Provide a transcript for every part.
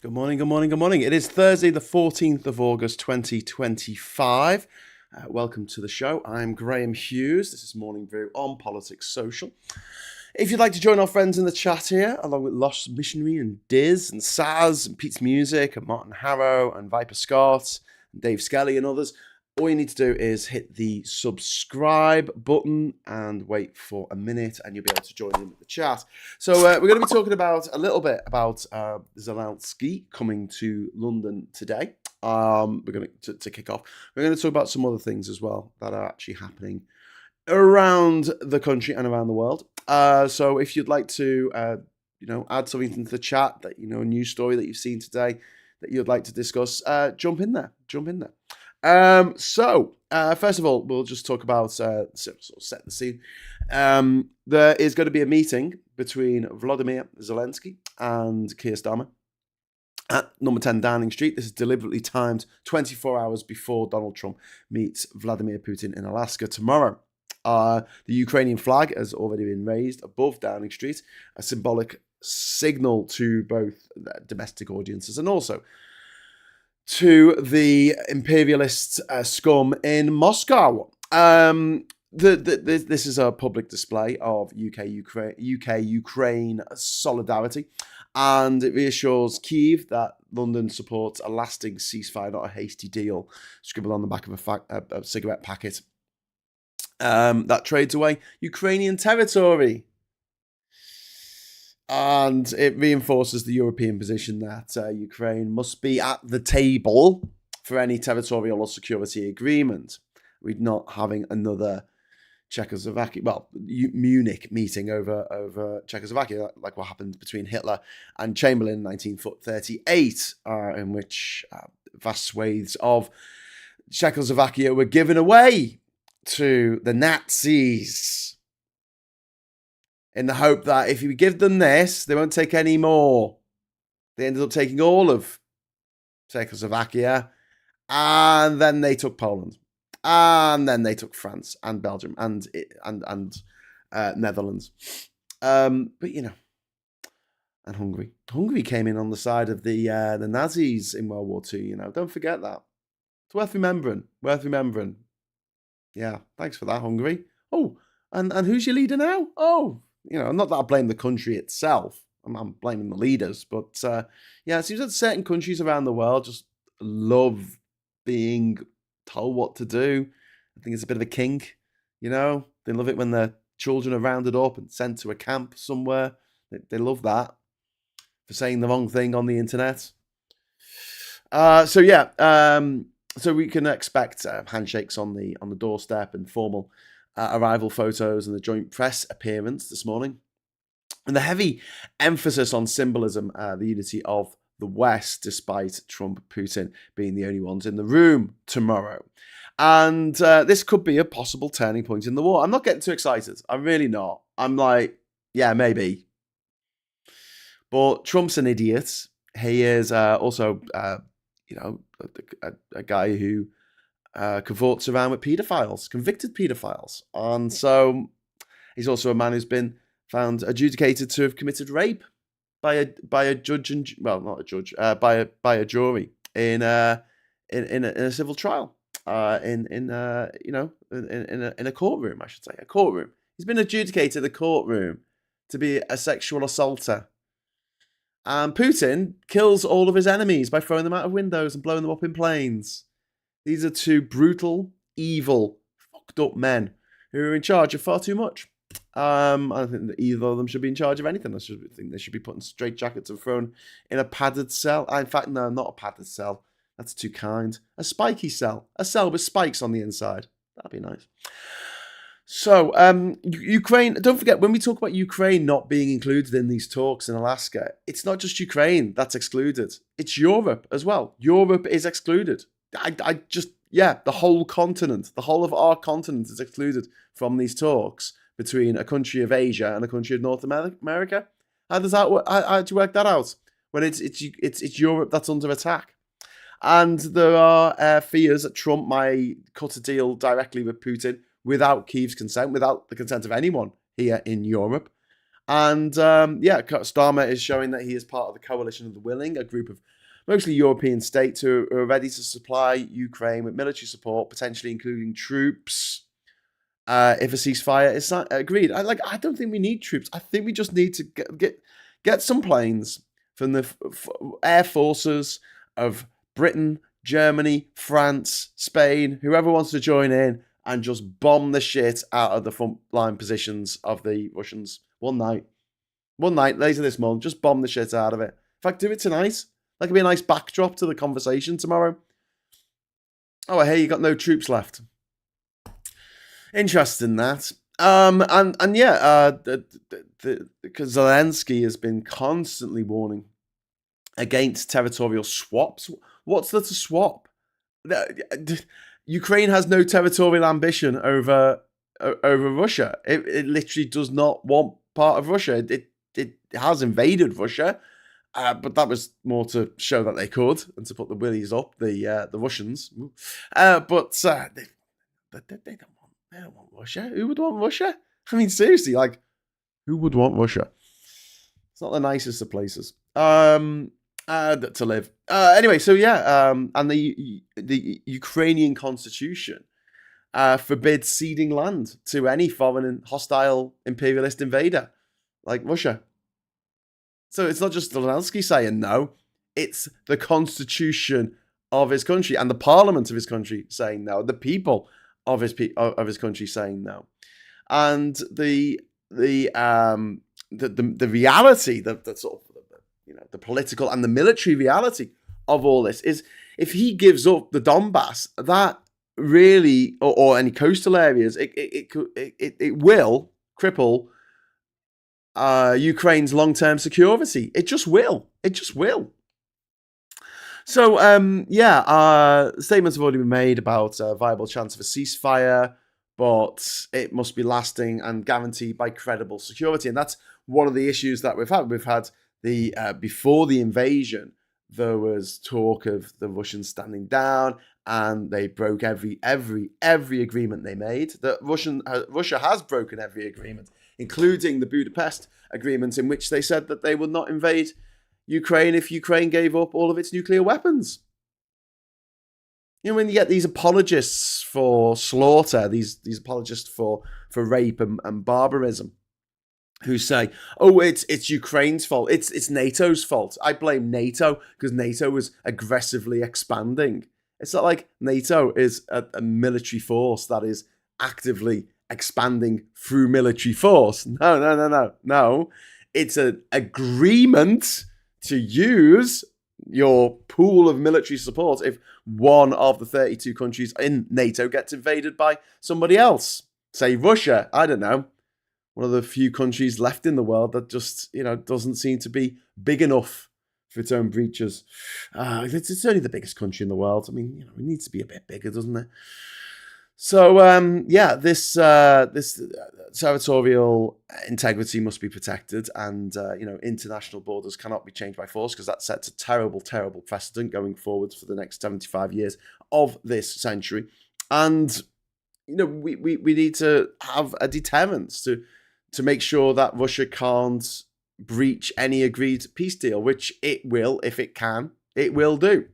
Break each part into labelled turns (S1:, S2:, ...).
S1: Good morning, good morning, good morning. It is Thursday, the 14th of August, 2025. Welcome to the show. I'm Graham Hughes. This is Morning Brew on Politics Social. If you'd like to join our friends in the chat here, along with Lost Missionary and Diz and Saz and Pete's Music and Martin Harrow and Viper Scott and Dave Skelly and others, all you need to do is hit the subscribe button and wait for a minute and you'll be able to join in with the chat. So we're going to be talking about a little bit about Zelensky coming to London today. We're going to kick off. We're going to talk about some other things as well that are actually happening around the country and around the world. So if you'd like to, add something into the chat that, a news story that you've seen today that you'd like to discuss, jump in there. First of all, we'll just talk about, set the scene. There is going to be a meeting between Volodymyr Zelensky and Keir Starmer at number 10 Downing Street. This is deliberately timed 24 hours before Donald Trump meets Vladimir Putin in Alaska tomorrow. The Ukrainian flag has already been raised above Downing Street, a symbolic signal to both domestic audiences and also to the imperialist scum in Moscow. This is a public display of UK-Ukraine solidarity, and it reassures Kyiv that London supports a lasting ceasefire, not a hasty deal, scribbled on the back of a cigarette packet that trades away Ukrainian territory. And it reinforces the European position that Ukraine must be at the table for any territorial or security agreement. We're not having another Munich meeting over Czechoslovakia, like what happened between Hitler and Chamberlain in 1938, in which vast swathes of Czechoslovakia were given away to the Nazis, in the hope that if you give them this, they won't take any more. They ended up taking all of Czechoslovakia, and then they took Poland, and then they took France and Belgium and Netherlands. And Hungary. Hungary came in on the side of the Nazis in World War II. Don't forget that. It's worth remembering. Yeah, thanks for that, Hungary. Oh, and who's your leader now? Oh. Not that I blame the country itself. I'm blaming the leaders. But, it seems that certain countries around the world just love being told what to do. I think it's a bit of a kink, They love it when their children are rounded up and sent to a camp somewhere. They love that for saying the wrong thing on the internet. So we can expect handshakes on the doorstep and formal arrival photos and the joint press appearance this morning. And the heavy emphasis on symbolism, the unity of the West, despite Trump, Putin being the only ones in the room tomorrow. And this could be a possible turning point in the war. I'm not getting too excited. I'm really not. I'm like, yeah, maybe. But Trump's an idiot. He is also, a guy who cavorts around with paedophiles, convicted paedophiles. And so he's also a man who's been found adjudicated to have committed rape by a judge and, well, not a judge, by a jury in a civil trial, in a courtroom, I should say, a courtroom. He's been adjudicated in a courtroom to be a sexual assaulter. And Putin kills all of his enemies by throwing them out of windows and blowing them up in planes. These are two brutal, evil, fucked up men who are in charge of far too much. I don't think that either of them should be in charge of anything. I think they should be put in straitjackets and thrown in a padded cell. In fact, no, not a padded cell. That's too kind. A spiky cell. A cell with spikes on the inside. That'd be nice. So, Ukraine, don't forget, when we talk about Ukraine not being included in these talks in Alaska, it's not just Ukraine that's excluded. It's Europe as well. Europe is excluded. The whole continent, the whole of our continent is excluded from these talks between a country of Asia and a country of North America. How does that work? How do you work that out when it's Europe that's under attack? And there are fears that Trump might cut a deal directly with Putin without Kyiv's consent, without the consent of anyone here in Europe. And Starmer is showing that he is part of the coalition of the willing, a group of mostly European states who are ready to supply Ukraine with military support, potentially including troops. If a ceasefire is agreed, I don't think we need troops. I think we just need to get some planes from the air forces of Britain, Germany, France, Spain, whoever wants to join in, and just bomb the shit out of the front line positions of the Russians. One night later this month, just bomb the shit out of it. In fact, do it tonight. That could be a nice backdrop to the conversation tomorrow. Oh, I hear you got no troops left. Interesting that. Because Zelensky has been constantly warning against territorial swaps. What's there to swap? Ukraine has no territorial ambition over Russia. It literally does not want part of Russia. It has invaded Russia, but that was more to show that they could and to put the willies up, the Russians. But they don't want Russia. Who would want Russia? I mean, seriously, like, who would want Russia? It's not the nicest of places to live. Anyway, so and the Ukrainian constitution forbids ceding land to any foreign and hostile imperialist invader like Russia. So it's not just Zelensky saying no; it's the constitution of his country and the parliament of his country saying no. The people of his country saying no, and the reality, the sort of the political and the military reality of all this is, if he gives up the Donbass, that really, or any coastal areas, it will cripple Ukraine's long-term security. It just will. So, statements have already been made about a viable chance of a ceasefire, but it must be lasting and guaranteed by credible security. And that's one of the issues that we've had. We've had before the invasion, there was talk of the Russians standing down, and they broke every agreement they made. Russia has broken every agreement, including the Budapest Agreement, in which they said that they would not invade Ukraine if Ukraine gave up all of its nuclear weapons. When you get these apologists for slaughter, these apologists for rape and barbarism, who say, "Oh, it's Ukraine's fault. It's NATO's fault. I blame NATO because NATO was aggressively expanding." It's not like NATO is a military force that is actively expanding through military force. No. It's an agreement to use your pool of military support if one of the 32 countries in NATO gets invaded by somebody else. Say Russia, I don't know. One of the few countries left in the world that just, doesn't seem to be big enough for its own breaches. It's only the biggest country in the world. I mean, it needs to be a bit bigger, doesn't it? So, this territorial integrity must be protected, and, international borders cannot be changed by force, because that sets a terrible, terrible precedent going forward for the next 75 years of this century. And, we need to have a deterrence to make sure that Russia can't breach any agreed peace deal, which it will, if it can, it will do.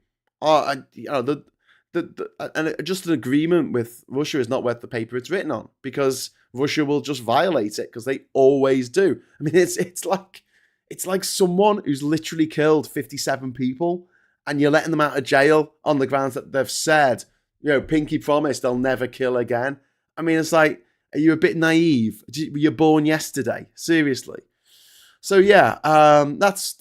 S1: Just an agreement with Russia is not worth the paper it's written on, because Russia will just violate it, because they always do. I mean, it's like someone who's literally killed 57 people, and you're letting them out of jail on the grounds that they've said, pinky promise they'll never kill again. I mean, it's like, are you a bit naive? Were you born yesterday? Seriously. So that's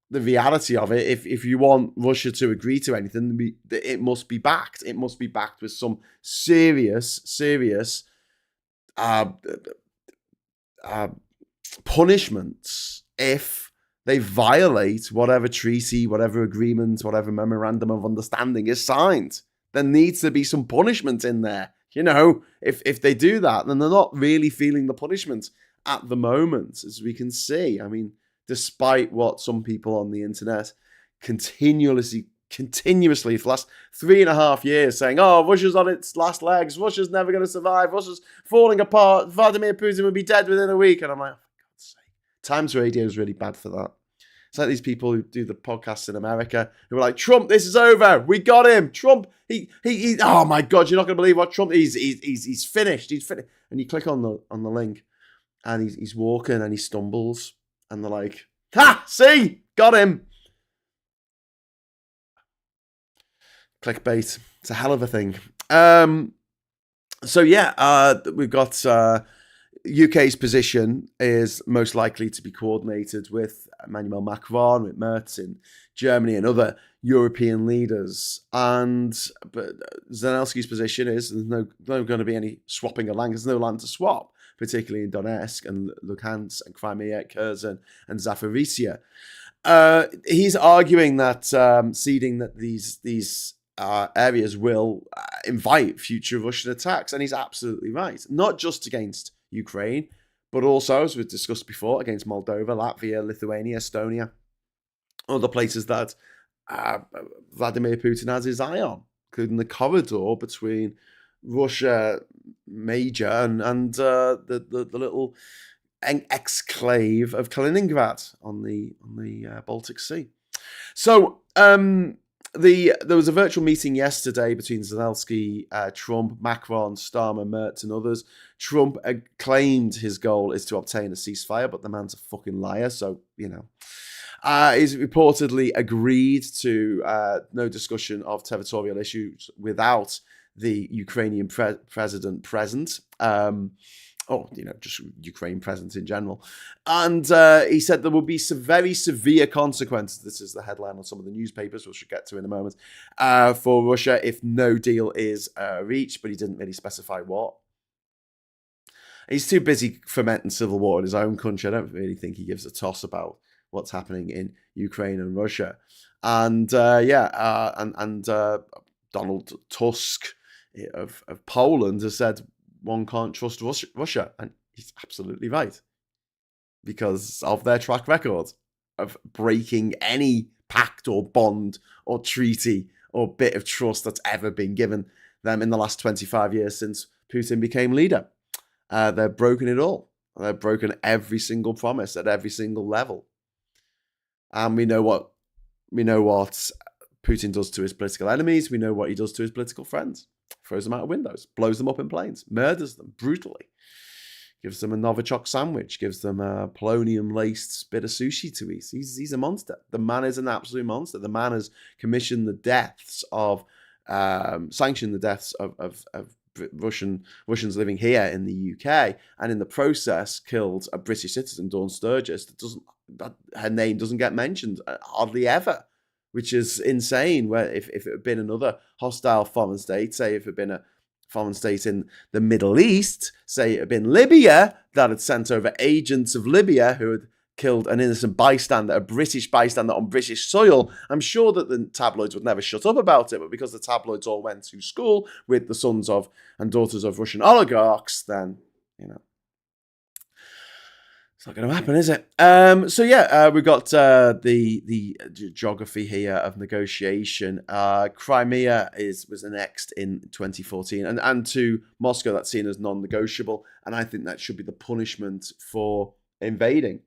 S1: the reality of it. If you want Russia to agree to anything, it must be backed. It must be backed with some serious punishments if they violate whatever treaty, whatever agreement, whatever memorandum of understanding is signed. There needs to be some punishment in there. If they do that, then they're not really feeling the punishment at the moment, as we can see. I mean, despite what some people on the internet continuously for the last 3.5 years saying, "Oh, Russia's on its last legs. Russia's never going to survive. Russia's falling apart. Vladimir Putin will be dead within a week." And I'm like, oh, for God's Times Radio is really bad for that. It's like these people who do the podcasts in America who are like, Trump, this is over. We got him. Trump, he oh my God, you're not going to believe what Trump, he's finished. He's finished. And you click on the link and he's walking and he stumbles and they're like, ha, see, got him. Clickbait. It's a hell of a thing. So yeah, we've got UK's position is most likely to be coordinated with Emmanuel Macron, with Merz in Germany and other European leaders. But Zelensky's position is there's no going to be any swapping of land. There's no land to swap, particularly in Donetsk and Luhansk and Crimea, Kherson and Zaporizhia. He's arguing that ceding that these areas will invite future Russian attacks, and he's absolutely right. Not just against Ukraine, but also, as we've discussed before, against Moldova, Latvia, Lithuania, Estonia, other places that Vladimir Putin has his eye on, including the corridor between Russia major and the little exclave of Kaliningrad on the Baltic Sea. So there was a virtual meeting yesterday between Zelensky, Trump, Macron, Starmer, Merz, and others. Trump claimed his goal is to obtain a ceasefire, but the man's a fucking liar. So, you know, he's reportedly agreed to no discussion of territorial issues without the Ukrainian president present. Or, you know, just Ukraine present in general. And he said there will be some very severe consequences. This is the headline on some of the newspapers, which we'll get to in a moment, for Russia if no deal is reached, but he didn't really specify what. He's too busy fomenting civil war in his own country. I don't really think he gives a toss about what's happening in Ukraine and Russia. And Donald Tusk of Poland has said, one can't trust Russia, and he's absolutely right, because of their track record of breaking any pact or bond or treaty or bit of trust that's ever been given them in the last 25 years since Putin became leader. They've broken it all. They've broken every single promise at every single level. And we know what Putin does to his political enemies. We know what he does to his political friends. Throws them out of windows, blows them up in planes, murders them brutally, gives them a Novichok sandwich, gives them a polonium-laced bit of sushi to eat. He's a monster. The man is an absolute monster. The man has commissioned the deaths of, sanctioned the deaths of Russians living here in the UK, and in the process killed a British citizen, Dawn Sturgis. Her name doesn't get mentioned hardly ever, which is insane. Where if it had been another hostile foreign state, say if it had been a foreign state in the Middle East, say it had been Libya, that had sent over agents of Libya who had killed an innocent bystander, a British bystander on British soil, I'm sure that the tabloids would never shut up about it. But because the tabloids all went to school with the sons of and daughters of Russian oligarchs, then, you know, it's not going to happen, is it? We've got the geography here of negotiation. Crimea was annexed in 2014, and to Moscow that's seen as non-negotiable, and I think that should be the punishment for invading.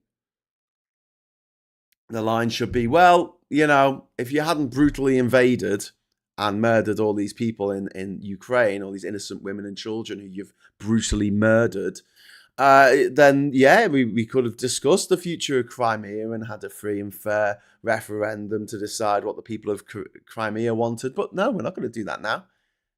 S1: The line should be, well, you know, if you hadn't brutally invaded and murdered all these people in Ukraine, all these innocent women and children who you've brutally murdered, then, yeah, we could have discussed the future of Crimea and had a free and fair referendum to decide what the people of Crimea wanted. But no, we're not going to do that now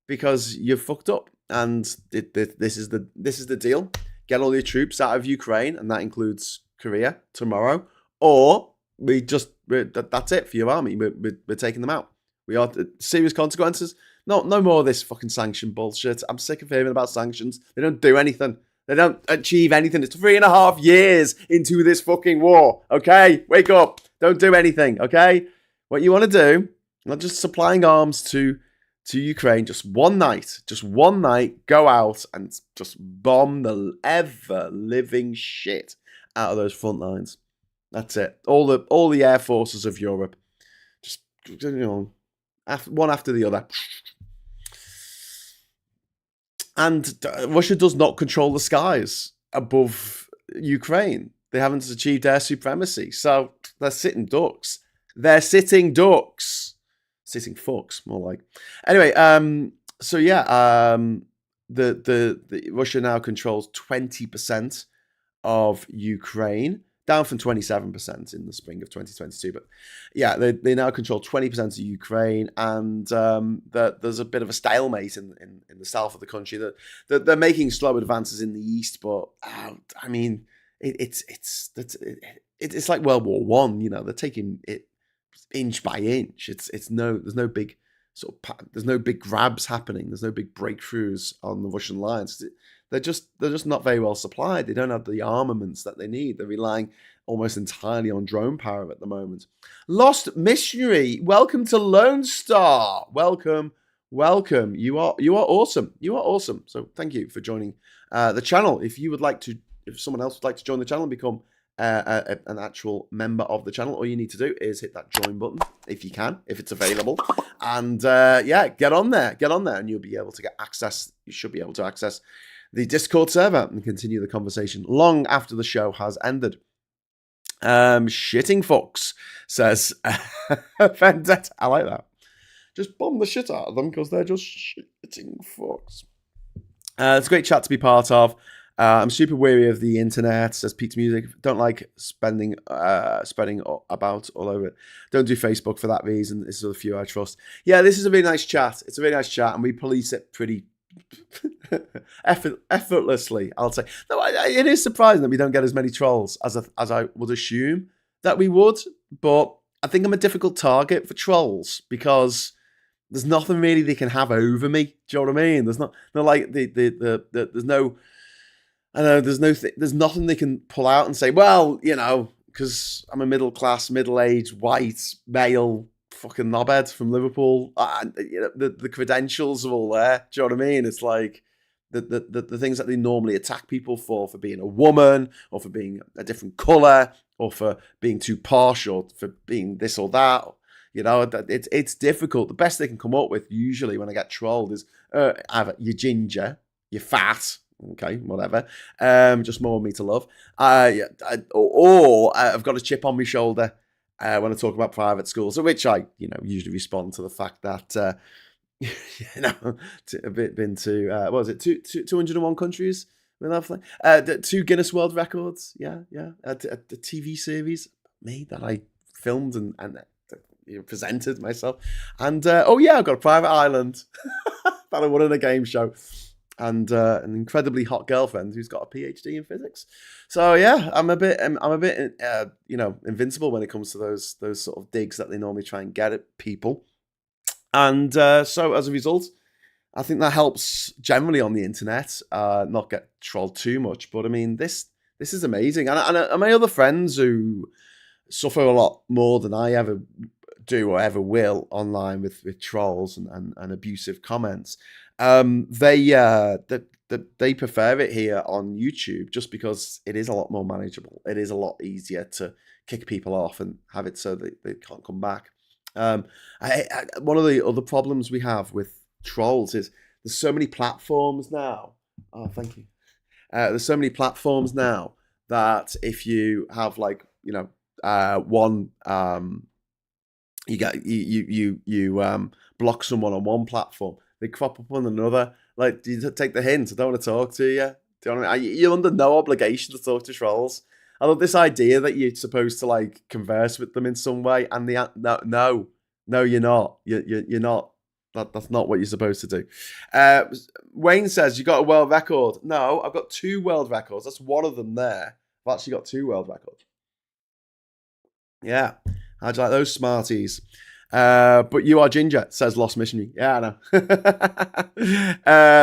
S1: because you've fucked up. And this is the deal. Get all your troops out of Ukraine, and that includes Korea tomorrow, or that's it for your army. We're taking them out. We are serious consequences. No more of this fucking sanction bullshit. I'm sick of hearing about sanctions. They don't do anything. They don't achieve anything. It's 3.5 years into this fucking war. Okay? Wake up. Don't do anything. Okay? What you want to do, not just supplying arms to Ukraine, just one night, go out and just bomb the ever-living shit out of those front lines. That's it. All the air forces of Europe, just, you know, one after the other. And Russia does not control the skies above Ukraine. They haven't achieved air supremacy. So they're sitting ducks. They're sitting ducks. Sitting fucks, more like. Anyway, so yeah, the Russia now controls 20% of Ukraine, down from 27% in the spring of 2022. But yeah, they now control 20% of Ukraine, and there's a bit of a stalemate in the south of the country. That they're making slow advances in the east, but I mean, it's like World War One. You know, they're taking it inch by inch. There's no big there's no big grabs happening. There's no big breakthroughs on the Russian lines. They're just not very well supplied. They don't have the armaments that they need. They're relying almost entirely on drone power at the moment. Lost Missionary, welcome to Lone Star. Welcome. You are awesome. You are awesome. So thank you for joining the channel. If someone else would like to join the channel and become an actual member of the channel, all you need to do is hit that join button if you can, if it's available, and get on there, and you'll be able to get access. You should be able to access the Discord server and continue the conversation long after the show has ended. Shitting fucks says Vendetta. I like that. Just bomb the shit out of them because they're just shitting fucks. It's a great chat to be part of. I'm super weary of the internet, says Pete's Music. Don't like spreading about all over it. Don't do Facebook for that reason. This is a few I trust. Yeah, this is a really nice chat. It's a really nice chat, and we police it pretty effortlessly, I'll say. No, it is surprising that we don't get as many trolls as I would assume that we would, but I think I'm a difficult target for trolls because there's nothing really they can have over me. Do you know what I mean? There's there's nothing they can pull out and say, well, you know, because I'm a middle-aged, white, male, fucking knobhead from Liverpool. You know, the credentials are all there. Do you know what I mean? It's like the things that they normally attack people for being a woman, or for being a different colour, or for being too posh, or for being this or that. You know, it's difficult. The best they can come up with usually when I get trolled is either you're ginger, you're fat. Okay, whatever. Just more of me to love. Or I've got a chip on my shoulder when I talk about private schools, at which I, usually respond to the fact that, been to what was it, 201 countries? 2 Guinness World Records. Yeah. A TV series made that I filmed and presented myself. And I've got a private island that I won in a game show. And an incredibly hot girlfriend who's got a PhD in physics. So yeah, I'm a bit invincible when it comes to those sort of digs that they normally try and get at people. And so as a result, I think that helps generally on the internet, not get trolled too much. But I mean, this is amazing. And my other friends who suffer a lot more than I ever do or ever will online with trolls and abusive comments. They prefer it here on YouTube just because it is a lot more manageable. It is a lot easier to kick people off and have it so that they can't come back. One of the other problems we have with trolls is there's so many platforms now. Oh, thank you. There's so many platforms now that if you have one, you block someone on one platform, they crop up on another. Like, you take the hint. I don't want to talk to you. Do you know what I mean? You're under no obligation to talk to trolls. I love this idea that you're supposed to converse with them in some way, and no, you're not. You're not. That's not what you're supposed to do. Wayne says you got a world record. No, I've got 2 world records. That's one of them there. I've actually got 2 world records. Yeah, how'd you like those smarties? But you are ginger, says Lost Missionary. Yeah, I know.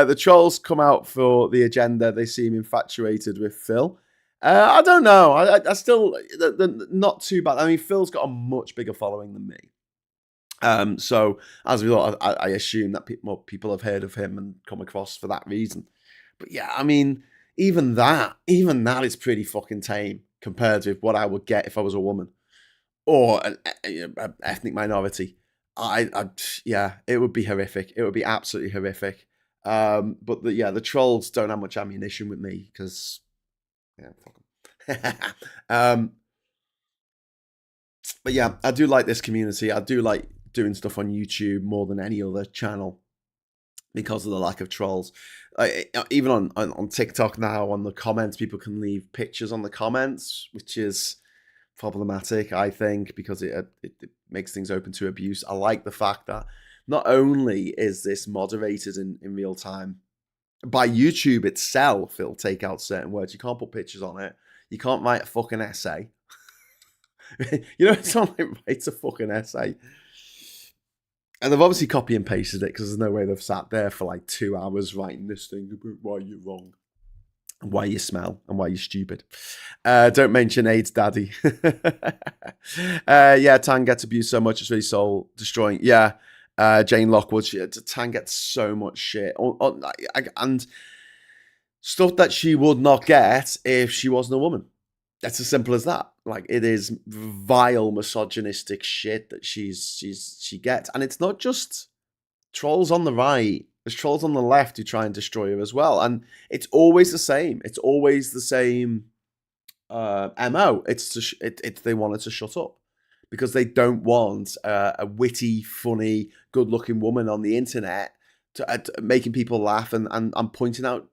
S1: The trolls come out for the agenda. They seem infatuated with Phil. I don't know. I still, they're not too bad. I mean, Phil's got a much bigger following than me. So as a result, I assume that more people have heard of him and come across for that reason. But yeah, I mean, even that is pretty fucking tame compared with what I would get if I was a woman or an ethnic minority. It would be horrific. It would be absolutely horrific. But the trolls don't have much ammunition with me because, fuck them. um, but yeah, I do like this community. I do like doing stuff on YouTube more than any other channel because of the lack of trolls. Even on TikTok now, on the comments, people can leave pictures on the comments, which is problematic, I think, because it makes things open to abuse. I like the fact that not only is this moderated in real time by YouTube itself, it'll take out certain words. You can't put pictures on it. You can't write a fucking essay. It's not like write a fucking essay. And they've obviously copy and pasted it because there's no way they've sat there for like 2 hours writing this thing about why you're wrong, and why you smell, and why you're stupid. Don't mention AIDS, daddy. Yeah, Tan gets abused so much, it's really soul destroying. Yeah, Jane Lockwood, Tan gets so much shit. And stuff that she would not get if she wasn't a woman. That's as simple as that. Like, it is vile, misogynistic shit that she gets. And it's not just trolls on the right. There's trolls on the left who try and destroy her as well. And it's always the same. It's always the same MO. It's they want her to shut up because they don't want a witty, funny, good-looking woman on the internet to making people laugh and pointing out,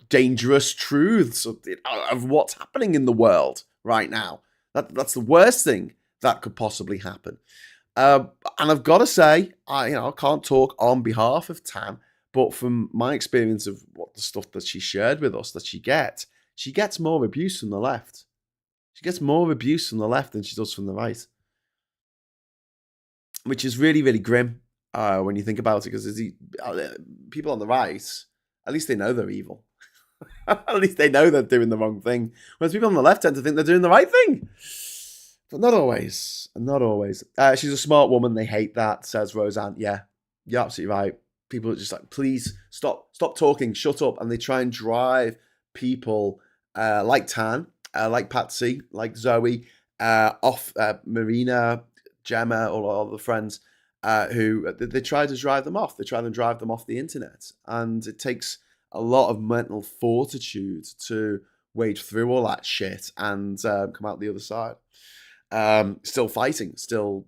S1: dangerous truths of what's happening in the world right now. That's the worst thing that could possibly happen. And I've got to say, I can't talk on behalf of Tan, but from my experience of what the stuff that she shared with us that she gets more abuse from the left. She gets more abuse from the left than she does from the right, which is really, really grim when you think about it, because people on the right, at least they know they're evil. At least they know they're doing the wrong thing. Whereas people on the left tend to think they're doing the right thing. But not always. Not always. She's a smart woman. They hate that, says Roseanne. Yeah, you're absolutely right. People are just like, please stop talking, shut up. And they try and drive people like Tan, like Patsy, like Zoe, off Marina, Gemma, all the friends who they try to drive them off. They try to drive them off the internet. And it takes a lot of mental fortitude to wade through all that shit and come out the other side. Still fighting, still,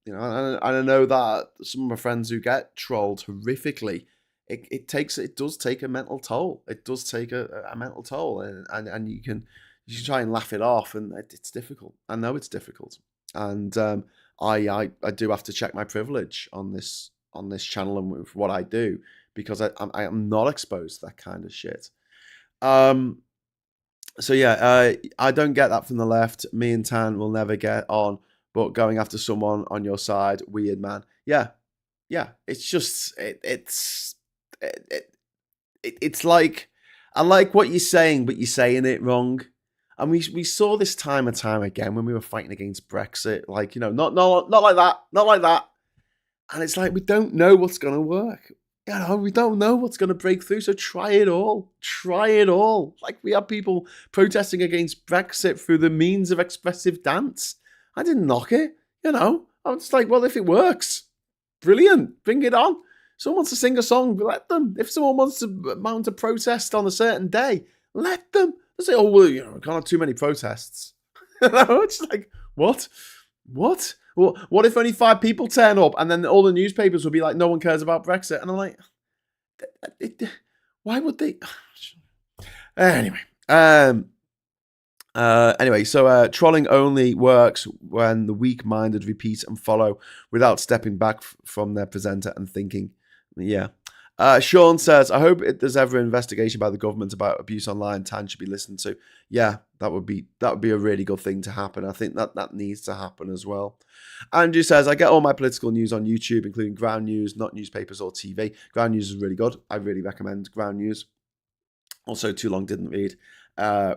S1: and I know that some of my friends who get trolled horrifically, it does take a mental toll. It does take a mental toll, and you can try and laugh it off, and it's difficult. I know it's difficult, and I do have to check my privilege on this channel and with what I do, because I am not exposed to that kind of shit. So yeah, I don't get that from the left. Me and Tan will never get on, but going after someone on your side, weird man. Yeah. It's just it's like, I like what you're saying, but you're saying it wrong. And we saw this time and time again when we were fighting against Brexit. Like, not like that, not like that. And it's like, we don't know what's going to work. We don't know what's going to break through, so try it all. Try it all. Like, we have people protesting against Brexit through the means of expressive dance. I didn't knock it, I was just like, well, if it works, brilliant, bring it on. Someone wants to sing a song, let them. If someone wants to mount a protest on a certain day, let them. They say, oh, well, we can't have too many protests. It's like, what? Well, what if only 5 people turn up and then all the newspapers will be like, no one cares about Brexit? And I'm like, why would they? Anyway. So trolling only works when the weak-minded repeat and follow without stepping back from their presenter and thinking. Yeah. Sean says, I hope there's ever an investigation by the government about abuse online. Tan should be listened to. Yeah, that would be a really good thing to happen. I think that needs to happen as well. Andrew says, I get all my political news on YouTube, including Ground News, not newspapers or TV. Ground News is really good. I really recommend Ground News. Also, Too Long Didn't Read,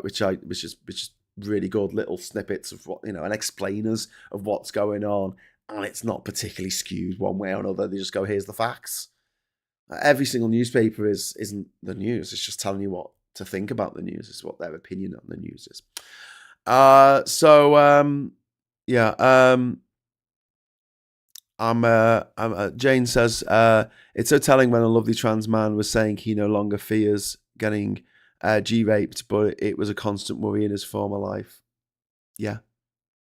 S1: which is really good little snippets of what, and explainers of what's going on. And it's not particularly skewed one way or another. They just go, here's the facts. Every single newspaper isn't the news. It's just telling you what to think about the news. It's what their opinion on the news is. Jane says, it's so telling when a lovely trans man was saying he no longer fears getting G-raped, but it was a constant worry in his former life. Yeah,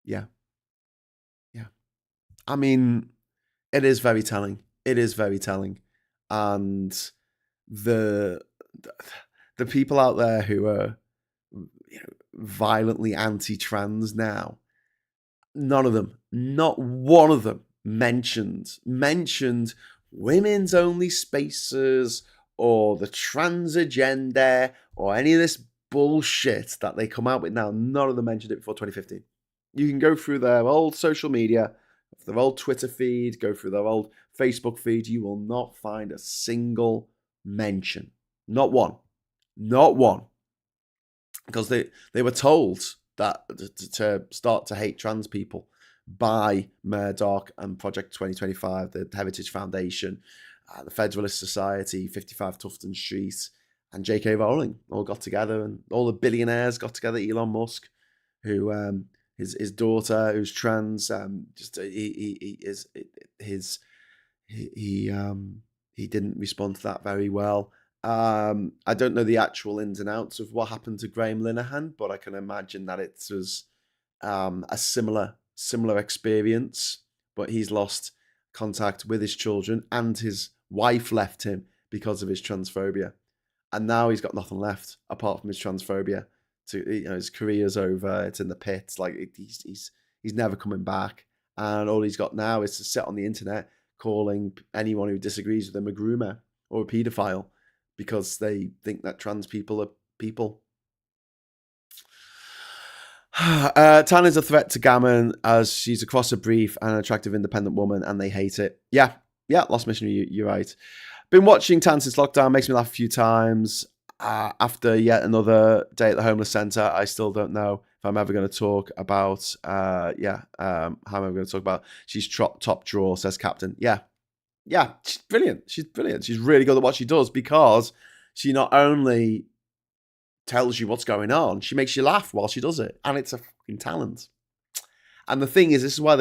S1: yeah, yeah. I mean, it is very telling. It is very telling. And the the people out there who are violently anti-trans now, none of them, not one of them mentioned women's only spaces or the trans agenda or any of this bullshit that they come out with now. None of them mentioned it before 2015. You can go through their old social media, their old Twitter feed, go through their old Facebook feed. You will not find a single mention. Not one. Not one. Because they were told that to start to hate trans people by Murdoch and Project 2025, the Heritage Foundation, the Federalist Society, 55 Tufton Street, and J.K. Rowling all got together, and all the billionaires got together. Elon Musk, who his daughter, who's trans, he didn't respond to that very well. I don't know the actual ins and outs of what happened to Graham Linehan, but I can imagine that it was a similar experience. But he's lost contact with his children, and his wife left him because of his transphobia, and now he's got nothing left apart from his transphobia. His career's over. It's in the pits. Like he's never coming back, and all he's got now is to sit on the internet calling anyone who disagrees with him a groomer or a paedophile, because they think that trans people are people. Tana's a threat to Gammon as she's a crosser brief and an attractive independent woman, and they hate it. Yeah, Lost Missionary, you're right. Been watching Tan since lockdown, makes me laugh a few times. After yet another day at the homeless centre, I still don't know if I'm ever going to talk about, how am I going to talk about she's top drawer, says Captain. Yeah, she's brilliant. She's really good at what she does, because she not only tells you what's going on, she makes you laugh while she does it, and it's a fucking talent. And the thing is, this is why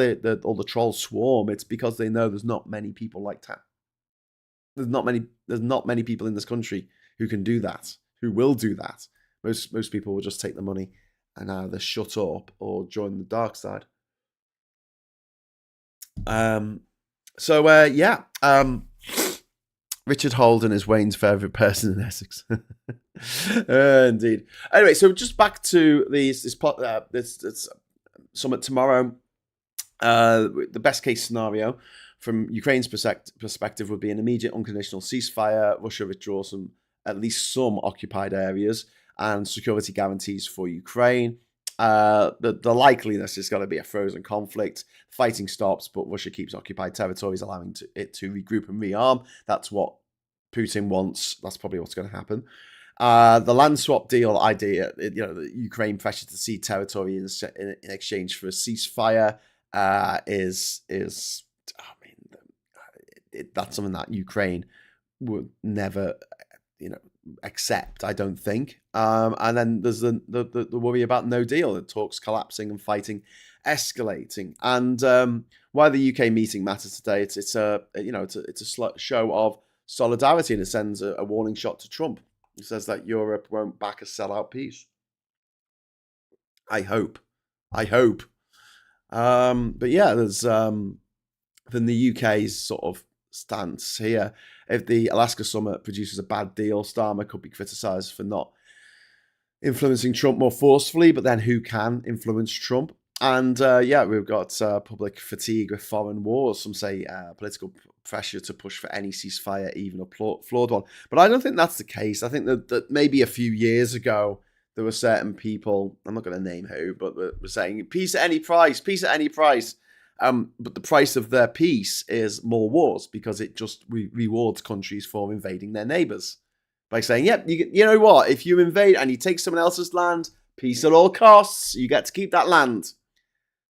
S1: all the trolls swarm. It's because they know there's not many people like Tan. There's not many people in this country who can do that, who will do that. Most people will just take the money and either shut up or join the dark side. Richard Holden is Wayne's favourite person in Essex. Indeed. Anyway, so just back to this summit tomorrow. The best case scenario from Ukraine's perspective would be an immediate unconditional ceasefire. Russia withdraws from at least some occupied areas and security guarantees for Ukraine. The likeliness is going to be a frozen conflict. Fighting stops, but Russia keeps occupied territories, allowing it to regroup and rearm. That's what Putin wants. That's probably what's going to happen. The land swap deal idea, the Ukraine pressure to cede territory in exchange for a ceasefire that's something that Ukraine would never, accept, I don't think. And then there's the worry about no deal, the talks collapsing and fighting escalating. And why the UK meeting matters today, it's a show of solidarity, and it sends a warning shot to Trump. It says that Europe won't back a sellout peace. I hope. But yeah, there's then the UK's sort of stance here. If the Alaska summit produces a bad deal, Starmer could be criticised for not influencing Trump more forcefully, but then who can influence Trump? And we've got public fatigue with foreign wars. Some say political pressure to push for any ceasefire, even a flawed one. But I don't think that's the case. I think that maybe a few years ago, there were certain people, I'm not going to name who, but were saying peace at any price, but the price of their peace is more wars, because it just rewards countries for invading their neighbours. By saying, you know what, if you invade and you take someone else's land, peace at all costs, you get to keep that land.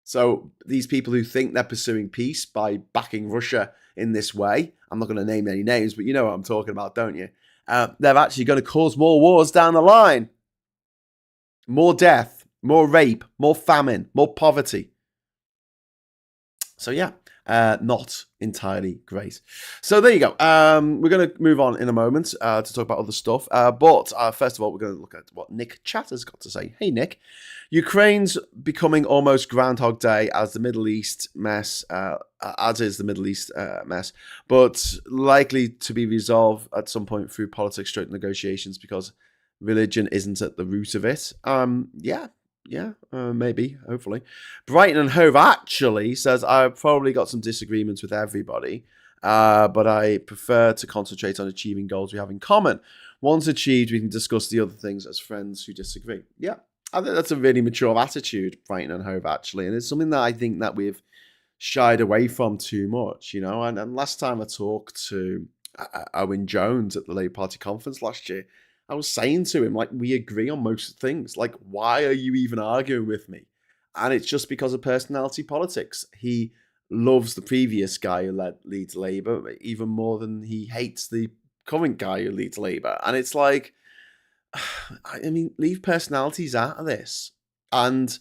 S1: So these people who think they're pursuing peace by backing Russia in this way, I'm not going to name any names, but you know what I'm talking about, don't you? They're actually going to cause more wars down the line. More death, more rape, more famine, more poverty. So yeah, not entirely great. So there you go. We're going to move on in a moment to talk about other stuff. But first of all, we're going to look at what Nick Chatter's got to say. Hey, Nick. Ukraine's becoming almost Groundhog Day as the Middle East mess, as is the Middle East mess, but likely to be resolved at some point through politics, stroke negotiations, because religion isn't at the root of it. Yeah, maybe, hopefully. Brighton and Hove actually says, I've probably got some disagreements with everybody, but I prefer to concentrate on achieving goals we have in common. Once achieved, we can discuss the other things as friends who disagree. Yeah, I think that's a really mature attitude, Brighton and Hove, actually. And it's something that I think that we've shied away from too much, you know. And last time I talked to Owen Jones at the Labour Party conference last year, I was saying to him, like, we agree on most things. Like, why are you even arguing with me? And it's just because of personality politics. He loves the previous guy who leads Labour even more than he hates the current guy who leads Labour. And it's like, I mean, leave personalities out of this. And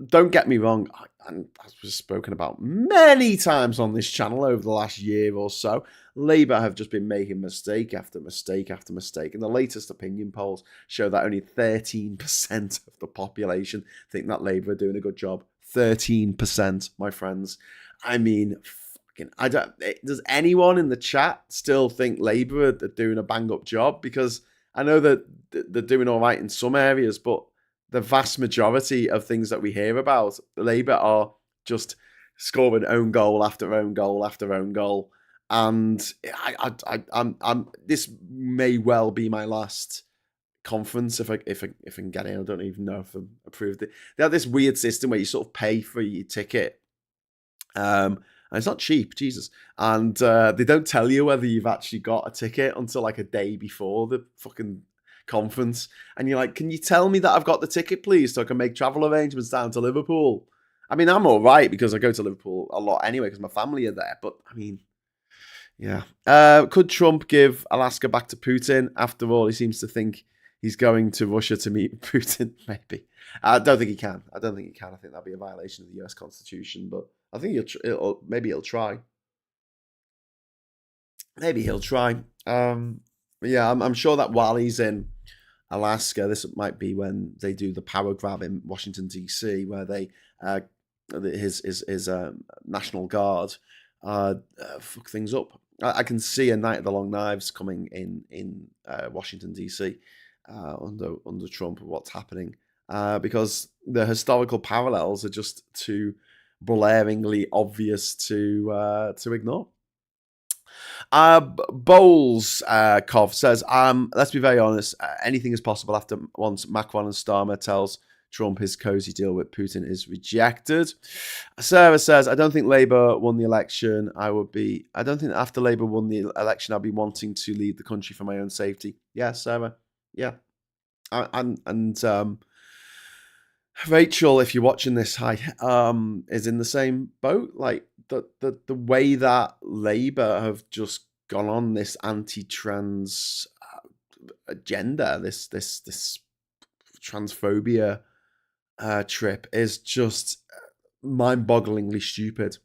S1: don't get me wrong, and as was spoken about many times on this channel over the last year or so, Labour have just been making mistake after mistake after mistake. And the latest opinion polls show that only 13% of the population think that Labour are doing a good job. 13%, my friends. I mean, does anyone in the chat still think Labour are doing a bang-up job? Because I know that they're doing all right in some areas, but the vast majority of things that we hear about, Labour are just scoring own goal after own goal after own goal. And I'm this may well be my last conference if I can get in. I don't even know if I'm approved. They have this weird system where you sort of pay for your ticket. And it's not cheap, Jesus. And they don't tell you whether you've actually got a ticket until like a day before the fucking conference. And you're like, can you tell me that I've got the ticket, please, so I can make travel arrangements down to Liverpool? I mean, I'm all right because I go to Liverpool a lot anyway because my family are there. But I mean, yeah. Could Trump give Alaska back to Putin? After all, he seems to think he's going to Russia to meet Putin. Maybe. I don't think he can. I think that'd be a violation of the US Constitution. But I think maybe he'll try. Maybe he'll try. Yeah, I'm sure that while he's in Alaska, this might be when they do the power grab in Washington D.C., where they his National Guard fuck things up. I can see a Night of the Long Knives coming in Washington D.C. Under Trump. What's happening? Because the historical parallels are just too blaringly obvious to ignore. Bowles Kov says, let's be very honest, anything is possible after once Macron and Starmer tells Trump his cozy deal with Putin is rejected. Sarah says, I don't think Labour won the election. I don't think after Labour won the election, I'll be wanting to leave the country for my own safety. Yeah, Sarah. Yeah. And Rachel, if you're watching this, hi, is in the same boat. Like the way that Labour have just gone on this anti-trans agenda, this transphobia trip is just mind-bogglingly stupid,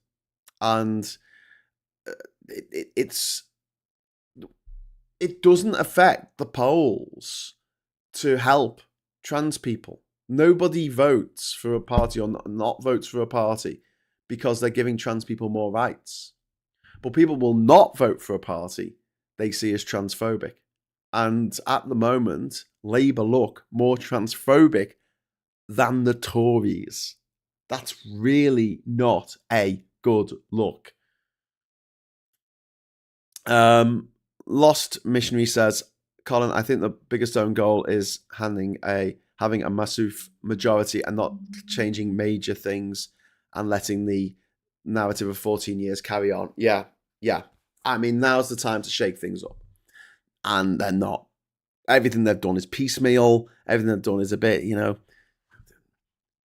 S1: and it doesn't affect the polls to help trans people. Nobody votes for a party or not votes for a party because they're giving trans people more rights. But people will not vote for a party they see as transphobic. And at the moment, Labour look more transphobic than the Tories. That's really not a good look. Lost Missionary says, Colin, I think the biggest own goal is having a massive majority and not changing major things and letting the narrative of 14 years carry on. Yeah. I mean, now's the time to shake things up. And they're not. Everything they've done is piecemeal. Everything they've done is a bit,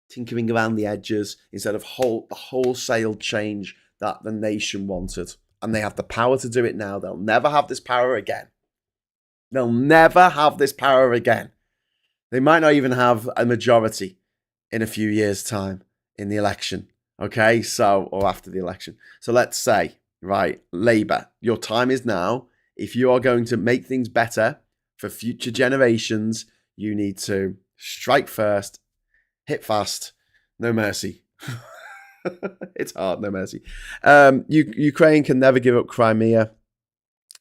S1: tinkering around the edges instead of the wholesale change that the nation wanted. And they have the power to do it now. They'll never have this power again. They'll never have this power again. They might not even have a majority in a few years' time in the election. Okay, so, or after the election. So let's say, right, Labour, your time is now. If you are going to make things better for future generations, you need to strike first, hit fast, no mercy. It's hard, no mercy. Ukraine can never give up Crimea,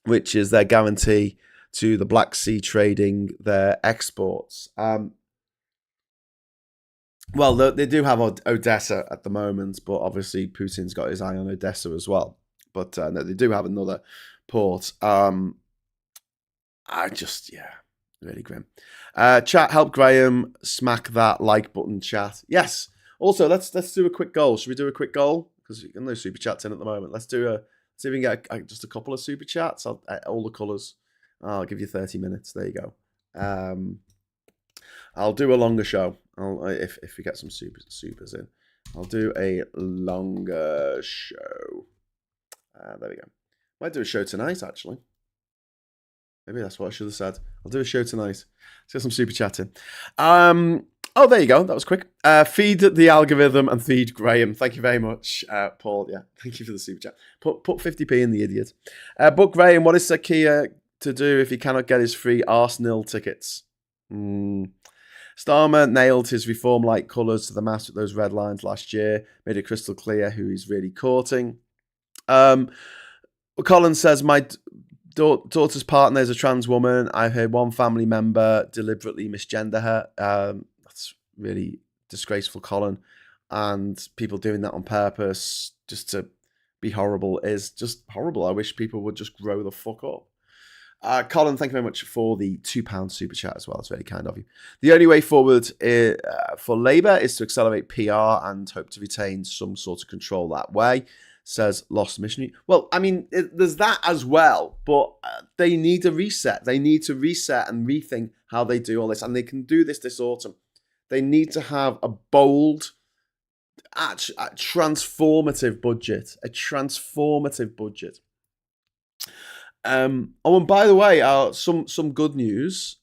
S1: which is their guarantee to the Black Sea trading their exports. Well, they do have Odessa at the moment, but obviously Putin's got his eye on Odessa as well. But no, they do have another port. Really grim. Chat, help Graham smack that like button, chat. Yes. Also, let's do a quick goal. Should we do a quick goal? Because no super chats in at the moment. Let's see if we can get just a couple of super chats. All the colours. I'll give you 30 minutes. There you go. I'll do a longer show. If we get some supers in, I'll do a longer show. There we go. Might do a show tonight, actually. Maybe that's what I should have said. I'll do a show tonight. Let's get some super chatting. Oh, there you go. That was quick. Feed the algorithm and feed Graham. Thank you very much, Paul. Yeah, thank you for the super chat. Put 50p in the idiot. But Graham, what is Sir Keir to do if he cannot get his free Arsenal tickets? Starmer nailed his reform-like colours to the mast with those red lines last year. Made it crystal clear who he's really courting. Colin says, my daughter's partner is a trans woman. I heard one family member deliberately misgender her. That's really disgraceful, Colin. And people doing that on purpose just to be horrible is just horrible. I wish people would just grow the fuck up. Colin, thank you very much for the £2 super chat as well. It's very kind of you. The only way forward for Labour is to accelerate PR and hope to retain some sort of control that way, says Lost Missionary. Well, I mean, there's that as well, but they need a reset. They need to reset and rethink how they do all this, and they can do this autumn. They need to have a bold, transformative budget. A transformative budget. And by the way, some good news.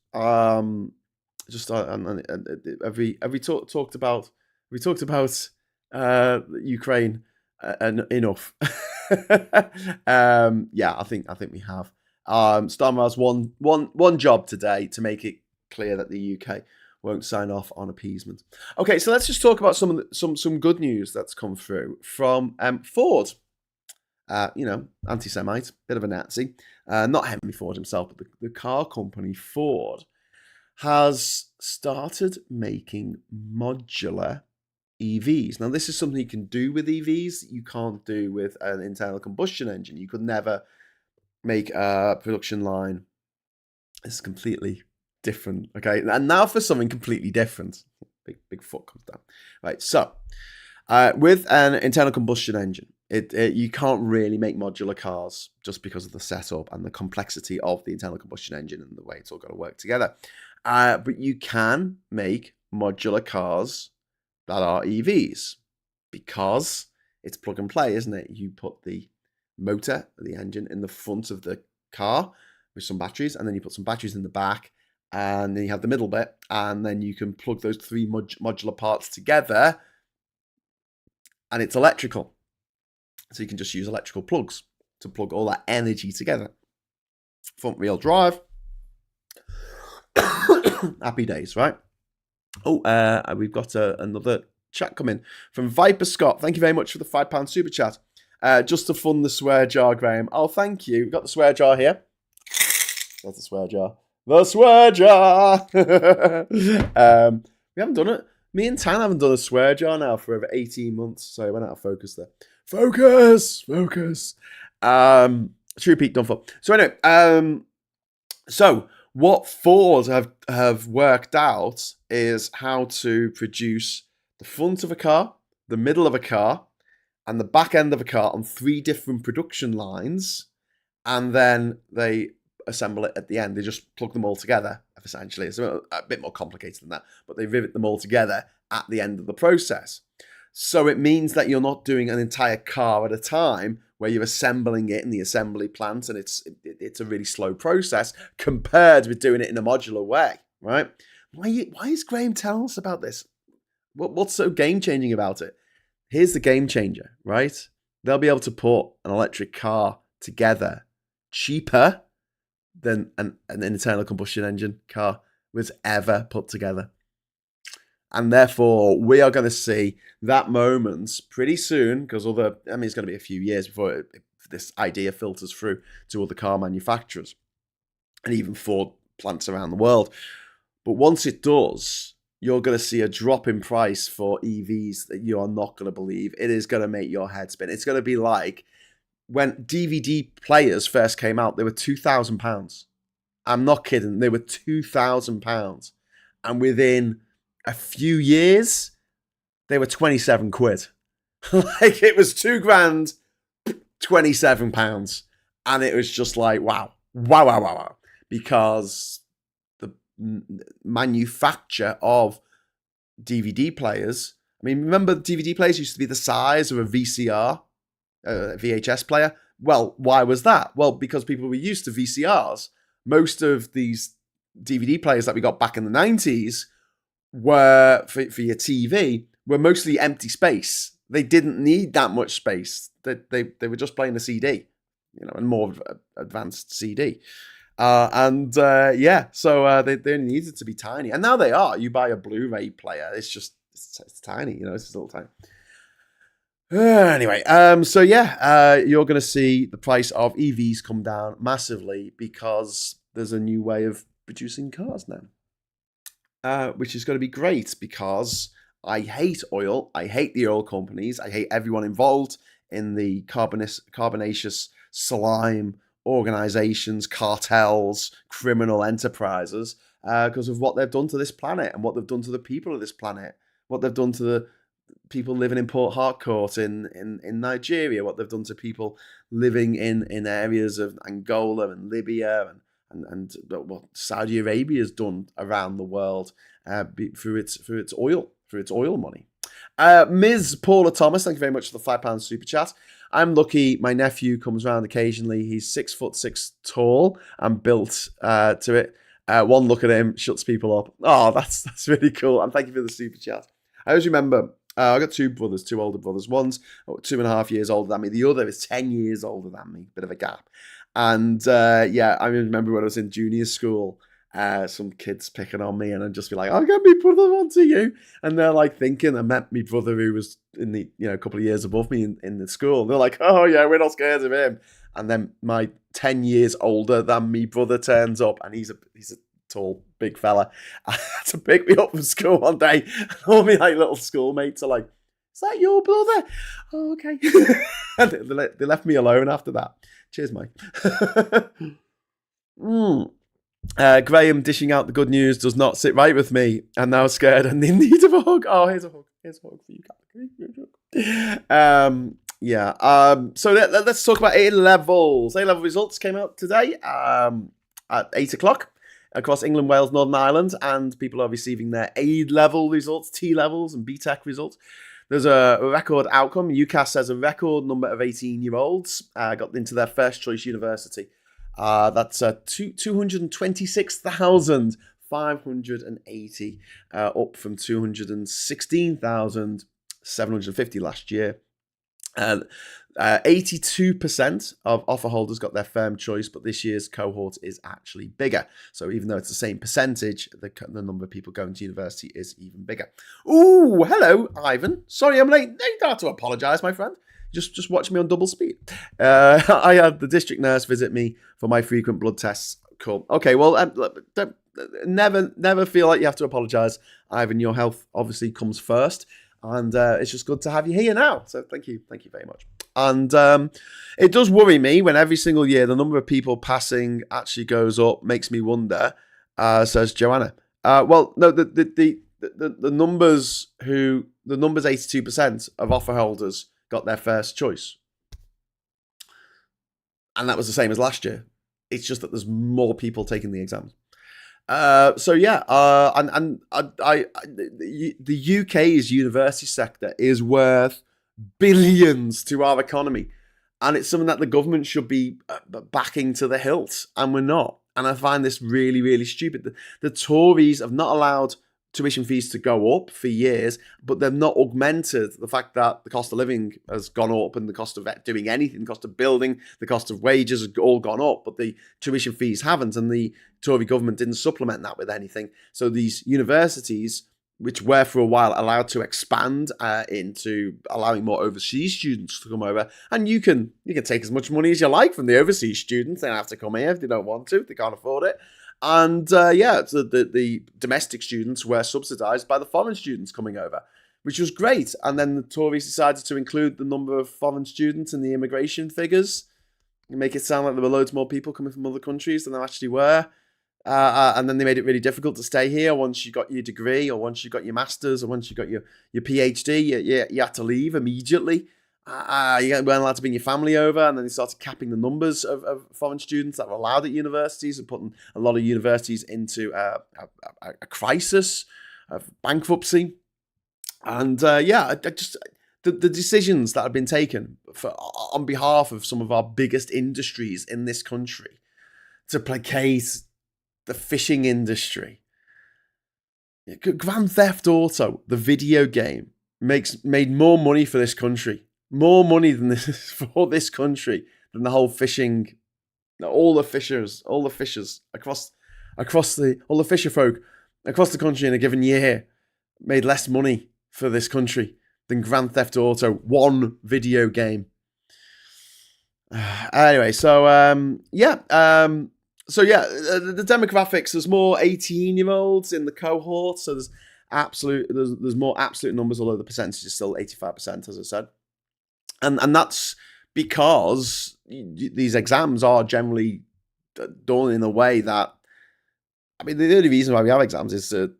S1: Just have we talked about Ukraine enough? Yeah, I think we have. Starmer has one job today to make it clear that the UK won't sign off on appeasement. Okay, so let's just talk about some good news that's come through from Ford. Anti-Semite, bit of a Nazi. Not Henry Ford himself, but the car company Ford has started making modular EVs. Now, this is something you can do with EVs that you can't do with an internal combustion engine. You could never make a production line. It's completely different, okay? And now for something completely different. Big foot comes down. Right, so with an internal combustion engine, you can't really make modular cars just because of the setup and the complexity of the internal combustion engine and the way it's all got to work together. But you can make modular cars that are EVs because it's plug and play, isn't it? You put the motor, the engine, in the front of the car with some batteries, and then you put some batteries in the back, and then you have the middle bit, and then you can plug those three modular parts together, and it's electrical. So you can just use electrical plugs to plug all that energy together. Front wheel drive. Happy days, right? Oh, we've got another chat coming from Viper Scott. Thank you very much for the £5 super chat. Just to fund the swear jar, Graham. Oh, thank you. We've got the swear jar here. There's the swear jar. The swear jar. We haven't done it. Me and Tan haven't done a swear jar now for over 18 months. Sorry, I went out of focus there. Focus. True peak done for. So anyway, so what Ford have worked out is how to produce the front of a car, the middle of a car, and the back end of a car on 3 different production lines, and then they assemble it at the end. They just plug them all together, essentially. It's a bit more complicated than that, but they rivet them all together at the end of the process. So it means that you're not doing an entire car at a time where you're assembling it in the assembly plant, and it's a really slow process compared with doing it in a modular way, right? Why is Graham telling us about this? What's so game-changing about it? Here's the game changer, right? They'll be able to put an electric car together cheaper than an internal combustion engine car was ever put together. And therefore, we are going to see that moment pretty soon, because it's going to be a few years before this idea filters through to other car manufacturers and even Ford plants around the world. But once it does, you're going to see a drop in price for EVs that you are not going to believe. It is going to make your head spin. It's going to be like when DVD players first came out, they were £2,000. I'm not kidding. They were £2,000. And within a few years, they were 27 quid. Like, it was £2,000, £27. And it was just like, wow. Because the manufacture of DVD players, I mean, remember DVD players used to be the size of a VCR, VHS player? Well, why was that? Well, because people were used to VCRs. Most of these DVD players that we got back in the 90s were, for your TV, were mostly empty space. They didn't need that much space. They were just playing a CD, and more advanced CD. So they only needed to be tiny. And now they are. You buy a Blu-ray player, it's tiny, it's just a little tiny. Anyway, you're going to see the price of EVs come down massively because there's a new way of producing cars now, which is going to be great because I hate oil. I hate the oil companies. I hate everyone involved in the carbonaceous slime organizations, cartels, criminal enterprises, because of what they've done to this planet and what they've done to the people of this planet, what they've done to the people living in Port Harcourt in Nigeria, what they've done to people living in areas of Angola and Libya and what Saudi Arabia has done around the world through its oil money. Ms. Paula Thomas, thank you very much for the £5 super chat. I'm lucky my nephew comes around occasionally. He's 6'6" tall and built to it. One look at him shuts people up. Oh, that's really cool. And thank you for the super chat. I always remember, I got two older brothers. One's 2.5 years older than me. The other is 10 years older than me. Bit of a gap. And I remember when I was in junior school, some kids picking on me, and I'd just be like, I'll get my brother onto you. And they're like thinking I met my brother who was in the, a couple of years above me in the school. And they're like, oh yeah, we're not scared of him. And then my 10 years older than me brother turns up, and he's a tall, big fella. I had to pick me up from school one day, and all my little schoolmates are like, is that your brother? Oh, okay. And they left me alone after that. Cheers, Mike. Graham dishing out the good news does not sit right with me. I'm now scared and in need of a hug. Oh, here's a hug. Here's a hug for you. So let's talk about A-levels. A-level results came out today at 8 o'clock across England, Wales, Northern Ireland, and people are receiving their A-level results, T-levels and BTEC results. There's a record outcome. UCAS says a record number of 18-year-olds got into their first choice university. That's 226,580, up from 216,750 last year. 82% of offer holders got their firm choice, but this year's cohort is actually bigger. So even though it's the same percentage, the number of people going to university is even bigger. Ooh, hello, Ivan. Sorry I'm late. You don't have to apologise, my friend. Just watch me on double speed. I had the district nurse visit me for my frequent blood tests. Cool. Okay, well, never feel like you have to apologise, Ivan. Your health obviously comes first. And it's just good to have you here now. So thank you very much. And it does worry me when every single year the number of people passing actually goes up. Makes me wonder, says Joanna. Well, no, the numbers 82% of offer holders got their first choice, and that was the same as last year. It's just that there's more people taking the exams. The UK's university sector is worth billions to our economy, and it's something that the government should be backing to the hilt, and we're not. And I find this really, really stupid. The Tories have not allowed tuition fees to go up for years, but they've not augmented the fact that the cost of living has gone up and the cost of doing anything, the cost of building, the cost of wages has all gone up, but the tuition fees haven't, and the Tory government didn't supplement that with anything. So these universities, which were for a while allowed to expand into allowing more overseas students to come over, and you can take as much money as you like from the overseas students. They don't have to come here if they don't want to, if they can't afford it. And so the domestic students were subsidised by the foreign students coming over, which was great. And then the Tories decided to include the number of foreign students in the immigration figures and make it sound like there were loads more people coming from other countries than there actually were. And then they made it really difficult to stay here once you got your degree, or once you got your master's, or once you got your PhD. You had to leave immediately. You weren't allowed to bring your family over, and then they started capping the numbers of foreign students that were allowed at universities, and putting a lot of universities into a crisis of bankruptcy. And the decisions that have been taken on behalf of some of our biggest industries in this country to placate the fishing industry. Grand Theft Auto, the video game, made more money for this country. More money than this for this country than the whole fishing, all the fishers across all the fisher folk across the country in a given year made less money for this country than Grand Theft Auto, one video game. Anyway, the demographics, there's more 18-year-olds in the cohort, so there's more absolute numbers, although the percentage is still 85%, as I said. And that's because these exams are generally done in a way that, I mean, the only reason why we have exams is to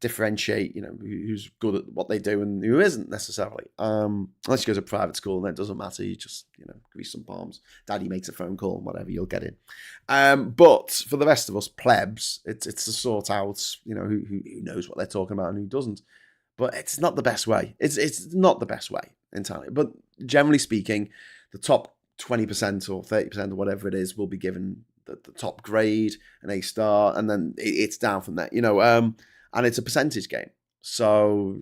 S1: differentiate, who's good at what they do and who isn't necessarily. Unless you go to private school, then it doesn't matter. You just, grease some palms. Daddy makes a phone call and whatever, you'll get in. But for the rest of us plebs, it's to sort out, who knows what they're talking about and who doesn't. But it's not the best way. It's not the best way entirely. But generally speaking, the top 20% or 30% or whatever it is will be given the top grade, an A star, and then it's down from there, and it's a percentage game. So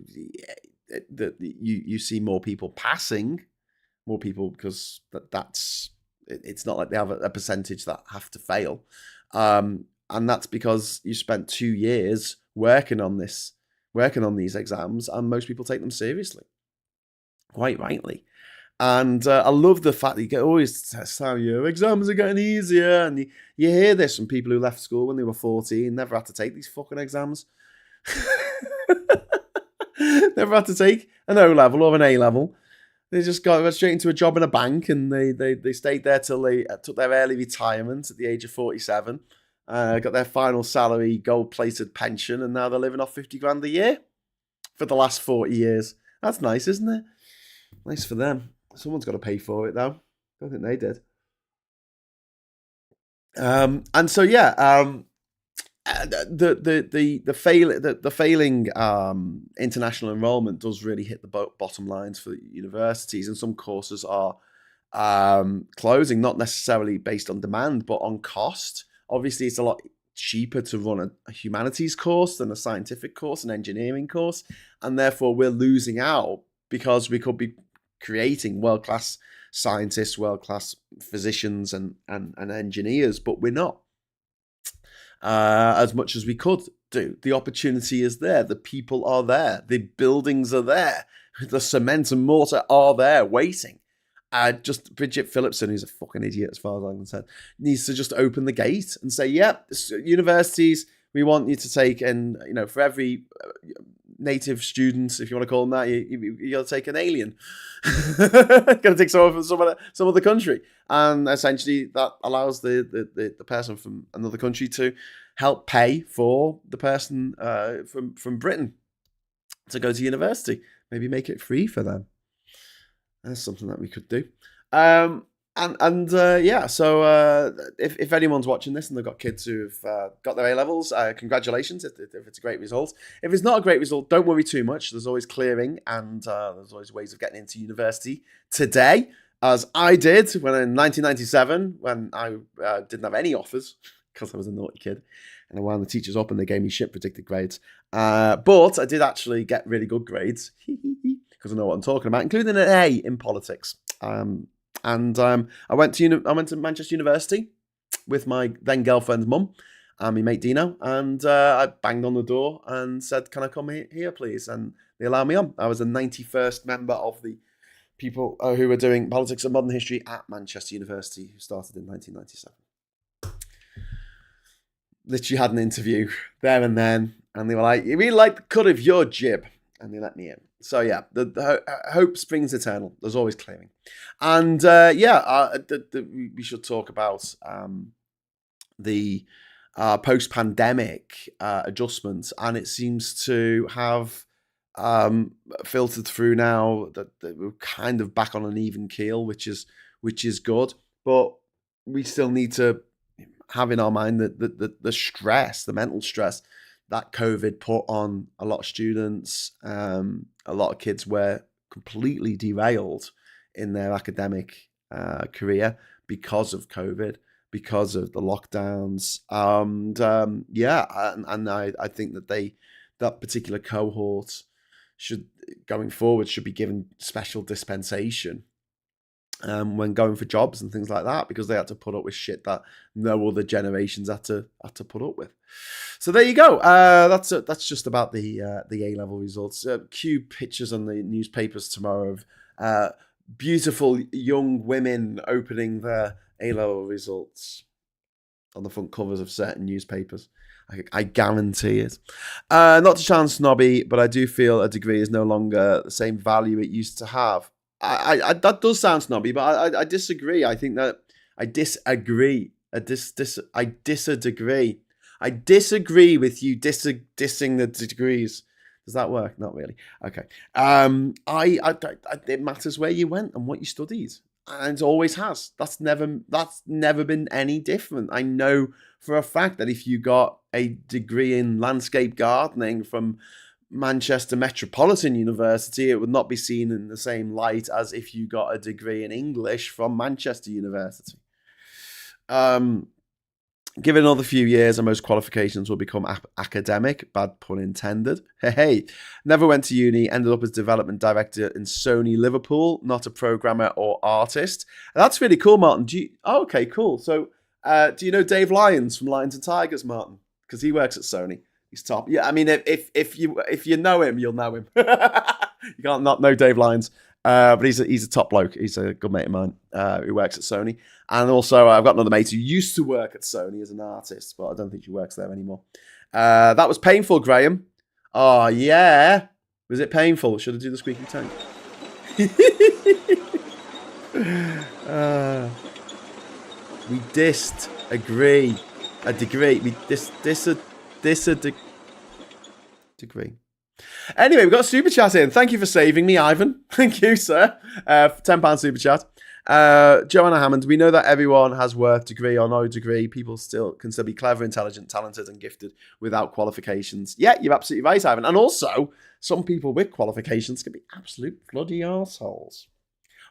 S1: you see more people passing, more people, because it's not like they have a percentage that have to fail. And that's because you spent 2 years working on these exams, and most people take them seriously, quite rightly. And I love the fact that you get always test how your exams are getting easier, and you hear this from people who left school when they were 14, never had to take these fucking exams. Never had to take an O level or an A level. They just got straight into a job in a bank, and they stayed there till they took their early retirement at the age of 47. Got their final salary, gold-plated pension, and now they're living off 50 grand a year for the last 40 years. That's nice, isn't it? Nice for them. Someone's got to pay for it, though. I don't think they did. The failing international enrollment does really hit the bottom lines for universities, and some courses are closing, not necessarily based on demand, but on cost. Obviously, it's a lot cheaper to run a humanities course than a scientific course, an engineering course, and therefore we're losing out because we could be creating world-class scientists, world-class physicians and engineers, but we're not as much as we could do. The opportunity is there. The people are there. The buildings are there. The cement and mortar are there waiting. Just Bridget Phillipson, who's a fucking idiot as far as I'm concerned, needs to just open the gate and say, universities, we want you to take in, for every native student, if you want to call them that, you got to take an alien. Got to take someone from some other country. And essentially that allows the person from another country to help pay for the person from Britain to go to university. Maybe make it free for them. That's something that we could do. So if anyone's watching this and they've got kids who've got their A-levels, congratulations if it's a great result. If it's not a great result, don't worry too much. There's always clearing, and there's always ways of getting into university today, as I did in 1997 when I didn't have any offers because I was a naughty kid. And I wound the teachers up and they gave me shit predicted grades. But I did actually get really good grades because I know what I'm talking about, including an A in politics. I went to Manchester University with my then girlfriend's mum and my mate Dino, and I banged on the door and said, "Can I come here, please?" And they allowed me on. I was the 91st member of the people who were doing politics and modern history at Manchester University, who started in 1997. Literally had an interview there and then, and they were like, "You really like the cut of your jib," and they let me in. So yeah, the hope springs eternal. There's always claiming, and we should talk about the post-pandemic adjustments, and it seems to have filtered through now that we're kind of back on an even keel, which is good, but we still need to have in our mind that the stress, the mental stress that COVID put on a lot of students, a lot of kids were completely derailed in their academic career because of COVID, because of the lockdowns, and I think that that particular cohort going forward should be given special dispensation when going for jobs and things like that, because they had to put up with shit that no other generations had to put up with. So there you go. That's just about the A-level results. Cue pictures on the newspapers tomorrow of beautiful young women opening their A-level results on the front covers of certain newspapers. I guarantee it. Not to sound snobby, but I do feel a degree is no longer the same value it used to have. That does sound snobby, but I disagree. I think that I disagree. I disagree. I disagree with you dissing the degrees. Does that work? Not really. Okay. It matters where you went and what you studied, and it always has. That's never been any different. I know for a fact that if you got a degree in landscape gardening from Manchester Metropolitan University, it would not be seen in the same light as if you got a degree in English from Manchester University. Given another few years and most qualifications will become academic, bad pun intended. Hey, never went to uni, ended up as development director in Sony Liverpool, not a programmer or artist. And that's really cool, Martin. Okay, cool. So do you know Dave Lyons from Lions and Tigers, Martin? Because he works at Sony. He's top. Yeah, I mean, if you know him, you'll know him. You can't not know Dave Lyons. But he's a top bloke. He's a good mate of mine who works at Sony. And also, I've got another mate who used to work at Sony as an artist, but I don't think she works there anymore. That was painful, Graham. Oh, yeah. Was it painful? Should I do the squeaky tank? We disagree. A degree. We degree. Anyway, we've got a super chat in. Thank you for saving me, Ivan. Thank you, sir. £10 super chat. Joanna Hammond, we know that everyone has worth, degree or no degree. People can still be clever, intelligent, talented, and gifted without qualifications. Yeah, you're absolutely right, Ivan. And also, some people with qualifications can be absolute bloody arseholes.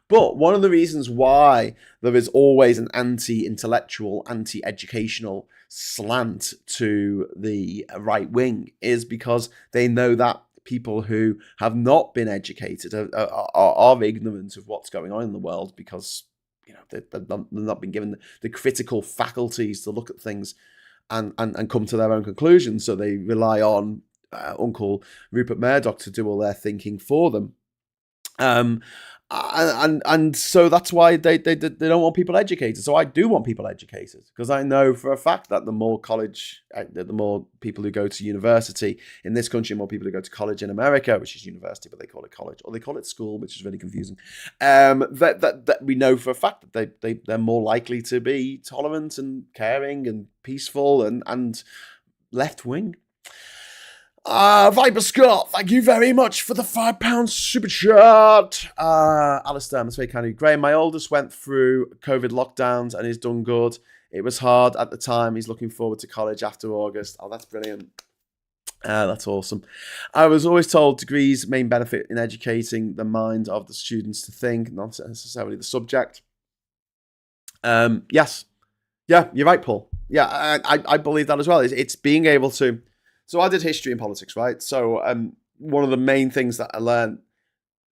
S1: But one of the reasons why there is always an anti-intellectual, anti-educational slant to the right wing is because they know that people who have not been educated are ignorant of what's going on in the world because they've not been given the critical faculties to look at things and come to their own conclusions. So they rely on Uncle Rupert Murdoch to do all their thinking for them. And so that's why they don't want people educated. So I do want people educated because I know for a fact that the more people who go to university in this country, more people who go to college in America, which is university, but they call it college, or they call it school, which is really confusing. That we know for a fact that they're more likely to be tolerant and caring and peaceful and left wing. Viper Scott, thank you very much for the £5 super chat. Alistair, that's very kind of you. Graham, my oldest went through COVID lockdowns and he's done good. It was hard at the time. He's looking forward to college after August. Oh, that's brilliant. That's awesome. I was always told degrees main benefit in educating the mind of the students to think, not necessarily the subject. Yes. Yeah, you're right, Paul. Yeah, I believe that as well. It's being able to. So I did history and politics, right? So one of the main things that I learned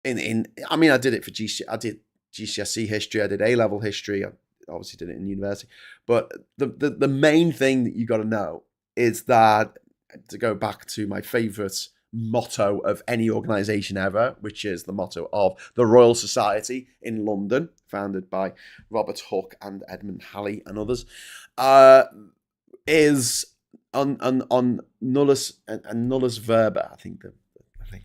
S1: I mean, I did it for I did GCSE history, I did A level history, I obviously did it in university. But the main thing that you got to know is that, to go back to my favourite motto of any organisation ever, which is the motto of the Royal Society in London, founded by Robert Hooke and Edmund Halley and others, is on nullus and nullus verba. I think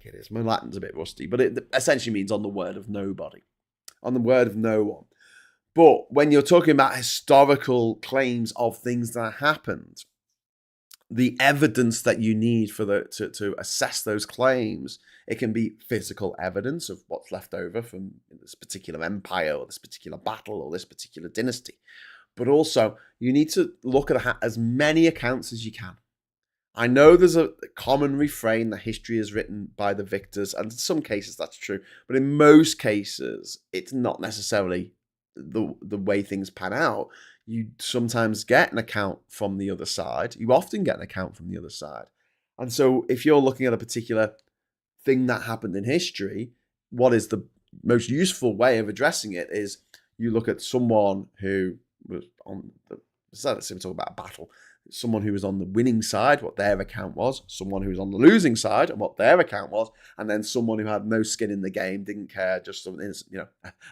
S1: it is. My Latin's a bit rusty, but it essentially means on the word of nobody, on the word of no one. But when you're talking about historical claims of things that happened, the evidence that you need for to assess those claims, it can be physical evidence of what's left over from this particular empire or this particular battle or this particular dynasty. But also, you need to look at as many accounts as you can. I know there's a common refrain that history is written by the victors, and in some cases that's true, but in most cases, it's not necessarily the way things pan out. You sometimes get an account from the other side. You often get an account from the other side. And so if you're looking at a particular thing that happened in history, what is the most useful way of addressing it is you look at someone who was on the, let's say we talk about a battle, someone who was on the winning side, what their account was, someone who was on the losing side and what their account was, and then someone who had no skin in the game, didn't care, just something,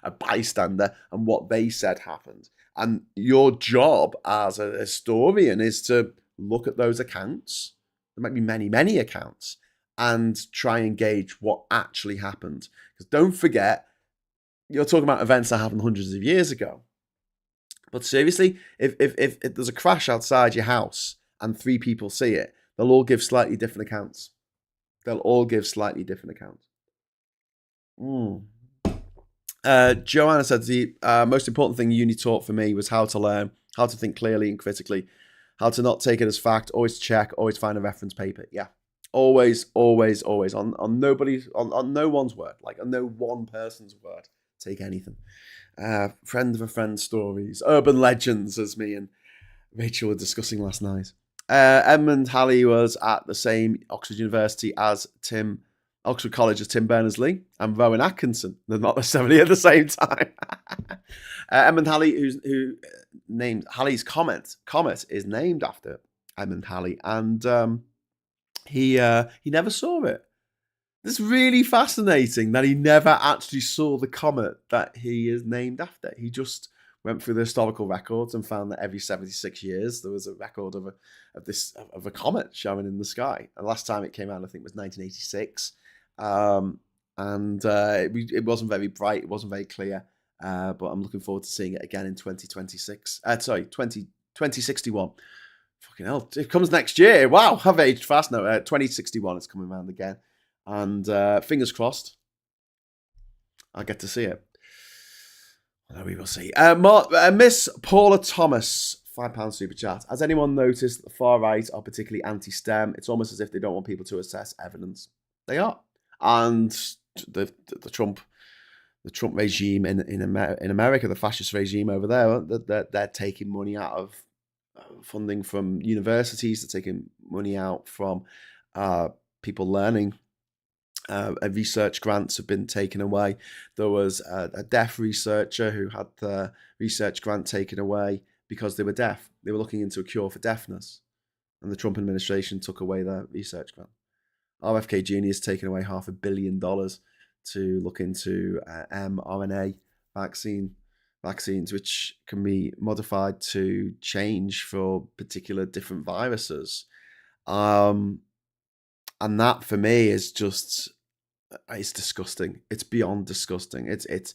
S1: a bystander, and what they said happened. And your job as a historian is to look at those accounts. There might be many, many accounts, and try and gauge what actually happened. Because don't forget, you're talking about events that happened hundreds of years ago. But seriously, if there's a crash outside your house and 3 people see it, they'll all give slightly different accounts. They'll all give slightly different accounts. Joanna said the most important thing uni taught for me was how to learn, how to think clearly and critically, how to not take it as fact, always check, always find a reference paper. Yeah, always, always, always on nobody's on no one's word, like on no one person's word. Take anything. Friend of a friend stories, urban legends, as me and Rachel were discussing last night. Edmund Halley was at the same Oxford University as Oxford College as Tim Berners-Lee and Rowan Atkinson. They're not necessarily at the same time. Edmund Halley, who named Halley's Comet is named after Edmund Halley, and he never saw it. It's really fascinating that he never actually saw the comet that he is named after. He just went through the historical records and found that every 76 years there was a record of a comet showing in the sky. And last time it came out, I think, was 1986. It wasn't very bright, it wasn't very clear. But I'm looking forward to seeing it again in 2061. Fucking hell, it comes next year. Wow, I've aged fast now. 2061 is coming around again. And fingers crossed, I'll get to see it. Although we will see. Miss Paula Thomas, £5 super chat. Has anyone noticed that the far right are particularly anti-STEM? It's almost as if they don't want people to assess evidence. They are. And the Trump regime in America, the fascist regime over there, they're taking money out of funding from universities. They're taking money out from people learning. Research grants have been taken away. There was a deaf researcher who had the research grant taken away because they were deaf. They were looking into a cure for deafness, and the Trump administration took away their research grant. RFK Jr. has taken away $500 million to look into mRNA vaccines, which can be modified to change for particular different viruses. And that for me is just, it's disgusting. It's beyond disgusting. It's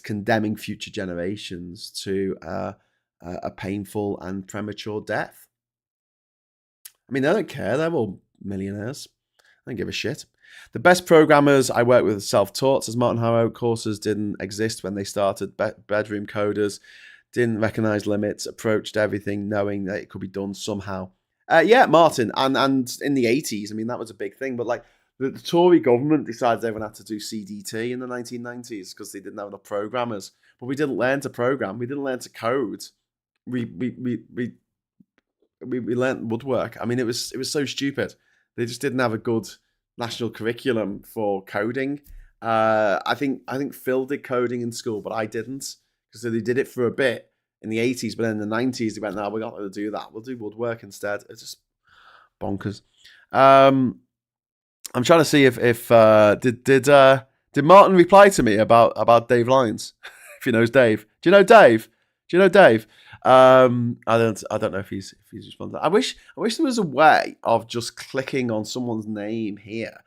S1: condemning future generations to a painful and premature death. I mean, they don't care. They're all millionaires. I don't give a shit. The best programmers I work with are self-taught, says Martin Harrow. Courses didn't exist when they started. Bedroom coders didn't recognize limits, approached everything knowing that it could be done somehow. Yeah, Martin, and in the 80s, I mean, that was a big thing. But like the Tory government decided everyone had to do CDT in the 1990s because they didn't have enough programmers. But we didn't learn to program. We didn't learn to code. We we learnt woodwork. I mean, it was so stupid. They just didn't have a good national curriculum for coding. I think Phil did coding in school, but I didn't, because they did it for a bit in the 80s, but then in the 90s they went, "No, we got to do that. We'll do woodwork instead." It's just bonkers. I'm trying to see if did Martin reply to me about Dave Lyons? If he knows Dave, do you know Dave? I don't know if he's responded. I wish there was a way of just clicking on someone's name here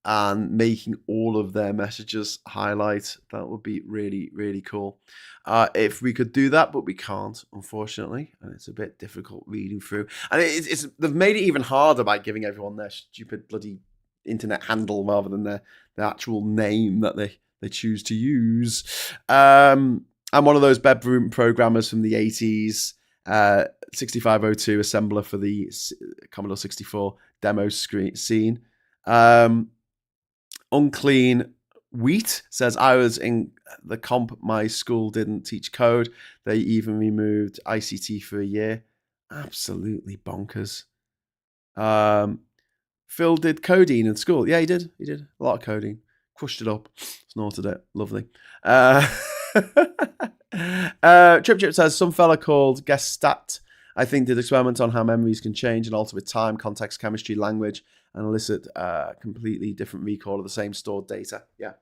S1: and making all of their messages highlight. That would be really, really cool. If we could do that, but we can't, unfortunately, and it's a bit difficult reading through. And they've made it even harder by giving everyone their stupid bloody internet handle rather than their actual name that they choose to use. I'm one of those bedroom programmers from the 80s, 6502 assembler for the Commodore 64 demo scene. Unclean Wheat says, I was in the comp, my school didn't teach code. They even removed ICT for a year. Absolutely bonkers. Phil did codeine in school. Yeah, he did. He did a lot of codeine. Crushed it up. Snorted it. Lovely. Trip says, some fella called Gestat, I think, did experiments on how memories can change and alter with time, context, chemistry, language, and elicit completely different recall of the same stored data. Yeah.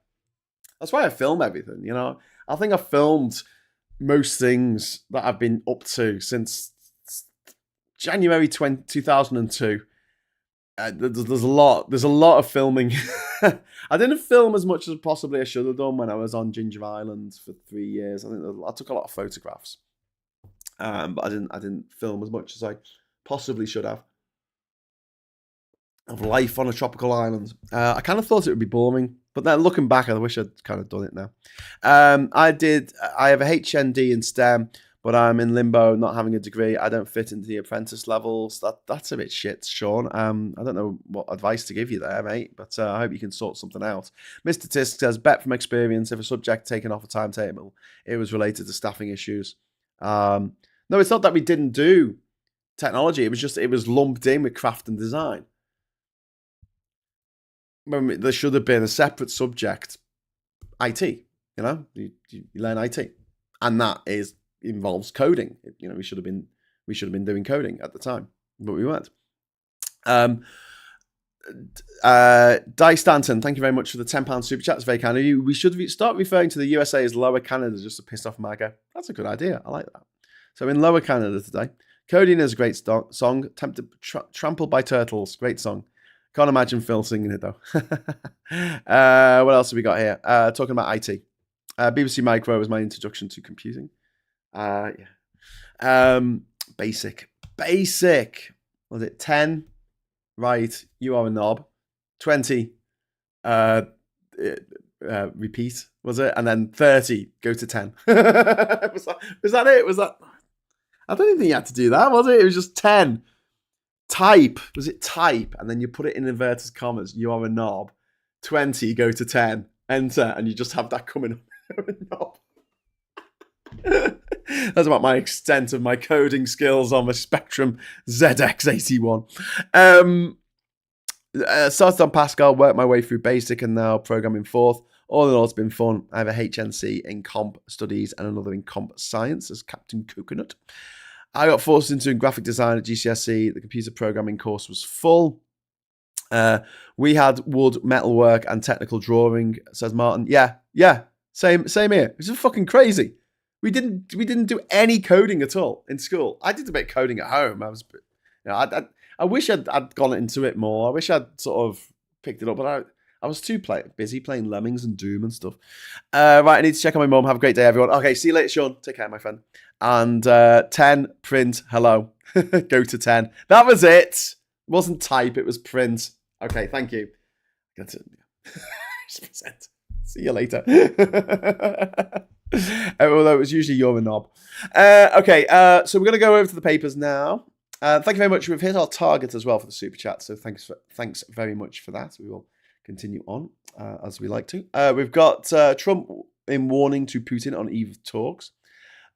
S1: That's why I film everything, you know. I think I've filmed most things that I've been up to since January 2002. There's a lot of filming. I didn't film as much as possibly I should have done when I was on Ginger Island for 3 years. I took a lot of photographs, but I didn't film as much as I possibly should have. Of life on a tropical island. I kind of thought it would be boring, but then looking back, I wish I'd kind of done it now. I have a HND in STEM, but I'm in limbo, not having a degree. I don't fit into the apprentice levels. That's a bit shit, Sean. I don't know what advice to give you there, mate, but I hope you can sort something out. Mr. Tisk says, bet from experience, if a subject taken off a timetable, it was related to staffing issues. No, it's not that we didn't do technology. It was lumped in with craft and design. There should have been a separate subject, IT. You know, you learn IT, and that involves coding. You know, we should have been doing coding at the time, but we weren't. Di Stanton, thank you very much for the £10 super chat. It's very kind of you. We should start referring to the USA as Lower Canada just to piss off MAGA. That's a good idea. I like that. So in Lower Canada today, Codeine is a great song. Tempted Trampled by Turtles, great song. Can't imagine Phil singing it though. What else have we got here? Talking about IT. BBC Micro was my introduction to computing. Basic. Was it 10? Right, you are a knob. 20. Repeat. Was it? And then 30. Go to 10. Was that it? Was that? I don't even think you had to do that, was it? It was just 10. Type. Was it type? And then you put it in inverted commas. You are a knob. 20, go to 10. Enter. And you just have that coming up. Knob. That's about my extent of my coding skills on the Spectrum ZX81. Started on Pascal, worked my way through Basic and now programming fourth. All in all, it's been fun. I have a HNC in Comp Studies and another in Comp Science as Captain Coconut. I got forced into graphic design at GCSE. The computer programming course was full. We had wood, metalwork, and technical drawing, says Martin. Yeah, same here. It's just fucking crazy. We didn't do any coding at all in school. I did a bit of coding at home. I wish I'd gone into it more. I wish I'd sort of picked it up, but I was too busy playing Lemmings and Doom and stuff. Right, I need to check on my mum. Have a great day, everyone. Okay, see you later, Sean. Take care, my friend. And 10, print, hello. Go to 10. That was it. It wasn't type, it was print. Okay, thank you. That's it. See you later. Although it was usually you're a knob. Okay, so we're going to go over to the papers now. Thank you very much. We've hit our target as well for the super chat, so thanks very much for that. We will continue on as we like to. We've got Trump in warning to Putin on eve of talks.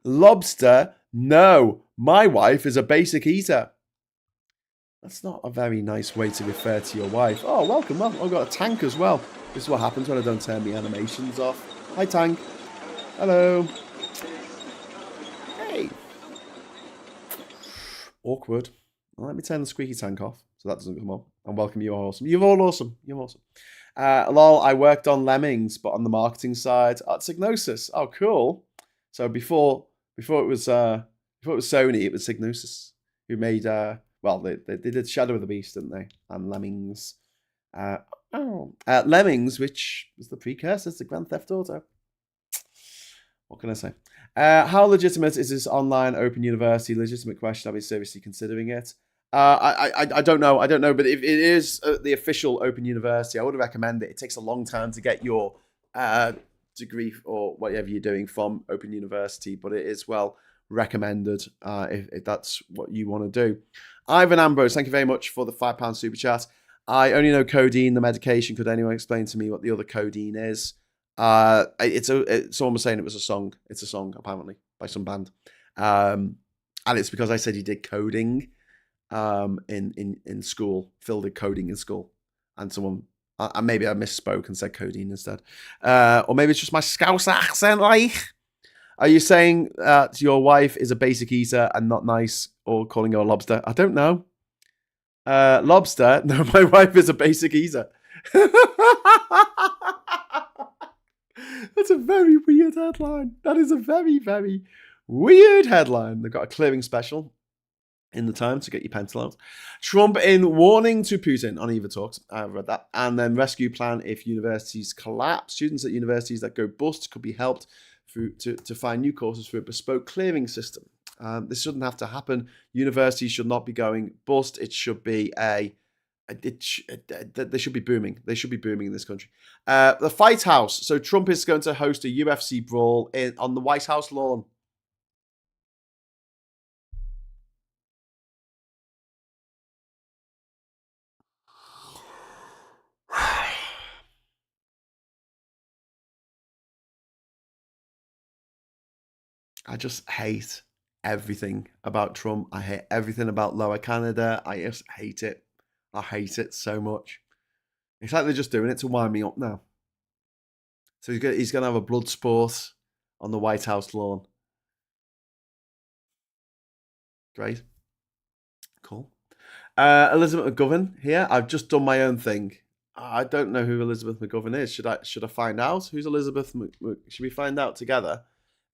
S1: Lobster, no, my wife is a basic eater. That's not a very nice way to refer to your wife. Oh, welcome. Well, I've got a tank as well. This is what happens when I don't turn the animations off. Hi, tank. Hello. Hey. Awkward. Well, let me turn the squeaky tank off so that doesn't come up. And welcome, you're awesome. You're all awesome. You're awesome. Lol, I worked on Lemmings, but on the marketing side at Psygnosis. Oh, cool. So before it was Sony, it was Psygnosis who made they did Shadow of the Beast, didn't they? And Lemmings. Lemmings, which was the precursor to Grand Theft Auto. What can I say? How legitimate is this online open university? Legitimate question. I'll be seriously considering it. I don't know. I don't know. But if it is the official open university, I would recommend it. It takes a long time to get your degree or whatever you're doing from open university, but it is well recommended if that's what you want to do. Ivan Ambrose, thank you very much for the £5 super chat. I only know codeine, the medication. Could anyone explain to me what the other codeine is? Someone was saying it was a song. It's a song apparently by some band, and it's because I said he did coding in school. Phil did coding in school, and someone maybe I misspoke and said codeine instead, or maybe it's just my Scouse accent. Like, are you saying that your wife is a basic eater and not nice, or calling her a lobster? I don't know. Lobster? No, my wife is a basic eater. That's a very weird headline. That is a very, very weird headline. They've got a clearing special in the Times to get your pencil out. Trump in warning to Putin on Eva Talks. I've read that. And then rescue plan if universities collapse. Students at universities that go bust could be helped to find new courses through a bespoke clearing system. This shouldn't have to happen. Universities should not be going bust. It should be they should be booming. They should be booming in this country. The Fight House. So Trump is going to host a UFC brawl on the White House lawn. I just hate everything about Trump. I hate everything about Lower Canada. I just hate it. I hate it so much. It's like they're just doing it to wind me up now. So he's going to have a blood sport on the White House lawn. Great. Cool. Elizabeth McGovern here. I've just done my own thing. I don't know who Elizabeth McGovern is. Should I find out? Who's Elizabeth? Should we find out together?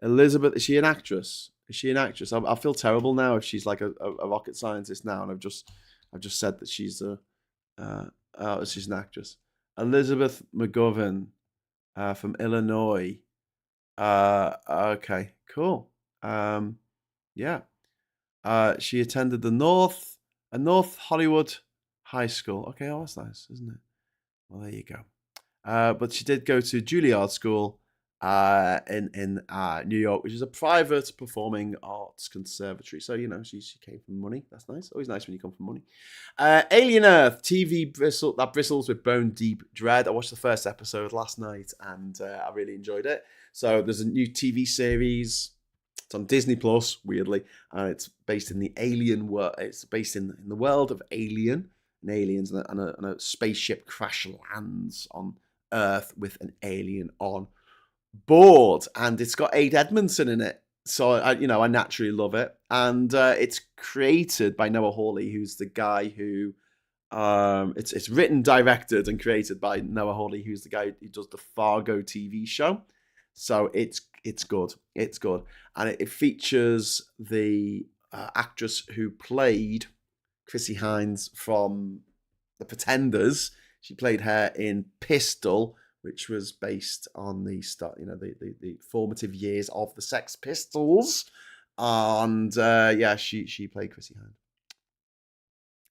S1: Elizabeth, is she an actress? Is she an actress? I feel terrible now if she's like a rocket scientist now, and I've just said that she's she's an actress. Elizabeth McGovern from Illinois. Okay, cool. Yeah. She attended the North Hollywood High School. Okay, oh, that's nice, isn't it? Well, there you go. But she did go to Juilliard School in New York, which is a private performing arts conservatory. So, you know, she came from money. That's nice. Always nice when you come from money. Alien Earth, TV that bristles with bone deep dread. I watched the first episode last night and I really enjoyed it. So there's a new TV series. It's on Disney Plus, weirdly, and it's based in the alien world. It's based in the world of Alien and aliens, and a spaceship crash lands on Earth with an alien on board, and it's got Aid Edmondson in it. So I naturally love it, and it's created by Noah Hawley, who's the guy who it's written, directed, and created by Noah Hawley, who's the guy who does the Fargo TV show. So it's good. It's good. And it features the actress who played Chrissy Hines from The Pretenders. She played her in Pistol, which was based on the formative years of the Sex Pistols. And she played Chrissy Hines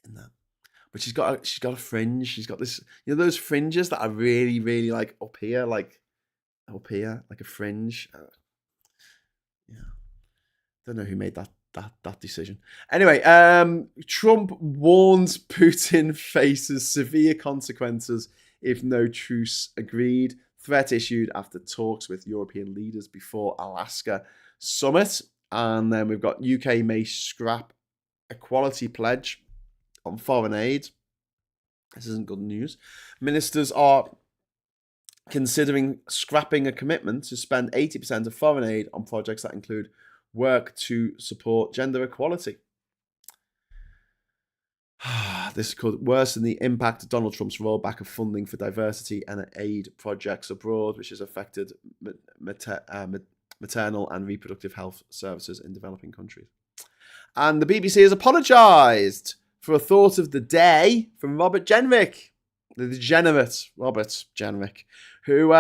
S1: in that. But she's got a fringe. She's got this, those fringes that are really, really like up here, like a fringe. Don't know who made that decision. Anyway, Trump warns Putin faces severe consequences if no truce agreed. Threat issued after talks with European leaders before Alaska summit. And then we've got UK may scrap equality pledge. on foreign aid. This isn't good news. Ministers are considering scrapping a commitment to spend 80% of foreign aid on projects that include work to support gender equality. This could worsen the impact of Donald Trump's rollback of funding for diversity and aid projects abroad, which has affected maternal and reproductive health services in developing countries. And the BBC has apologised for a thought of the day from Robert Jenrick, the degenerate Robert Jenrick, who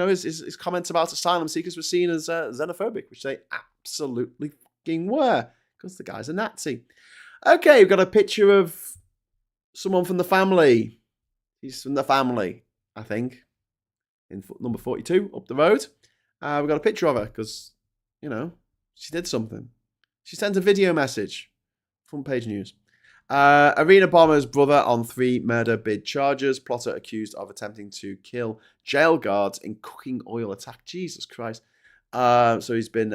S1: his comments about asylum seekers were seen as xenophobic, which they absolutely fucking were, because the guy's a Nazi. Okay, we've got a picture of someone from the family. He's from the family, I think, in number 42 up the road. We've got a picture of her because, she did something. She sent a video message. Front page news. Arena Bomber's brother on 3 murder bid charges. Plotter accused of attempting to kill jail guards in cooking oil attack. Jesus Christ. So he's been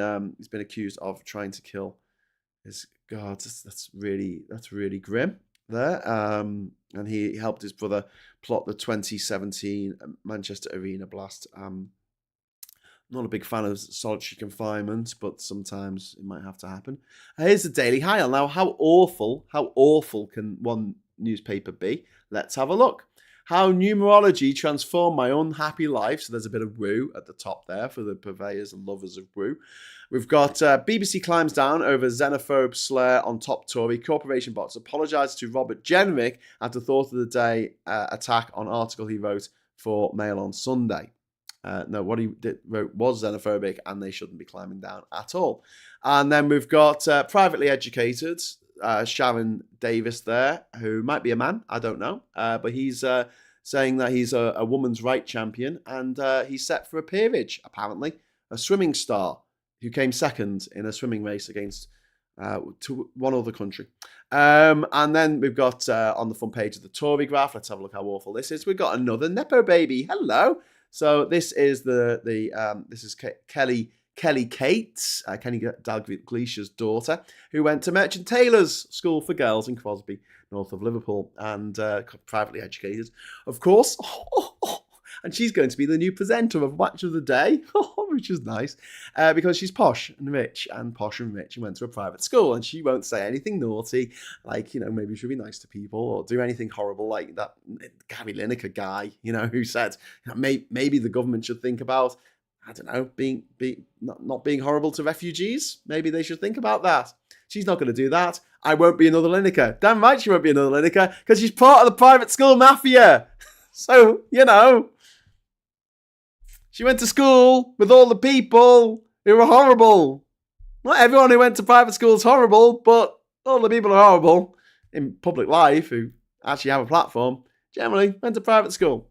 S1: accused of trying to kill his guards. That's really grim there. And he helped his brother plot the 2017 Manchester Arena blast. Not a big fan of solitary confinement, but sometimes it might have to happen. Here's the Daily Highlight. Now, how awful can one newspaper be? Let's have a look. How numerology transformed my unhappy life. So there's a bit of Brew at the top there for the purveyors and lovers of Brew. We've got BBC climbs down over xenophobe slur on top Tory. Corporation bots apologise to Robert Jenrick after thought of the day attack on article he wrote for Mail on Sunday. No, what he wrote was xenophobic and they shouldn't be climbing down at all. And then we've got privately educated Sharon Davis there, who might be a man, I don't know. But he's saying that he's a woman's right champion and he's set for a peerage, apparently. A swimming star who came second in a swimming race against to one other country. And then we've got on the front page of the Tory graph, let's have a look how awful this is. We've got another Nepo baby. Hello. So this is this is Kelly Cates, Kenny Dalglish's daughter, who went to Merchant Taylor's School for Girls in Crosby, north of Liverpool, and privately educated, of course. And she's going to be the new presenter of Watch of the Day, which is nice, because she's posh and rich, and went to a private school, and she won't say anything naughty, like, maybe she'll be nice to people, or do anything horrible like that Gary Lineker guy, who said, maybe the government should think about, I don't know, not being horrible to refugees. Maybe they should think about that. She's not going to do that. I won't be another Lineker. Damn right she won't be another Lineker, because she's part of the private school mafia. So, she went to school with all the people who were horrible. Not everyone who went to private school is horrible, but all the people who are horrible in public life who actually have a platform generally went to private school.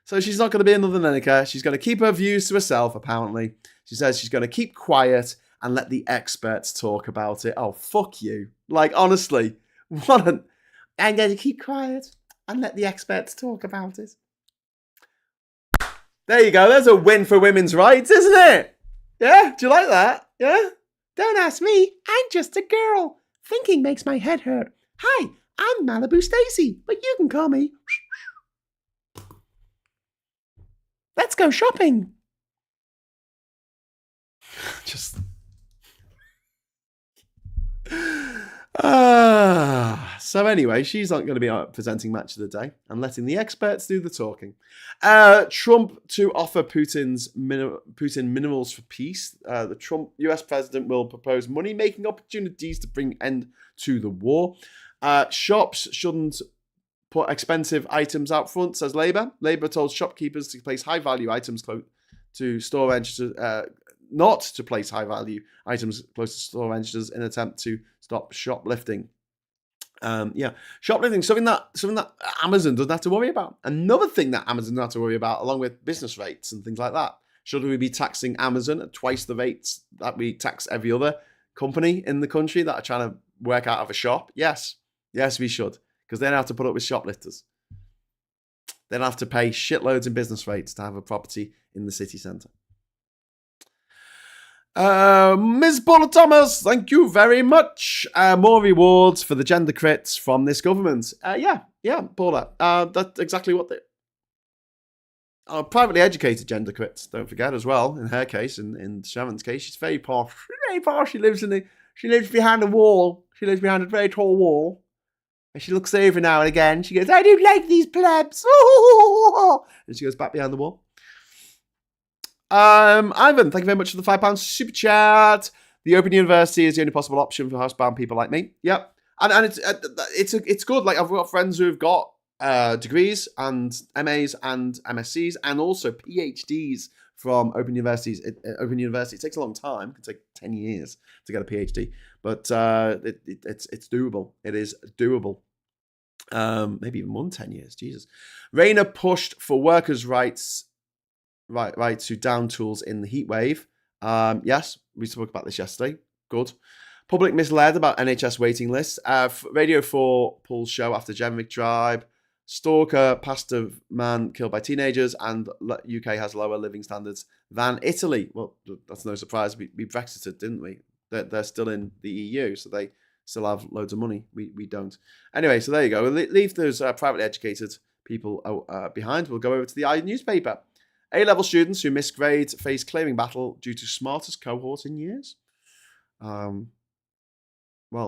S1: So she's not going to be another Lineker. She's going to keep her views to herself, apparently. She says she's going to keep quiet and let the experts talk about it. Oh, fuck you. Like, honestly, I'm going to keep quiet and let the experts talk about it. There you go. There's a win for women's rights, isn't it? Yeah? Do you like that? Yeah? Don't ask me. I'm just a girl. Thinking makes my head hurt. Hi, I'm Malibu Stacy, but you can call me. Let's go shopping. Just. So anyway, she's not going to be presenting Match of the Day and letting the experts do the talking. Trump to offer Putin minerals for peace. The Trump US president will propose money-making opportunities to bring end to the war. Shops shouldn't put expensive items out front, says Labour. Labour told shopkeepers to place high-value items close to store registers, not to place high-value items close to store registers in an attempt to stop shoplifting. Shoplifting, something that Amazon doesn't have to worry about. Another thing that Amazon doesn't have to worry about, along with business rates and things like that. Should we be taxing Amazon at twice the rates that we tax every other company in the country that are trying to work out of a shop? Yes, we should. Because they don't have to put up with shoplifters. They don't have to pay shitloads in business rates to have a property in the city centre. Ms. Paula Thomas, thank you very much. More rewards for the gender crits from this government. Yeah, Paula. That's exactly what they are. Privately educated gender crits, don't forget as well. In her case, in Sharon's case, she's very posh. Very posh. She lives behind a wall. She lives behind a very tall wall. And she looks over now and again. She goes, I don't like these plebs. And she goes back behind the wall. Ivan, thank you very much for the £5 super chat. The Open University is the only possible option for housebound people like me. Yep, and it's good. Like I've got friends who've got degrees and MAs and MScs and also PhDs from Open Universities. Open University, it takes a long time. It can take 10 years to get a PhD, but it's doable. It is doable. Maybe even more than 10 years. Jesus. Rayner pushed for workers' rights. Right to down tools in the heat wave. Yes, we spoke about this yesterday. Good. Public misled about NHS waiting lists. Radio 4 pulls show after generic tribe. Stalker, pastor man killed by teenagers, and UK has lower living standards than Italy. Well, that's no surprise. We Brexited, didn't we? They're still in the EU, so they still have loads of money. We don't. Anyway, so there you go. We'll leave those privately educated people behind. We'll go over to the newspaper. A-level students who missed grades face clearing battle due to smartest cohort in years. Well,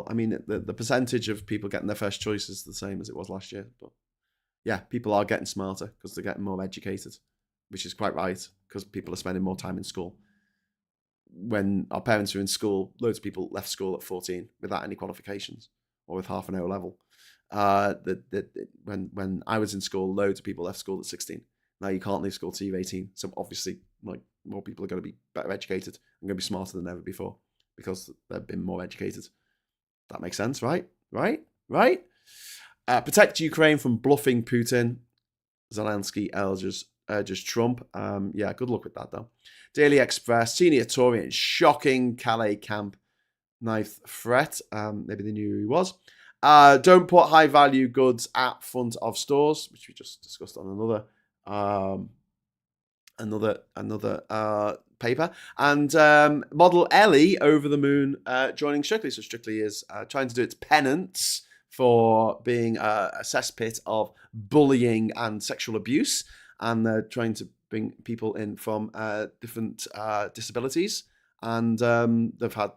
S1: I mean, the percentage of people getting their first choice is the same as it was last year. But yeah, people are getting smarter because they're getting more educated, which is quite right because people are spending more time in school. When our parents were in school, loads of people left school at 14 without any qualifications or with half an O level. When I was in school, loads of people left school at 16. Now you can't leave school till you're 18. So obviously, like more people are going to be better educated and going to be smarter than ever before because they've been more educated. That makes sense, right? Right? Protect Ukraine from bluffing Putin. Zelensky urges Trump. Yeah, good luck with that though. Daily Express, senior Tory in shocking Calais camp knife threat. Maybe they knew who he was. Don't put high value goods at front of stores, which we just discussed on another paper, and model Ellie over the moon joining Strictly. So Strictly is trying to do its penance for being a cesspit of bullying and sexual abuse, and they're trying to bring people in from different disabilities, and they've had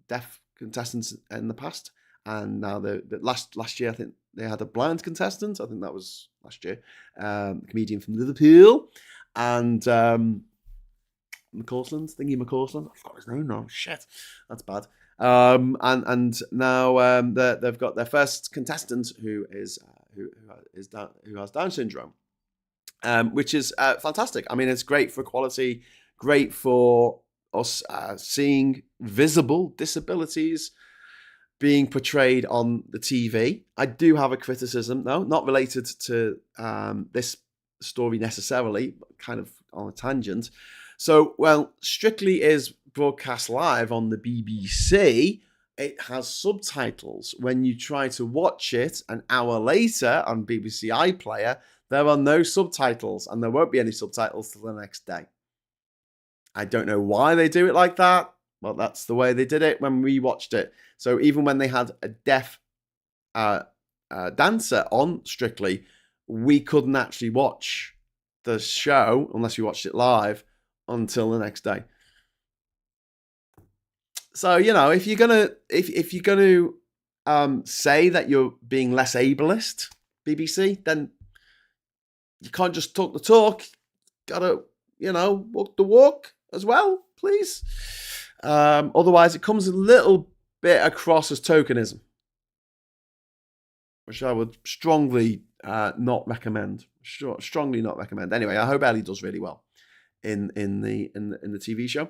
S1: deaf contestants in the past, and now the last year I think they had a blind contestant. I think that was last year, comedian from Liverpool, and McCausland. I forgot his name now. Shit, that's bad. And now they've got their first contestant who has Down syndrome, which is fantastic. I mean, it's great for equality, great for us seeing visible disabilities being portrayed on the TV. I do have a criticism, though, not related to this story necessarily, but kind of on a tangent. So, well, Strictly is broadcast live on the BBC. It has subtitles. When you try to watch it an hour later on BBC iPlayer, there are no subtitles, and there won't be any subtitles till the next day. I don't know why they do it like that. Well, that's the way they did it when we watched it. So even when they had a deaf dancer on Strictly, we couldn't actually watch the show unless we watched it live until the next day. So, you know, if you're gonna say that you're being less ableist, BBC, then you can't just talk the talk. Gotta, walk the walk as well, please. Otherwise, it comes a little bit across as tokenism, which I would strongly not recommend. Strongly not recommend. Anyway, I hope Ellie does really well in the TV show.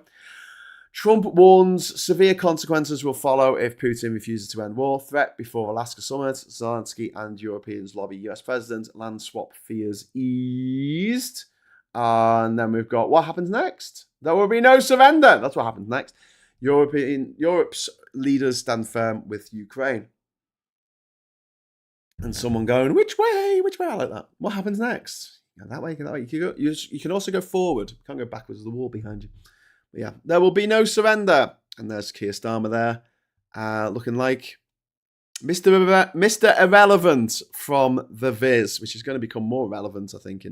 S1: Trump warns severe consequences will follow if Putin refuses to end war. Threat before Alaska summit. Zelensky and Europeans lobby US president. Land swap fears eased. And then we've got what happens next. There will be no surrender. That's what happens next. Europe's leaders stand firm with Ukraine. And someone going, which way? Which way? I like that. What happens next? That way. You can also go forward. You can't go backwards. There's a wall behind you. But yeah, there will be no surrender. And there's Keir Starmer there, looking like Mr. Irrelevant from The Viz, which is going to become more relevant, I think,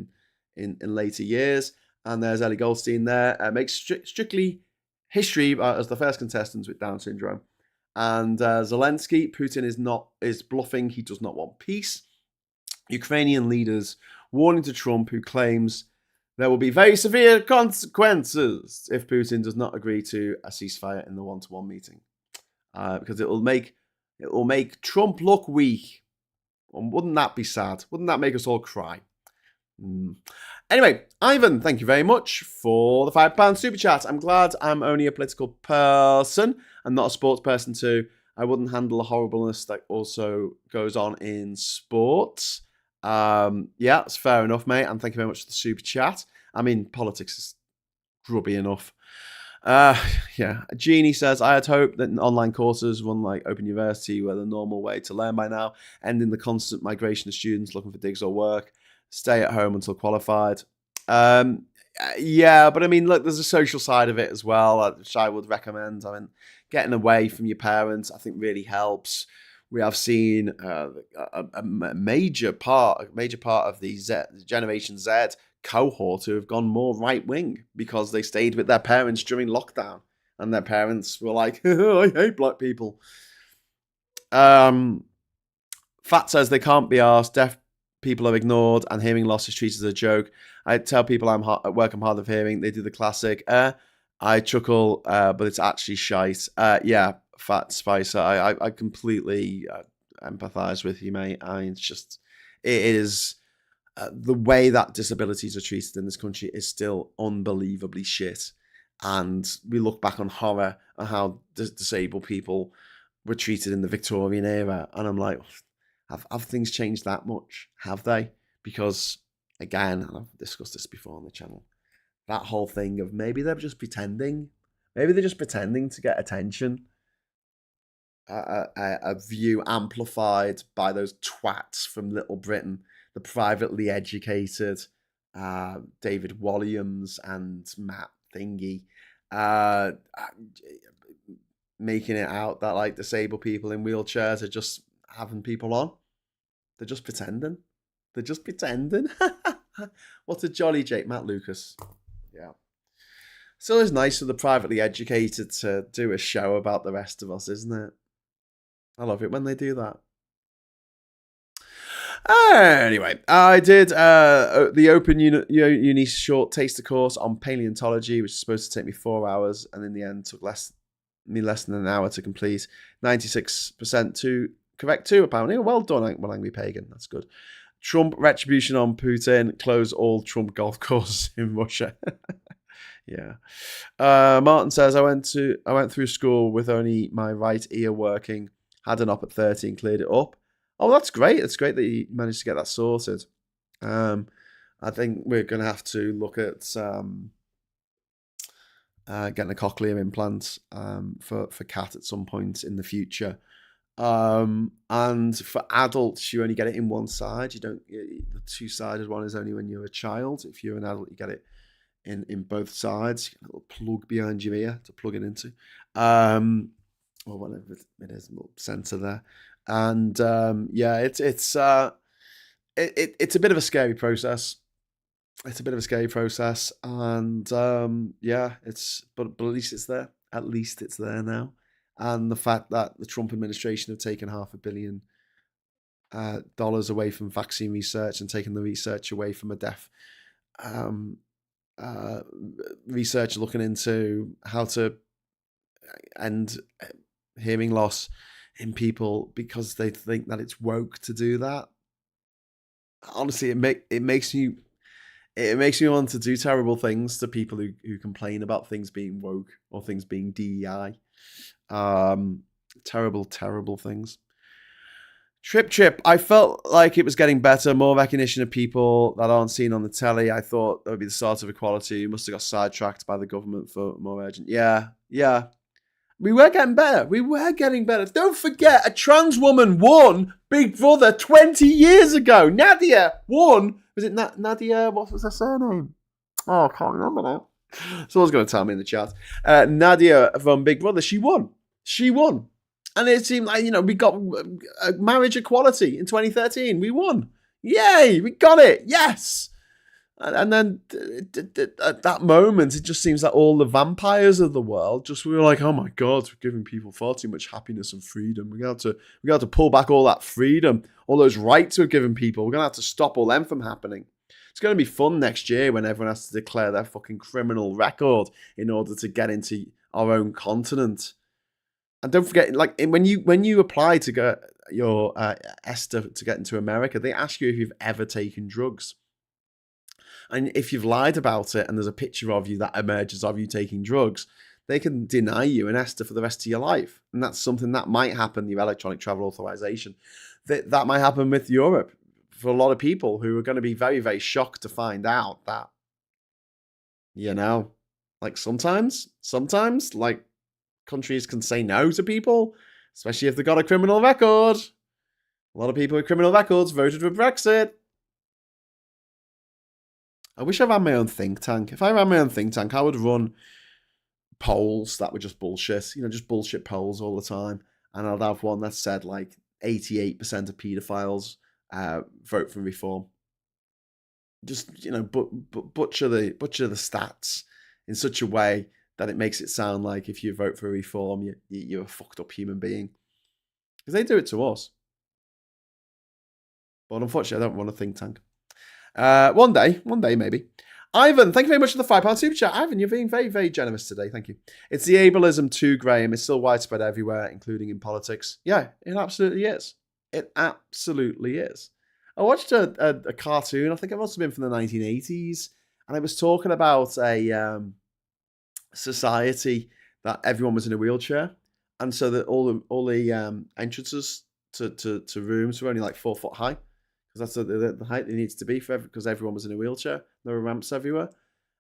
S1: in later years. And there's Ellie Goldstein there, makes strictly history as the first contestant with Down syndrome. And Zelensky, Putin is bluffing. He does not want peace. Ukrainian leaders warning to Trump, who claims there will be very severe consequences if Putin does not agree to a ceasefire in the one-to-one meeting, because it will make Trump look weak. And wouldn't that be sad? Wouldn't that make us all cry? Anyway, Ivan, thank you very much for the £5 super chat. I'm glad I'm only a political person and not a sports person too. I wouldn't handle the horribleness that also goes on in sports. Yeah, it's fair enough, mate. And thank you very much for the super chat. I mean, politics is grubby enough. Yeah. Jeannie says, I had hoped that online courses run like Open University were the normal way to learn by now, ending the constant migration of students looking for digs or work, stay at home until qualified. Yeah, but I mean, look, there's a social side of it as well, which I would recommend. I mean, getting away from your parents, I think, really helps. We have seen a major part of the Generation Z cohort who have gone more right wing because they stayed with their parents during lockdown, and their parents were like, "I hate black people." Fat says they can't be asked. Deaf people are ignored, and hearing loss is treated as a joke. I tell people at work I'm hard of hearing. They do the classic, I chuckle, but it's actually shite. Yeah, Fat Spicer, I completely empathise with you, mate. It is the way that disabilities are treated in this country is still unbelievably shit. And we look back on horror and how disabled people were treated in the Victorian era, and I'm like, have things changed that much? Have they? Because, again, I've discussed this before on the channel, that whole thing of maybe they're just pretending. Maybe they're just pretending to get attention. A view amplified by those twats from Little Britain, the privately educated David Walliams and Matt Thingy, making it out that like disabled people in wheelchairs are just having people on. They're just pretending. They're just pretending. What a jolly Jake, Matt Lucas. Yeah. So it's nice for the privately educated to do a show about the rest of us, isn't it? I love it when they do that. Anyway, I did the Open Uni short taster course on paleontology, which is supposed to take me 4 hours, and in the end took less than an hour to complete. 96% to correct too, apparently. Well done, Well Angry Pagan. That's good. Trump retribution on Putin. Close all Trump golf courses in Russia. Yeah. Martin says, I went through school with only my right ear working. Had an op at 30 and cleared it up. Oh, that's great. It's great that you managed to get that sorted. I think we're going to have to look at getting a cochlear implant for Kat at some point in the future. And for adults, you only get it in one side. You don't. The two-sided one is only when you're a child. If you're an adult, you get it in both sides. You get a little plug behind your ear to plug it into. Or whatever it is, a little sensor there. And yeah, it's a bit of a scary process. It's a bit of a scary process, and yeah, but at least it's there. At least it's there now. And the fact that the Trump administration have taken $500 million away from vaccine research and taken the research away from a deaf researcher looking into how to end hearing loss in people because they think that it's woke to do that. Honestly, it makes me want to do terrible things to people who complain about things being woke or things being DEI. Terrible things. Trip. I felt like it was getting better, more recognition of people that aren't seen on the telly. I thought that would be the start of equality. We must have got sidetracked by the government for more urgent. Yeah. We were getting better. Don't forget, a trans woman won Big Brother 20 years ago. Nadia won. Was it Nadia? What was her surname? Oh, I can't remember now. Someone's going to tell me in the chat. Nadia from Big Brother, she won. She won. And it seemed like, we got marriage equality in 2013. We won. Yay, we got it. Yes. And then at that moment, it just seems like all the vampires of the world we were like, oh my God, we're giving people far too much happiness and freedom. We got to pull back all that freedom, all those rights we're giving people. We're going to have to stop all them from happening. It's going to be fun next year when everyone has to declare their fucking criminal record in order to get into our own continent. And don't forget, like when you apply to get your ESTA to get into America, they ask you if you've ever taken drugs. And if you've lied about it and there's a picture of you that emerges of you taking drugs, they can deny you an ESTA for the rest of your life. And that's something that might happen, your electronic travel authorization. That might happen with Europe for a lot of people who are going to be very, very shocked to find out that, like sometimes, like countries can say no to people, especially if they've got a criminal record. A lot of people with criminal records voted for Brexit. I wish I ran my own think tank. If I ran my own think tank, I would run polls that were just bullshit. Just bullshit polls all the time. And I'd have one that said like 88% of paedophiles vote for reform. Just, butcher the stats in such a way that it makes it sound like if you vote for reform, you're a fucked up human being. Because they do it to us. But unfortunately, I don't run a think tank. One day maybe. Ivan, thank you very much for the £5 super chat. Ivan, you're being very, very generous today. Thank you. It's the ableism too, Graham. It's still widespread everywhere, including in politics. Yeah, it absolutely is. It absolutely is. I watched a cartoon, I think it must have been from the 1980s, and it was talking about a society that everyone was in a wheelchair, and so that all the entrances to rooms were only like 4 foot high. That's the height it needs to be because everyone was in a wheelchair. There were ramps everywhere,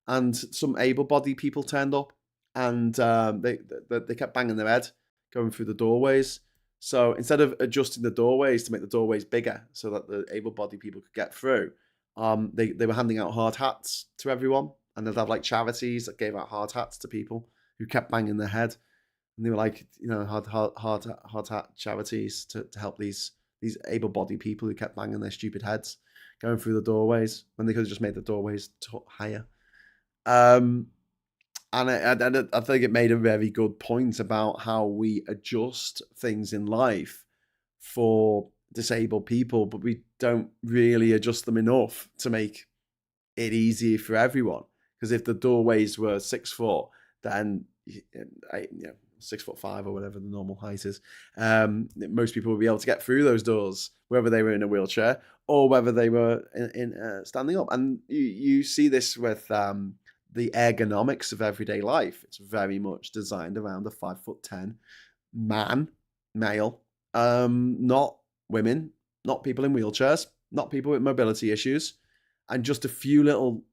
S1: and some able-bodied people turned up, and they kept banging their head going through the doorways. So instead of adjusting the doorways to make the doorways bigger so that the able-bodied people could get through, they were handing out hard hats to everyone, and they'd have like charities that gave out hard hats to people who kept banging their head, and they were like hard hat charities to help these able-bodied people who kept banging their stupid heads going through the doorways when they could have just made the doorways higher. And I think it made a very good point about how we adjust things in life for disabled people, but we don't really adjust them enough to make it easier for everyone. Because if the doorways were 6 foot, then 6'5" or whatever the normal height is, most people would be able to get through those doors, whether they were in a wheelchair or whether they were in standing up. And you see this with the ergonomics of everyday life. It's very much designed around a 5'10" male, not women, not people in wheelchairs, not people with mobility issues, and just a few little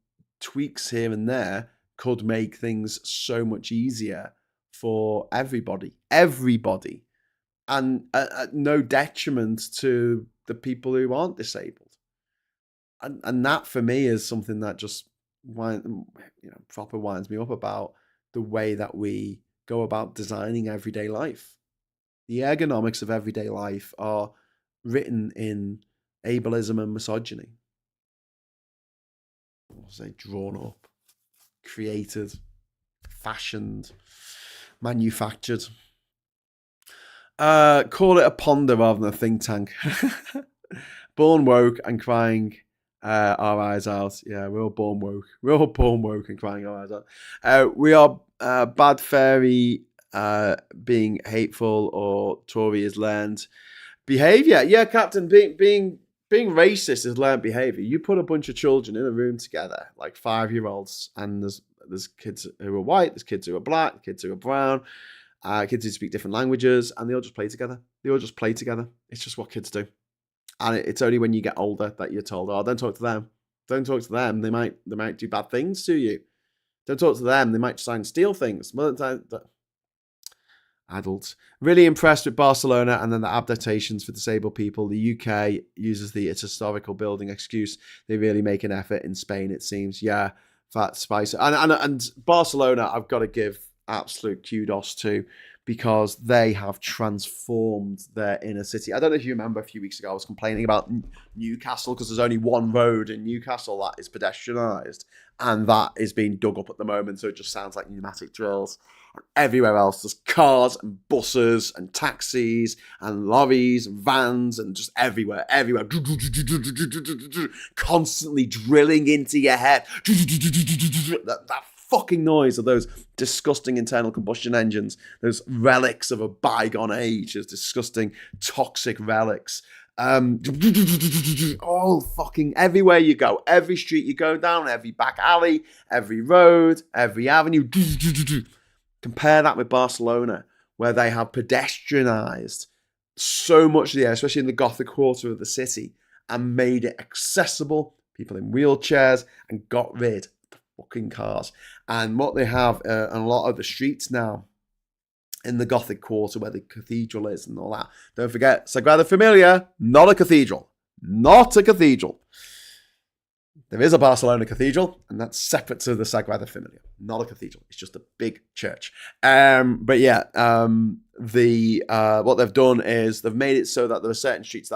S1: tweaks here and there could make things so much easier for everybody, and at no detriment to the people who aren't disabled. And that for me is something that just proper winds me up about the way that we go about designing everyday life. The ergonomics of everyday life are written in ableism and misogyny. I'll say drawn up, created, fashioned, manufactured. Call it a ponder rather than a think tank. Born woke and crying our eyes out. Yeah, we're all born woke. We're all born woke and crying our eyes out. We are bad fairy being hateful, or Tory is learned behaviour. Yeah, Captain, being racist is learned behaviour. You put a bunch of children in a room together, like 5-year-olds, and there's kids who are white, there's kids who are black, kids who are brown, kids who speak different languages, and they all just play together. It's just what kids do. And it's only when you get older that you're told, oh, don't talk to them. Don't talk to them. They might do bad things to you. Don't talk to them. They might try and steal things. Adults. Really impressed with Barcelona and then the adaptations for disabled people. The UK uses it's historical building excuse. They really make an effort in Spain, it seems. Yeah, Fat spice. And Barcelona, I've got to give absolute kudos to, because they have transformed their inner city. I don't know if you remember a few weeks ago, I was complaining about Newcastle because there's only one road in Newcastle that is pedestrianised, and that is being dug up at the moment, so it just sounds like pneumatic drills. Everywhere else, there's cars and buses and taxis and lorries and vans and just everywhere, constantly drilling into your head. That fucking noise of those disgusting internal combustion engines, those relics of a bygone age, those disgusting toxic relics. All fucking everywhere you go, every street you go down, every back alley, every road, every avenue. Compare that with Barcelona, where they have pedestrianised so much of the area, especially in the Gothic quarter of the city, and made it accessible, people in wheelchairs, and got rid of the fucking cars. And what they have on a lot of the streets now, in the Gothic quarter where the cathedral is and all that, don't forget, Sagrada Familia, not a cathedral. Not a cathedral. There is a Barcelona cathedral, and that's separate to the Sagrada Familia. Not a cathedral. It's just a big church. But yeah, what they've done is they've made it so that there are certain streets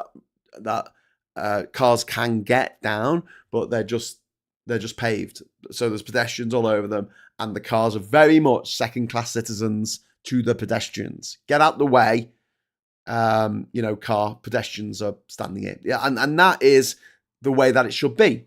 S1: that cars can get down, but they're just paved. So there's pedestrians all over them, and the cars are very much second-class citizens to the pedestrians. Get out the way. Car pedestrians are standing in. Yeah, and that is the way that it should be.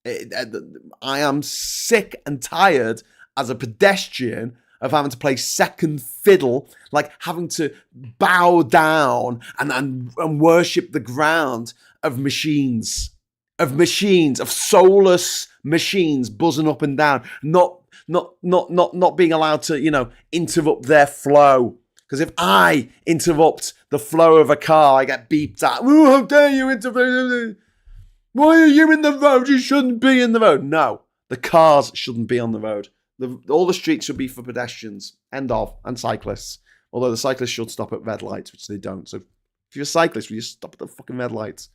S1: I am sick and tired as a pedestrian of having to play second fiddle, like having to bow down and worship the ground of machines, of soulless machines buzzing up and down, not being allowed to, interrupt their flow. Because if I interrupt the flow of a car, I get beeped at. Oh, how dare you interrupt? Why are you in the road? You shouldn't be in the road. No, the cars shouldn't be on the road. All the streets should be for pedestrians, and cyclists. Although the cyclists should stop at red lights, which they don't. So if you're a cyclist, will you stop at the fucking red lights?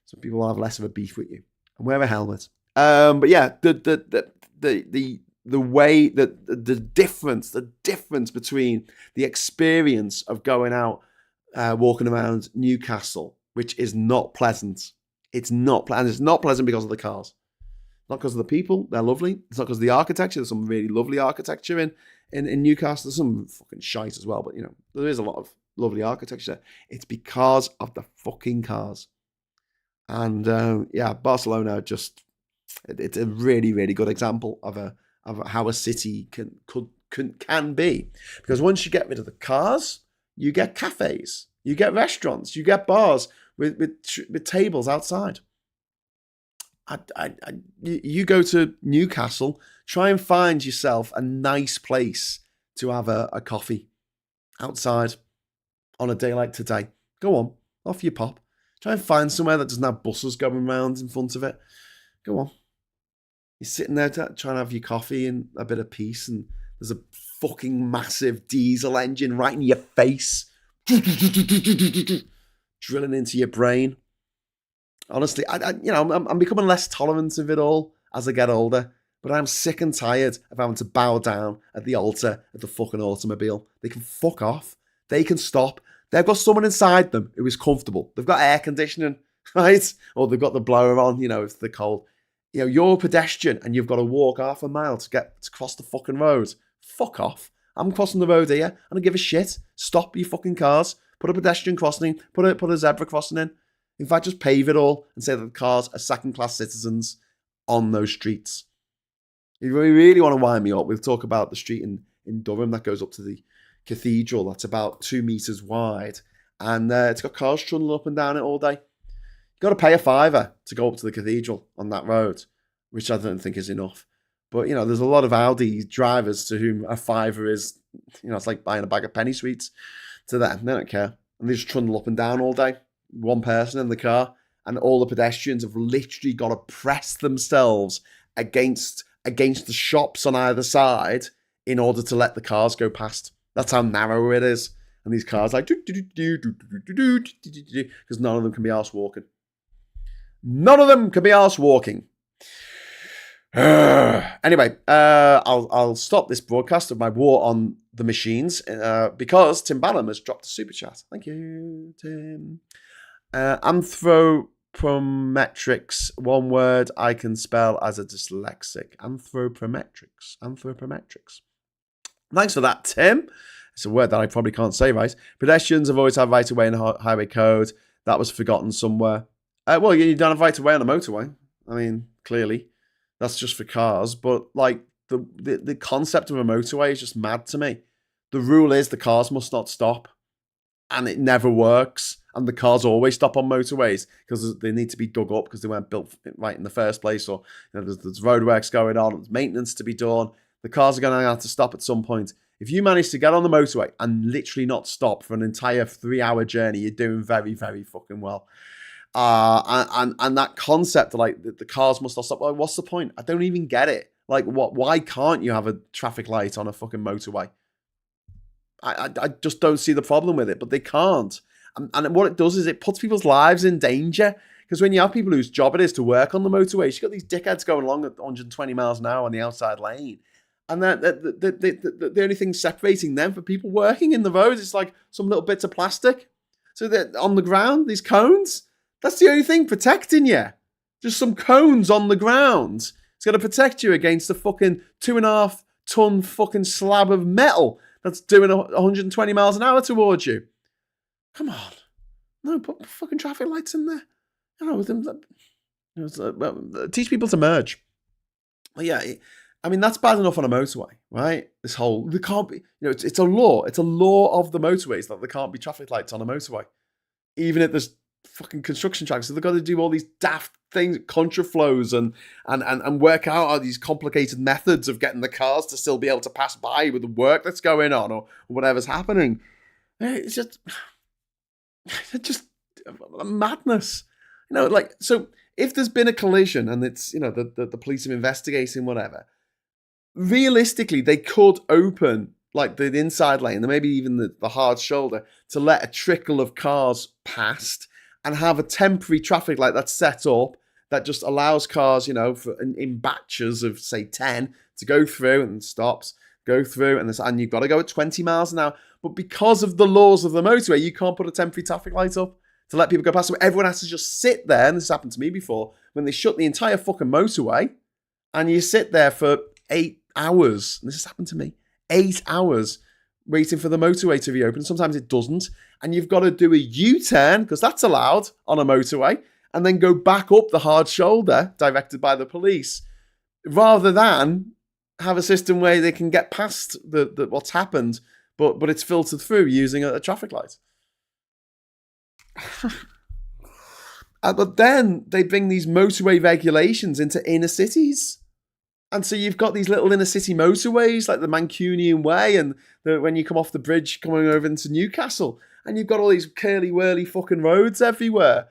S1: So people will have less of a beef with you. And wear a helmet. But yeah, the way that the difference between the experience of going out, walking around Newcastle, which is not pleasant. It's not pleasant. It's not pleasant because of the cars. Not because of the people. They're lovely. It's not because of the architecture. There's some really lovely architecture in Newcastle. There's some fucking shite as well, but there is a lot of lovely architecture. It's because of the fucking cars. And Barcelona it's a really, really good example of how a city can be. Because once you get rid of the cars, you get cafes, you get restaurants, you get bars with tables outside. You go to Newcastle, try and find yourself a nice place to have a coffee outside on a day like today. Go on, off you pop. Try and find somewhere that doesn't have buses going around in front of it. Go on. You're sitting there trying to have your coffee and a bit of peace, and there's a fucking massive diesel engine right in your face. Drilling into your brain. Honestly, I'm becoming less tolerant of it all as I get older, but I'm sick and tired of having to bow down at the altar of the fucking automobile. They can fuck off. They can stop. They've got someone inside them who is comfortable. They've got air conditioning, right? Or they've got the blower on, if they're cold. You're a pedestrian and you've got to walk half a mile to cross the fucking road. Fuck off. I'm crossing the road here. I don't give a shit. Stop your fucking cars. Put a pedestrian crossing in. Put a zebra crossing in. In fact, just pave it all and say that the cars are second-class citizens on those streets. If you really want to wind me up, we'll talk about the street in Durham that goes up to the cathedral. That's about 2 meters wide. And it's got cars trundling up and down it all day. You've got to pay £5 to go up to the cathedral on that road, which I don't think is enough. But, there's a lot of Audi drivers to whom a £5 is, it's like buying a bag of penny sweets to them. They don't care. And they just trundle up and down all day. One person in the car, and all the pedestrians have literally got to press themselves against the shops on either side in order to let the cars go past. That's how narrow it is. And these cars because none of them can be arsed walking. None of them can be arsed walking. Anyway, I'll stop this broadcast of my war on the machines because Tim Ballum has dropped a super chat. Thank you, Tim. Anthropometrics, one word I can spell as a dyslexic. Anthropometrics. Thanks for that, Tim. It's a word that I probably can't say right. Pedestrians have always had right of way in the highway code. That was forgotten somewhere. Well, you don't have right of way on a motorway. I mean, clearly. That's just for cars. But, like, the concept of a motorway is just mad to me. The rule is the cars must not stop. And it never works. And the cars always stop on motorways because they need to be dug up because they weren't built right in the first place. Or there's roadworks going on. There's maintenance to be done. The cars are going to have to stop at some point. If you manage to get on the motorway and literally not stop for an entire 3-hour journey, you're doing very, very fucking well. And that concept of like the cars must not stop. Like, what's the point? I don't even get it. Like, what? Why can't you have a traffic light on a fucking motorway? I just don't see the problem with it, but they can't. And what it does is it puts people's lives in danger. Because when you have people whose job it is to work on the motorways, you've got these dickheads going along at 120 miles an hour on the outside lane. And the only thing separating them from people working in the roads is like some little bits of plastic. So that on the ground, these cones, that's the only thing protecting you. Just some cones on the ground. It's going to protect you against the fucking 2.5 ton fucking slab of metal that's doing 120 miles an hour towards you. Come on. No, put fucking traffic lights in there. Teach people to merge. But yeah, I mean, that's bad enough on a motorway, right? There can't be, it's a law. It's a law of the motorways that there can't be traffic lights on a motorway. Even if there's fucking construction tracks. So they've got to do all these daft things, contraflows and work out all these complicated methods of getting the cars to still be able to pass by with the work that's going on or whatever's happening. It's just madness. So if there's been a collision and it's, the police are investigating whatever, realistically, they could open like the inside lane, and maybe even the hard shoulder, to let a trickle of cars past and have a temporary traffic light that's set up that just allows cars, in batches of, say, 10 to go through and stops, go through, and you've got to go at 20 miles an hour. But because of the laws of the motorway, you can't put a temporary traffic light up to let people go past. So everyone has to just sit there, and this happened to me before, when they shut the entire fucking motorway, and you sit there for 8 hours. And this has happened to me. 8 hours waiting for the motorway to reopen. Sometimes it doesn't. And you've got to do a U-turn, because that's allowed on a motorway, and then go back up the hard shoulder directed by the police, rather than have a system where they can get past the what's happened, but it's filtered through using a traffic light. But then they bring these motorway regulations into inner cities. And so you've got these little inner city motorways like the Mancunian Way and when you come off the bridge coming over into Newcastle, and you've got all these curly-whirly fucking roads everywhere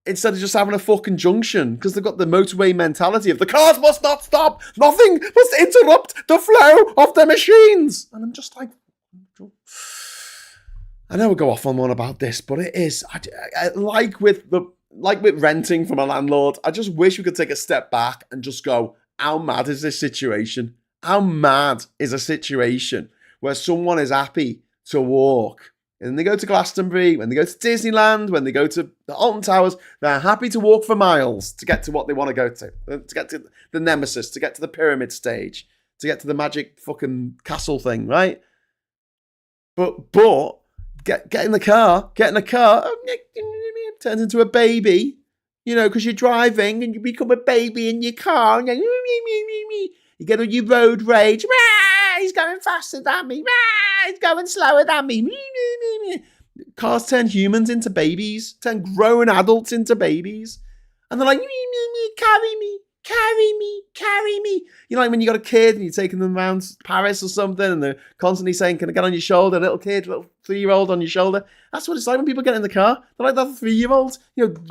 S1: instead of just having a fucking junction, because they've got the motorway mentality of the cars must not stop, nothing must interrupt the flow of the machines. And I'm just like, I know we'll go off on one about this, but it is like with renting from a landlord. I just wish we could take a step back and just go, how mad is this situation? How mad is a situation where someone is happy to walk? And they go to Glastonbury, when they go to Disneyland, when they go to the Alton Towers, they're happy to walk for miles to get to what they want to go to get to the Nemesis, to get to the pyramid stage, to get to the magic fucking castle thing, right? But get in the car, turns into a baby. Because you're driving and you become a baby in your car. And you get on your road rage. He's going faster than me. He's going slower than me. Cars turn humans into babies, turn grown adults into babies. And they're like, carry me. Like when you got a kid and you're taking them around Paris or something and they're constantly saying, can I get on your shoulder? A little kid, a little 3-year-old on your shoulder. That's what it's like when people get in the car. They're like that 3-year-old,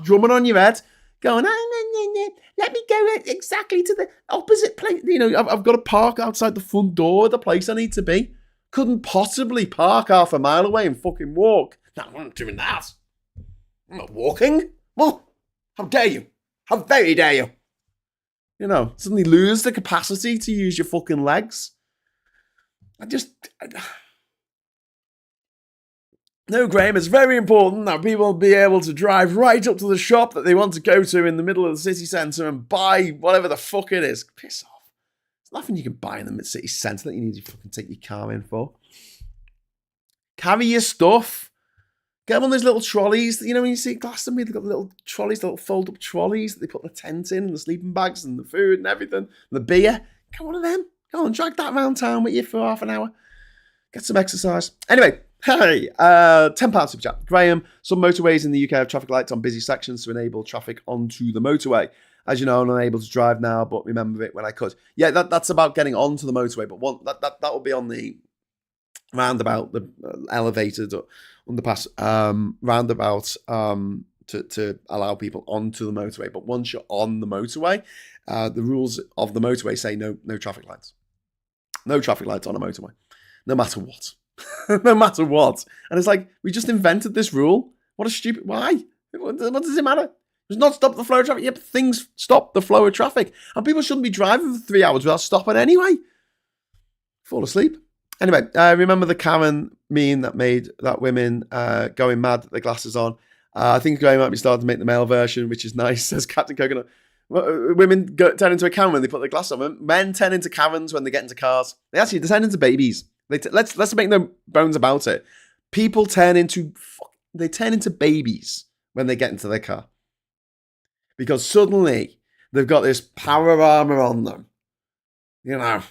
S1: drumming on your head, going, let me go exactly to the opposite place. I've got to park outside the front door of the place I need to be. Couldn't possibly park half a mile away and fucking walk. No, I'm not doing that. I'm not walking. Well, how dare you? How very dare you? suddenly lose the capacity to use your fucking legs. No, Graham, it's very important that people be able to drive right up to the shop that they want to go to in the middle of the city centre and buy whatever the fuck it is. Piss off. There's nothing you can buy in the city centre that you need to fucking take your car in for. Carry your stuff. Get them on those little trolleys. When you see Glastonbury, they've got the little trolleys, the little fold-up trolleys that they put the tent in and the sleeping bags and the food and everything, and the beer. Get one of them. Go on, drag that around town with you for half an hour. Get some exercise. Anyway, hey, £10 super chat. Graham, some motorways in the UK have traffic lights on busy sections to enable traffic onto the motorway. As you know, I'm unable to drive now, but remember it when I could. Yeah, that's about getting onto the motorway, but that will be on the roundabout, the elevated underpass roundabout to allow people onto the motorway. But once you're on the motorway, the rules of the motorway say no traffic lights. No traffic lights on a motorway. No matter what. No matter what. And it's like, we just invented this rule. What a stupid... Why? What does it matter? Does not stop the flow of traffic. Yeah, but things stop the flow of traffic. And people shouldn't be driving for 3 hours without stopping anyway. Fall asleep. Anyway, remember the Karen meme that made that women going mad with their glasses on? I think Graham might be starting to make the male version, which is nice, says Captain Coconut. Women turn into a Karen when they put their glasses on. Men turn into Karens when they get into cars. They turn into babies. Let's make no bones about it. People turn into babies when they get into their car. Because suddenly they've got this power armor on them.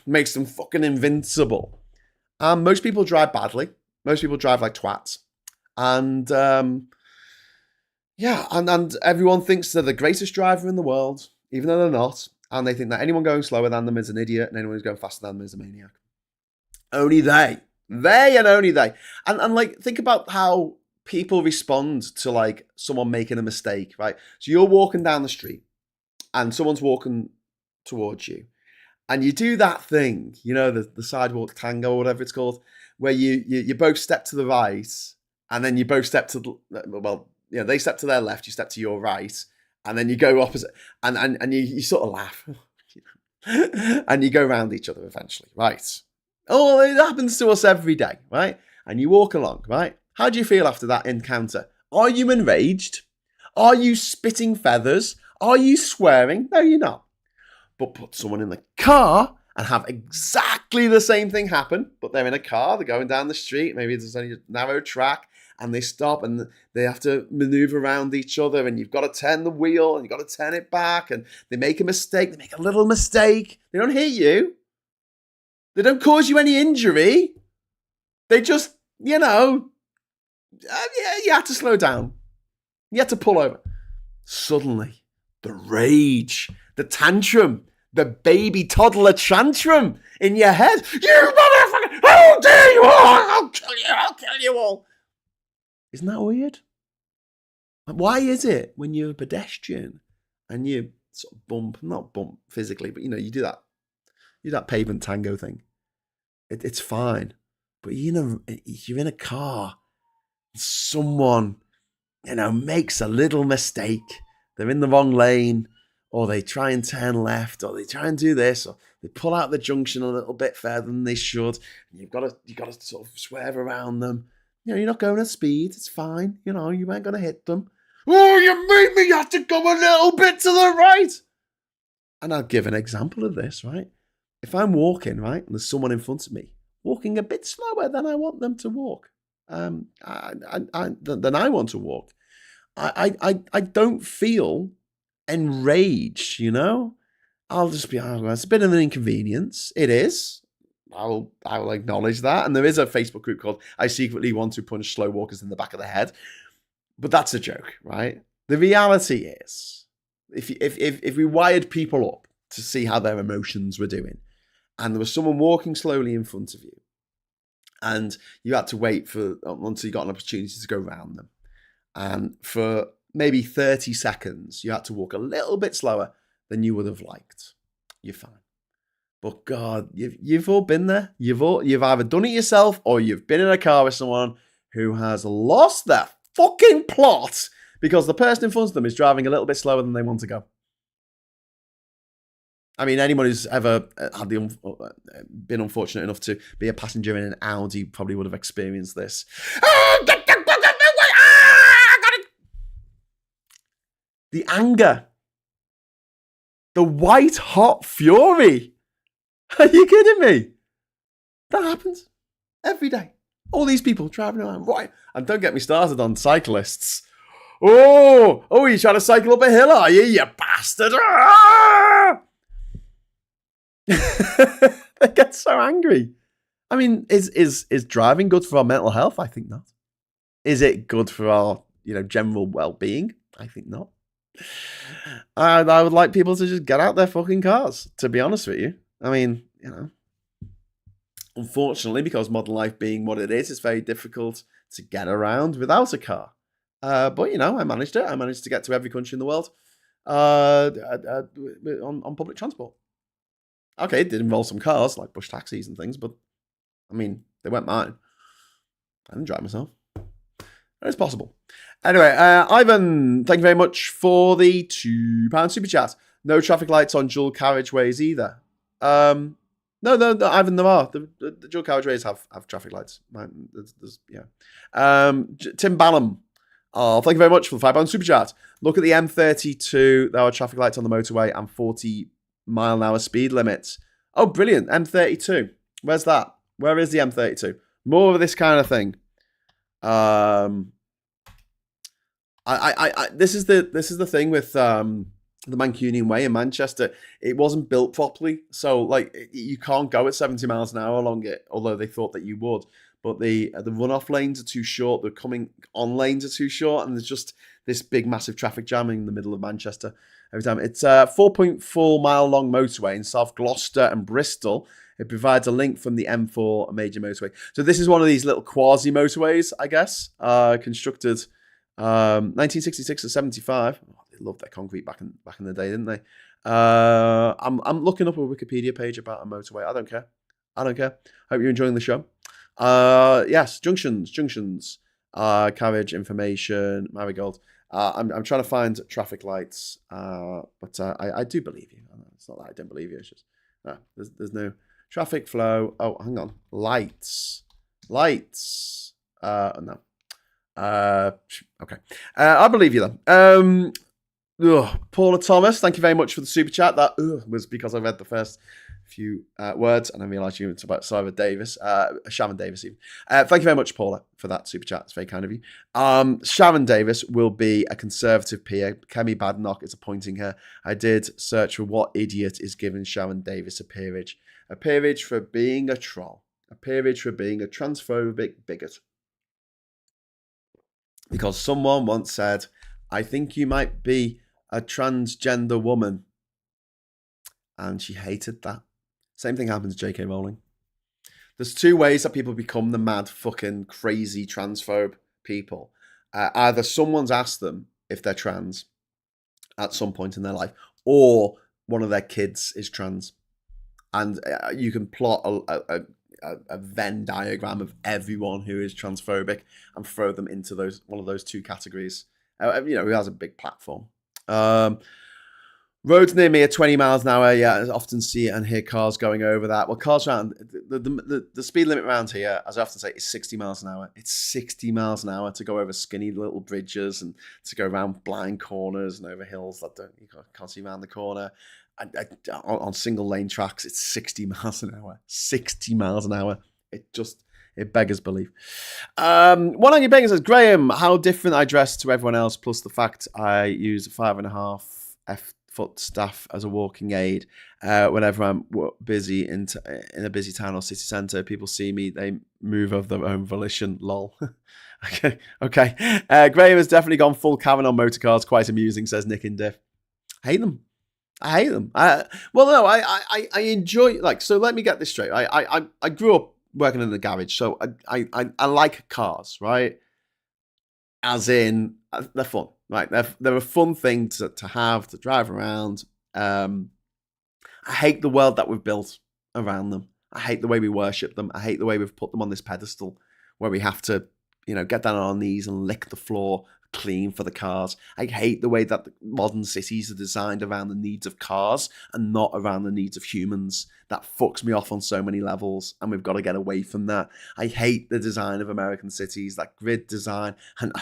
S1: Makes them fucking invincible. Most people drive badly. Most people drive like twats. And and everyone thinks they're the greatest driver in the world, even though they're not. And they think that anyone going slower than them is an idiot, and anyone who's going faster than them is a maniac. Only they and only they. And like, think about how people respond to like someone making a mistake, right? So you're walking down the street and someone's walking towards you. And you do that thing, the sidewalk tango or whatever it's called, where you both step to the right and then you both step to they step to their left, you step to your right, and then you go opposite, and you sort of laugh, and you go around each other eventually, right? Oh, it happens to us every day, right? And you walk along, right? How do you feel after that encounter? Are you enraged? Are you spitting feathers? Are you swearing? No, you're not. But put someone in the car and have exactly the same thing happen, but they're in a car, they're going down the street, maybe there's only a narrow track, and they stop and they have to maneuver around each other, and you've got to turn the wheel and you've got to turn it back, and they make a mistake, they make a little mistake, they don't hit you, they don't cause you any injury, they just, you have to slow down, you have to pull over. Suddenly, the rage, the tantrum, the baby toddler tantrum in your head. You motherfucker! How dare you all! I'll kill you all. Isn't that weird? Why is it when you're a pedestrian and you sort of not bump physically, but you do that pavement tango thing. It's fine. But you're in a car. Someone, makes a little mistake. They're in the wrong lane, or they try and turn left, or they try and do this, or they pull out the junction a little bit further than they should. And you've got to sort of swerve around them. You're not going at speed. It's fine. You ain't going to hit them. Oh, you made me have to go a little bit to the right. And I'll give an example of this, right? If I'm walking, right, and there's someone in front of me walking a bit slower than I want them to walk, than I want to walk, I don't feel enraged, I'll just be, it's a bit of an inconvenience. It is. I'll acknowledge that. And there is a Facebook group called I Secretly Want to Punch Slow Walkers in the Back of the Head. But that's a joke, right? The reality is, if we wired people up to see how their emotions were doing, and there was someone walking slowly in front of you, and you had to wait until you got an opportunity to go around them, and for maybe 30 seconds, you had to walk a little bit slower than you would have liked. You're fine. But God, you've all been there. You've either done it yourself or you've been in a car with someone who has lost their fucking plot because the person in front of them is driving a little bit slower than they want to go. I mean, anyone who's ever had been unfortunate enough to be a passenger in an Audi probably would have experienced this. The anger. The white hot fury. Are you kidding me? That happens every day. All these people driving around, right? And don't get me started on cyclists. Oh, you're trying to cycle up a hill, are you, you bastard? They get so angry. I mean, is driving good for our mental health? I think not. Is it good for our general well-being? I think not. And I would like people to just get out their fucking cars, to be honest with you. I mean, unfortunately, because modern life being what it is, it's very difficult to get around without a car. But, I managed it. I managed to get to every country in the world on public transport. Okay, it did involve some cars, like bush taxis and things, but, I mean, they weren't mine. I didn't drive myself. It's possible. Anyway, Ivan, thank you very much for the £2 super chat. No traffic lights on dual carriageways either. No, Ivan, there are. The dual carriageways have traffic lights. Tim Ballum. Oh, thank you very much for the £5 super chat. Look at the M32. There are traffic lights on the motorway and 40-mile-an-hour speed limits. Oh, brilliant. M32. Where's that? Where is the M32? More of this kind of thing. This is the thing with the Mancunian Way in Manchester. It wasn't built properly, so you can't go at 70 miles an hour along it. Although they thought that you would, but the runoff lanes are too short. The coming on lanes are too short, and there's just this big massive traffic jam in the middle of Manchester every time. It's a 4.4 mile long motorway in South Gloucester and Bristol. It provides a link from the M4 major motorway. So this is one of these little quasi motorways, I guess, constructed 1966 to 75. Oh, they loved their concrete back in the day, didn't they? I'm looking up a Wikipedia page about a motorway. I don't care. Hope you're enjoying the show. Yes, junctions, carriage information, Marigold. I'm trying to find traffic lights, but I do believe you. It's not that I don't believe you. It's just there's no traffic flow. Oh, hang on. Lights. No. Okay. I believe you then. Paula Thomas, thank you very much for the super chat. That was because I read the first few words and I realised you were about Sharon Davis even. Thank you very much, Paula, for that super chat. It's very kind of you. Sharon Davis will be a Conservative peer. Kemi Badenoch is appointing her. I did search for what idiot is giving Sharon Davis a peerage. A peerage for being a troll. A peerage for being a transphobic bigot. Because someone once said, I think you might be a transgender woman. And she hated that. Same thing happens to J.K. Rowling. There's two ways that people become the mad, fucking, crazy transphobe people. Either someone's asked them if they're trans at some point in their life, or one of their kids is trans. And you can plot a Venn diagram of everyone who is transphobic and throw them into one of those two categories. Who has a big platform. Roads near me are 20 miles an hour. Yeah, I often see and hear cars going over that. Well, cars around the speed limit around here, as I often say, is 60 miles an hour. It's 60 miles an hour to go over skinny little bridges and to go around blind corners and over hills that you can't see around the corner. On single lane tracks, it's 60 miles an hour. 60 miles an hour. It beggars belief. One on your beggars says, Graham, how different I dress to everyone else, plus the fact I use 5.5 foot staff as a walking aid. Whenever I'm busy in a busy town or city centre, people see me, they move of their own volition. Lol. Okay. Graham has definitely gone full Karen on motor cars. Quite amusing, says Nick in Diff. I hate them. I enjoy, so let me get this straight. I grew up working in the garage, so I like cars, right? As in, they're fun, right? They're a fun thing to have, to drive around. I hate the world that we've built around them. I hate the way we worship them. I hate the way we've put them on this pedestal where we have to, get down on our knees and lick the floor clean for the cars. I hate the way that the modern cities are designed around the needs of cars and not around the needs of humans. That fucks me off on so many levels, and we've got to get away from that. I hate the design of American cities, that grid design. And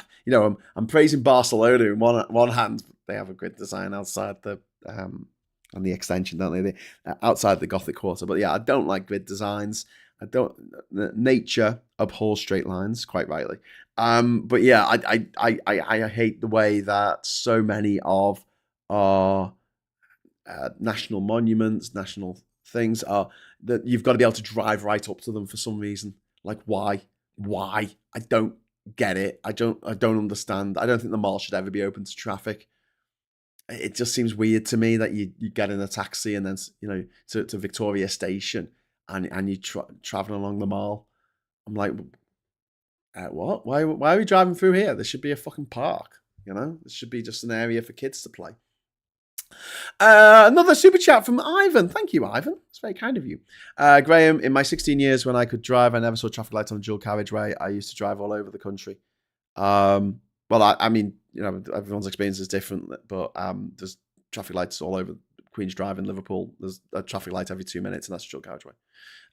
S1: I'm praising Barcelona in one hand. They have a grid design outside the on the extension, don't they? Outside the Gothic Quarter. But yeah, I don't like grid designs. I don't. Nature abhors straight lines, quite rightly. But yeah, I hate the way that so many of our national monuments, national things are that you've got to be able to drive right up to them for some reason. Like why? Why? I don't get it. I don't understand. I don't think the mall should ever be open to traffic. It just seems weird to me that you get in a taxi and then to Victoria Station and you traveling along the mall. I'm like, what? Why are we driving through here? There should be a fucking park. This should be just an area for kids to play. Another super chat from Ivan. Thank you, Ivan. It's very kind of you. Graham, in my 16 years when I could drive, I never saw traffic lights on a dual carriageway. I used to drive all over the country. Well, I mean, everyone's experience is different, but there's traffic lights all over Queen's Drive in Liverpool. There's a traffic light every 2 minutes, and that's a dual carriageway.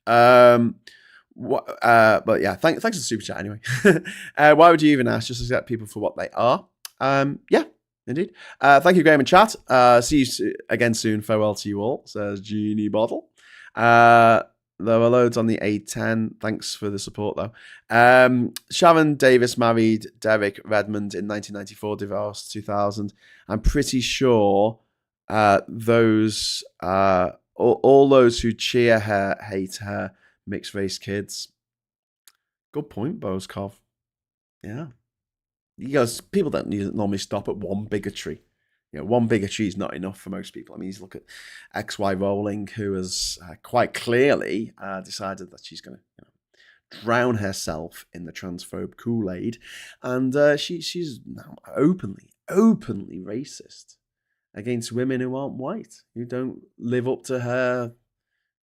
S1: But yeah, thanks for the super chat anyway. Why would you even ask? Just accept people for what they are. Yeah, indeed. Thank you, Graham and chat. See you again soon. Farewell to you all, says Genie Bottle. There were loads on the A10. Thanks for the support, though. Sharon Davis married Derek Redmond in 1994, divorced 2000. I'm pretty sure those all those who cheer her hate her mixed race kids. Good point, Boskov. Yeah. Because people don't normally stop at one bigotry. One bigotry is not enough for most people. I mean, you look at XY Rowling, who has quite clearly decided that she's going to drown herself in the transphobe Kool-Aid, and she's now openly racist against women who aren't white, who don't live up to her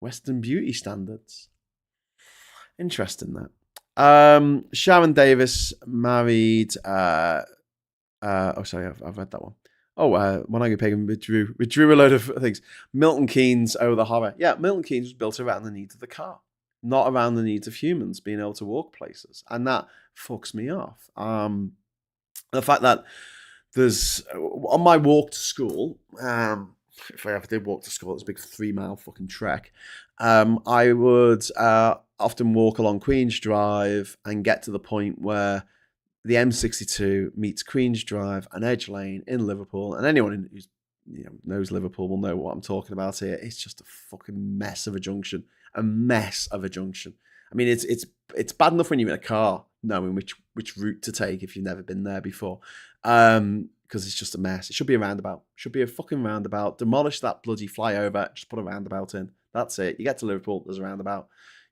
S1: Western beauty standards. Interesting that. Sharon Davis married. Sorry, I've read that one. Montague Pagan withdrew a load of things. Milton Keynes, the horror. Yeah, Milton Keynes was built around the needs of the car, not around the needs of humans being able to walk places. And that fucks me off. The fact that there's, on my walk to school, if I ever did walk to school, it's a big 3-mile fucking trek. I would often walk along Queen's Drive and get to the point where the M62 meets Queen's Drive and Edge Lane in Liverpool, and anyone who knows Liverpool will know what I'm talking about here. It's just a fucking mess of a junction. A mess of a junction. I mean, it's bad enough when you're in a car knowing which route to take if you've never been there before, because it's just a mess. It should be a roundabout. It should be a fucking roundabout. Demolish that bloody flyover. Just put a roundabout in. That's it. You get to Liverpool, there's a roundabout.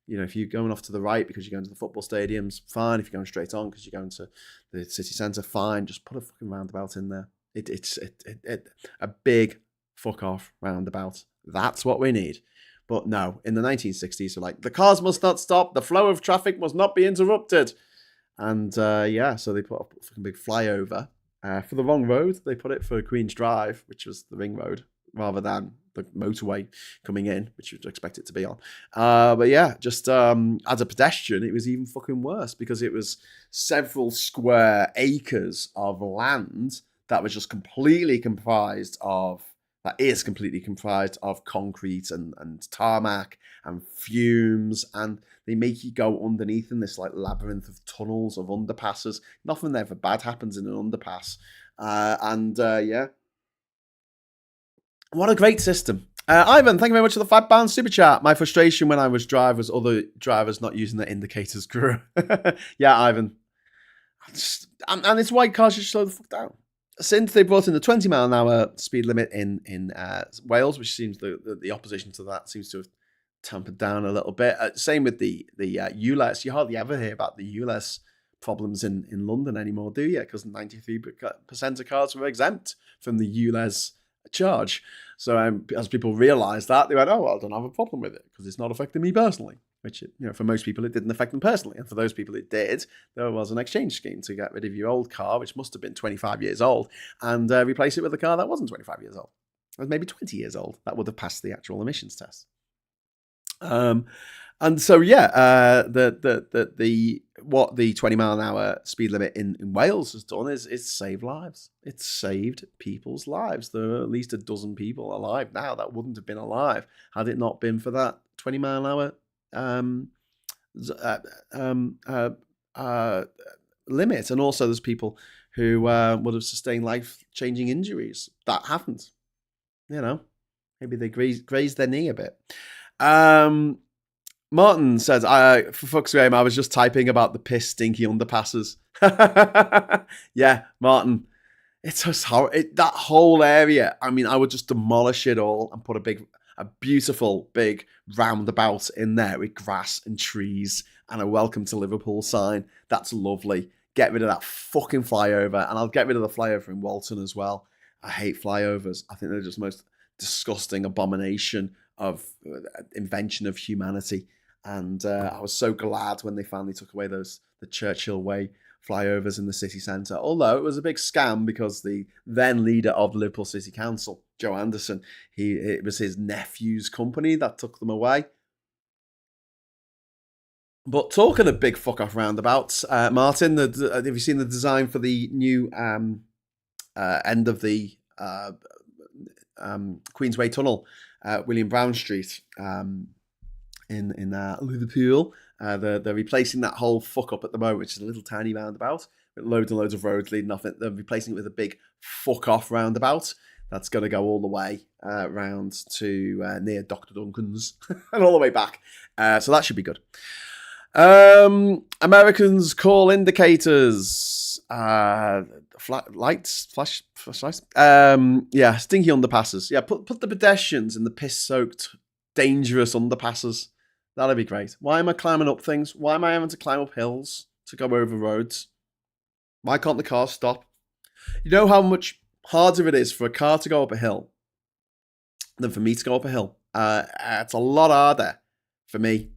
S1: If you're going off to the right because you're going to the football stadiums, fine. If you're going straight on because you're going to the city centre, fine. Just put a fucking roundabout in there. It's a big fuck off roundabout. That's what we need. But no, in the 1960s, they're like, the cars must not stop. The flow of traffic must not be interrupted. And so they put a fucking big flyover for the wrong road. They put it for Queen's Drive, which was the ring road, rather than the motorway coming in, which you'd expect it to be on. But yeah, just as a pedestrian, it was even fucking worse because it was several square acres of land that was just completely comprised of concrete and tarmac and fumes, and they make you go underneath in this like labyrinth of tunnels of underpasses. Nothing ever bad happens in an underpass. Yeah. What a great system. Ivan, thank you very much for the £5 super chat. My frustration when I was drive was other drivers not using their indicators grew. Yeah, Ivan. And it's why cars should slow the fuck down. Since they brought in the 20-mile-an-hour speed limit in Wales, which seems the opposition to that seems to have tampered down a little bit. Same with the ULEZ. You hardly ever hear about the ULEZ problems in London anymore, do you? Because 93% of cars were exempt from the ULEZ charge. So as people realised that, they went, I don't have a problem with it because it's not affecting me personally. which, for most people, it didn't affect them personally. And for those people it did, there was an exchange scheme to get rid of your old car, which must have been 25 years old, and replace it with a car that wasn't 25 years old. It was maybe 20 years old. That would have passed the actual emissions test. And so, what the 20-mile-an-hour speed limit in Wales has done is save lives. It's saved people's lives. There are at least a dozen people alive now that wouldn't have been alive had it not been for that 20-mile-an-hour limit. And also, there's people who would have sustained life-changing injuries. That happened. Maybe they grazed their knee a bit. Martin says, for fuck's sake, I was just typing about the piss stinky underpasses. Yeah, Martin, it's just that whole area. I mean, I would just demolish it all and put a beautiful big roundabout in there with grass and trees and a welcome to Liverpool sign. That's lovely. Get rid of that fucking flyover, and I'll get rid of the flyover in Walton as well. I hate flyovers. I think they're just the most disgusting abomination of invention of humanity. And I was so glad when they finally took away the Churchill Way flyovers in the city centre. Although it was a big scam because the then leader of the Liverpool City Council, Joe Anderson, it was his nephew's company that took them away. But talking of big fuck off roundabouts, Martin, have you seen the design for the new end of the Queensway Tunnel, William Brown Street? In Liverpool, they're replacing that whole fuck up at the moment, which is a little tiny roundabout with loads and loads of roads leading off it. They're replacing it with a big fuck off roundabout that's going to go all the way round to near Dr. Duncan's and all the way back. So that should be good. Americans call indicators flashlights. Yeah, stinky underpasses. Yeah, put the pedestrians in the piss-soaked, dangerous underpasses. That'd be great. Why am I climbing up things? Why am I having to climb up hills to go over roads? Why can't the car stop? You know how much harder it is for a car to go up a hill than for me to go up a hill? It's a lot harder for me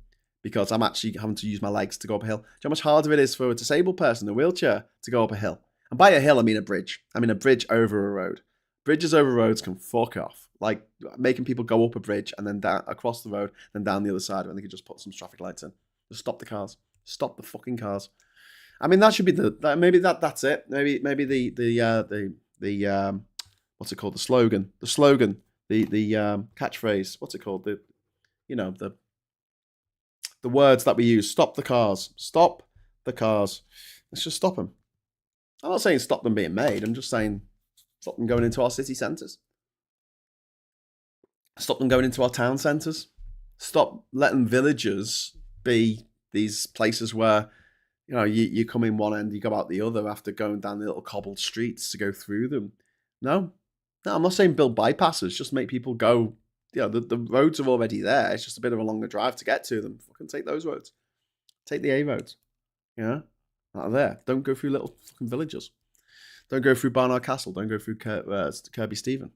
S1: because I'm actually having to use my legs to go up a hill. Do you know how much harder it is for a disabled person in a wheelchair to go up a hill? And by a hill, I mean a bridge. I mean a bridge over a road. Bridges over roads can fuck off. Like making people go up a bridge and then down across the road, then down the other side when they could just put some traffic lights in. Just stop the cars. Stop the fucking cars. I mean, that should be maybe that's it. Maybe the what's it called? The slogan. The catchphrase. What's it called? The words that we use. Stop the cars. Stop the cars. Let's just stop them. I'm not saying stop them being made. I'm just saying stop them going into our city centres. Stop them going into our town centres. Stop letting villages be these places where, you come in one end, you go out the other after going down the little cobbled streets to go through them. No, I'm not saying build bypasses. Just make people go. The roads are already there. It's just a bit of a longer drive to get to them. Fucking take those roads. Take the A roads. Out of there. Don't go through little fucking villages. Don't go through Barnard Castle. Don't go through Kirby Stephen.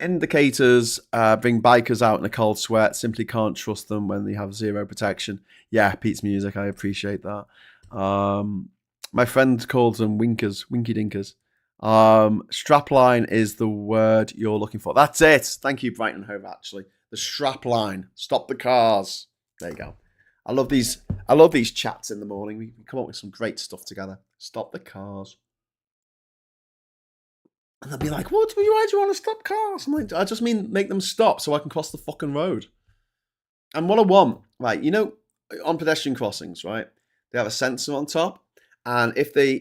S1: Indicators bring bikers out in a cold sweat. Simply can't trust them when they have zero protection. Yeah, Pete's music. I appreciate that. My friend calls them winkers, winky dinkers. Strapline is the word you're looking for. That's it. Thank you, Brighton Hove. Actually, the strapline. Stop the cars. There you go. I love these chats in the morning. We come up with some great stuff together. Stop the cars. And they'll be like, why do you want to stop cars? I'm like, I just mean make them stop so I can cross the fucking road. And what I want, right, on pedestrian crossings, right, they have a sensor on top. And if they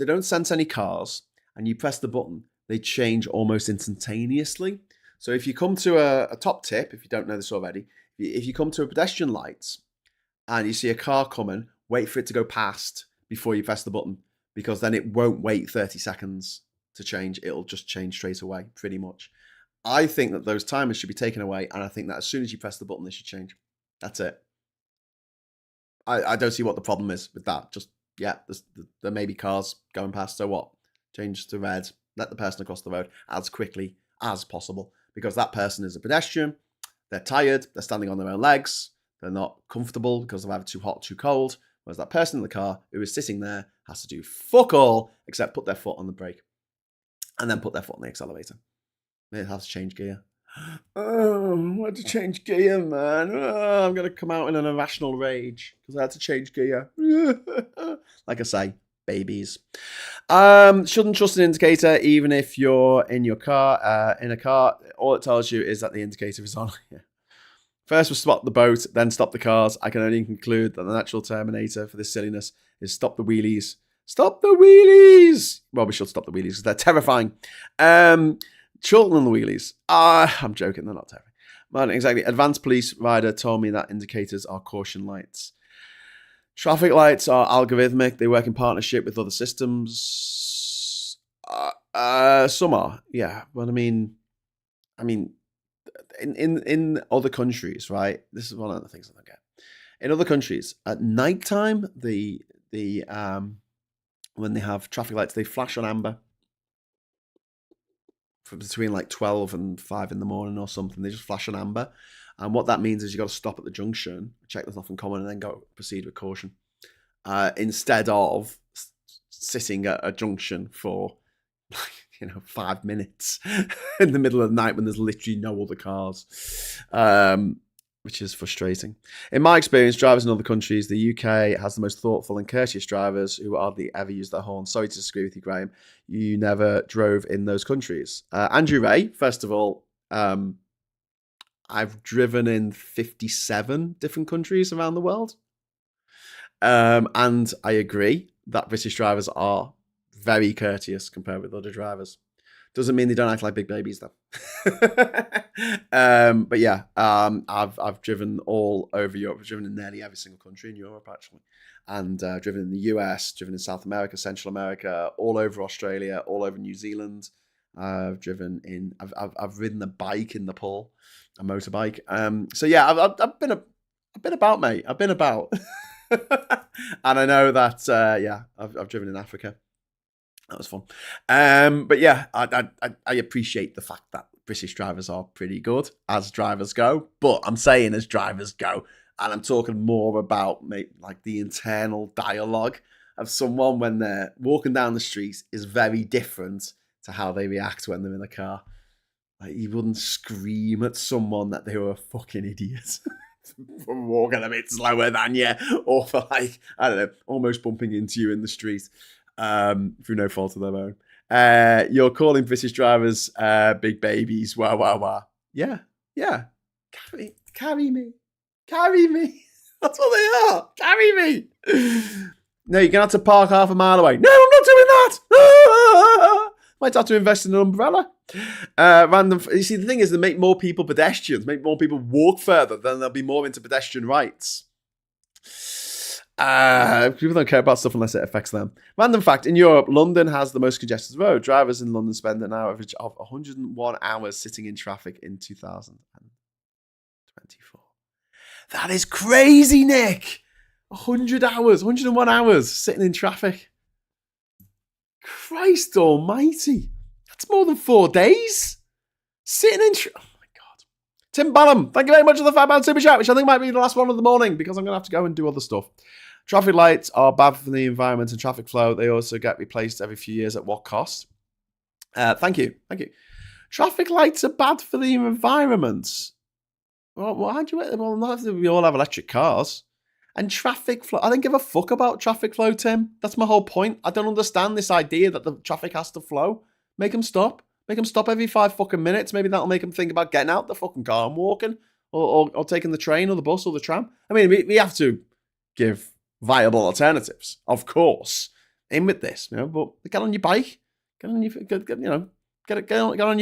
S1: don't sense any cars and you press the button, they change almost instantaneously. So if you come to a top tip, if you don't know this already, if you come to a pedestrian light and you see a car coming, wait for it to go past before you press the button, because then it won't wait 30 seconds to change. It'll just change straight away, pretty much. I think that those timers should be taken away, and I think that as soon as you press the button, they should change. That's it. I don't see what the problem is with that. Just, there may be cars going past, so what? Change to red, let the person across the road as quickly as possible, because that person is a pedestrian, They're tired. They're standing on their own legs. They're not comfortable because they're either too hot, too cold. Whereas that person in the car who is sitting there has to do fuck all except put their foot on the brake and then put their foot on the accelerator. They have to change gear. Oh, I had to change gear, man. Oh, I'm going to come out in an irrational rage because I had to change gear. Like I say, babies. Shouldn't trust an indicator even if you're in your car. In a car, all it tells you is that the indicator is on. First we spot the boat, then stop the cars. I can only conclude that the natural terminator for this silliness is stop the wheelies. Stop the wheelies! Well, we should stop the wheelies because they're terrifying. Children on the wheelies. I'm joking, they're not terrifying. Man, exactly. Advanced police rider told me that indicators are caution lights. Traffic lights are algorithmic. They work in partnership with other systems. Some are, yeah. But I mean, in other countries, right? This is one of the things I don't get. In other countries, at nighttime, when they have traffic lights, they flash on amber from between like 12 and 5 in the morning or something. They just flash on amber. And what that means is you got to stop at the junction, check there's nothing common, and then proceed with caution. Instead of sitting at a junction for 5 minutes in the middle of the night when there's literally no other cars, which is frustrating. In my experience, drivers in other countries, the UK has the most thoughtful and courteous drivers who hardly ever use their horn. Sorry to disagree with you, Graham. You never drove in those countries. Andrew Ray, first of all, I've driven in 57 different countries around the world. And I agree that British drivers are very courteous compared with other drivers. Doesn't mean they don't act like big babies though. But yeah, I've driven all over Europe. I've driven in nearly every single country in Europe actually, and driven in the US, driven in South America, Central America, all over Australia, all over New Zealand. I've ridden a bike in Nepal, a motorbike. So yeah, I've been about, mate. I've been about, and I know that I've driven in Africa. That was fun. But yeah, I appreciate the fact that British drivers are pretty good as drivers go. But I'm saying as drivers go, and I'm talking more about like the internal dialogue of someone when they're walking down the street is very different to how they react when they're in a car. Like you wouldn't scream at someone that they were a fucking idiot for walking a bit slower than you, or for like, I don't know, almost bumping into you in the street. Through no fault of their own. You're calling British drivers big babies. Wah, wah, wah. Yeah. Carry me. That's what they are. Carry me. No, you're going to have to park half a mile away. No, I'm not doing that. Might have to invest in an umbrella. You see, the thing is, they make more people pedestrians, make more people walk further, then they'll be more into pedestrian rights. People don't care about stuff unless it affects them. Random fact, in Europe, London has the most congested road. Drivers in London spend an average of 101 hours sitting in traffic in 2024. That is crazy, Nick. 101 hours sitting in traffic. Christ almighty. That's more than 4 days. Sitting in traffic. Oh my God. Tim Ballum, thank you very much for the £5 super chat, which I think might be the last one of the morning because I'm going to have to go and do other stuff. Traffic lights are bad for the environment and traffic flow. They also get replaced every few years. At what cost? Thank you. Traffic lights are bad for the environment. Well, not if we all have electric cars. And traffic flow. I don't give a fuck about traffic flow, Tim. That's my whole point. I don't understand this idea that the traffic has to flow. Make them stop. Make them stop every 5 fucking minutes. Maybe that'll make them think about getting out the fucking car and walking, or taking the train or the bus or the tram. I mean, we have to give viable alternatives, of course, in with this, but get on your bike, get on your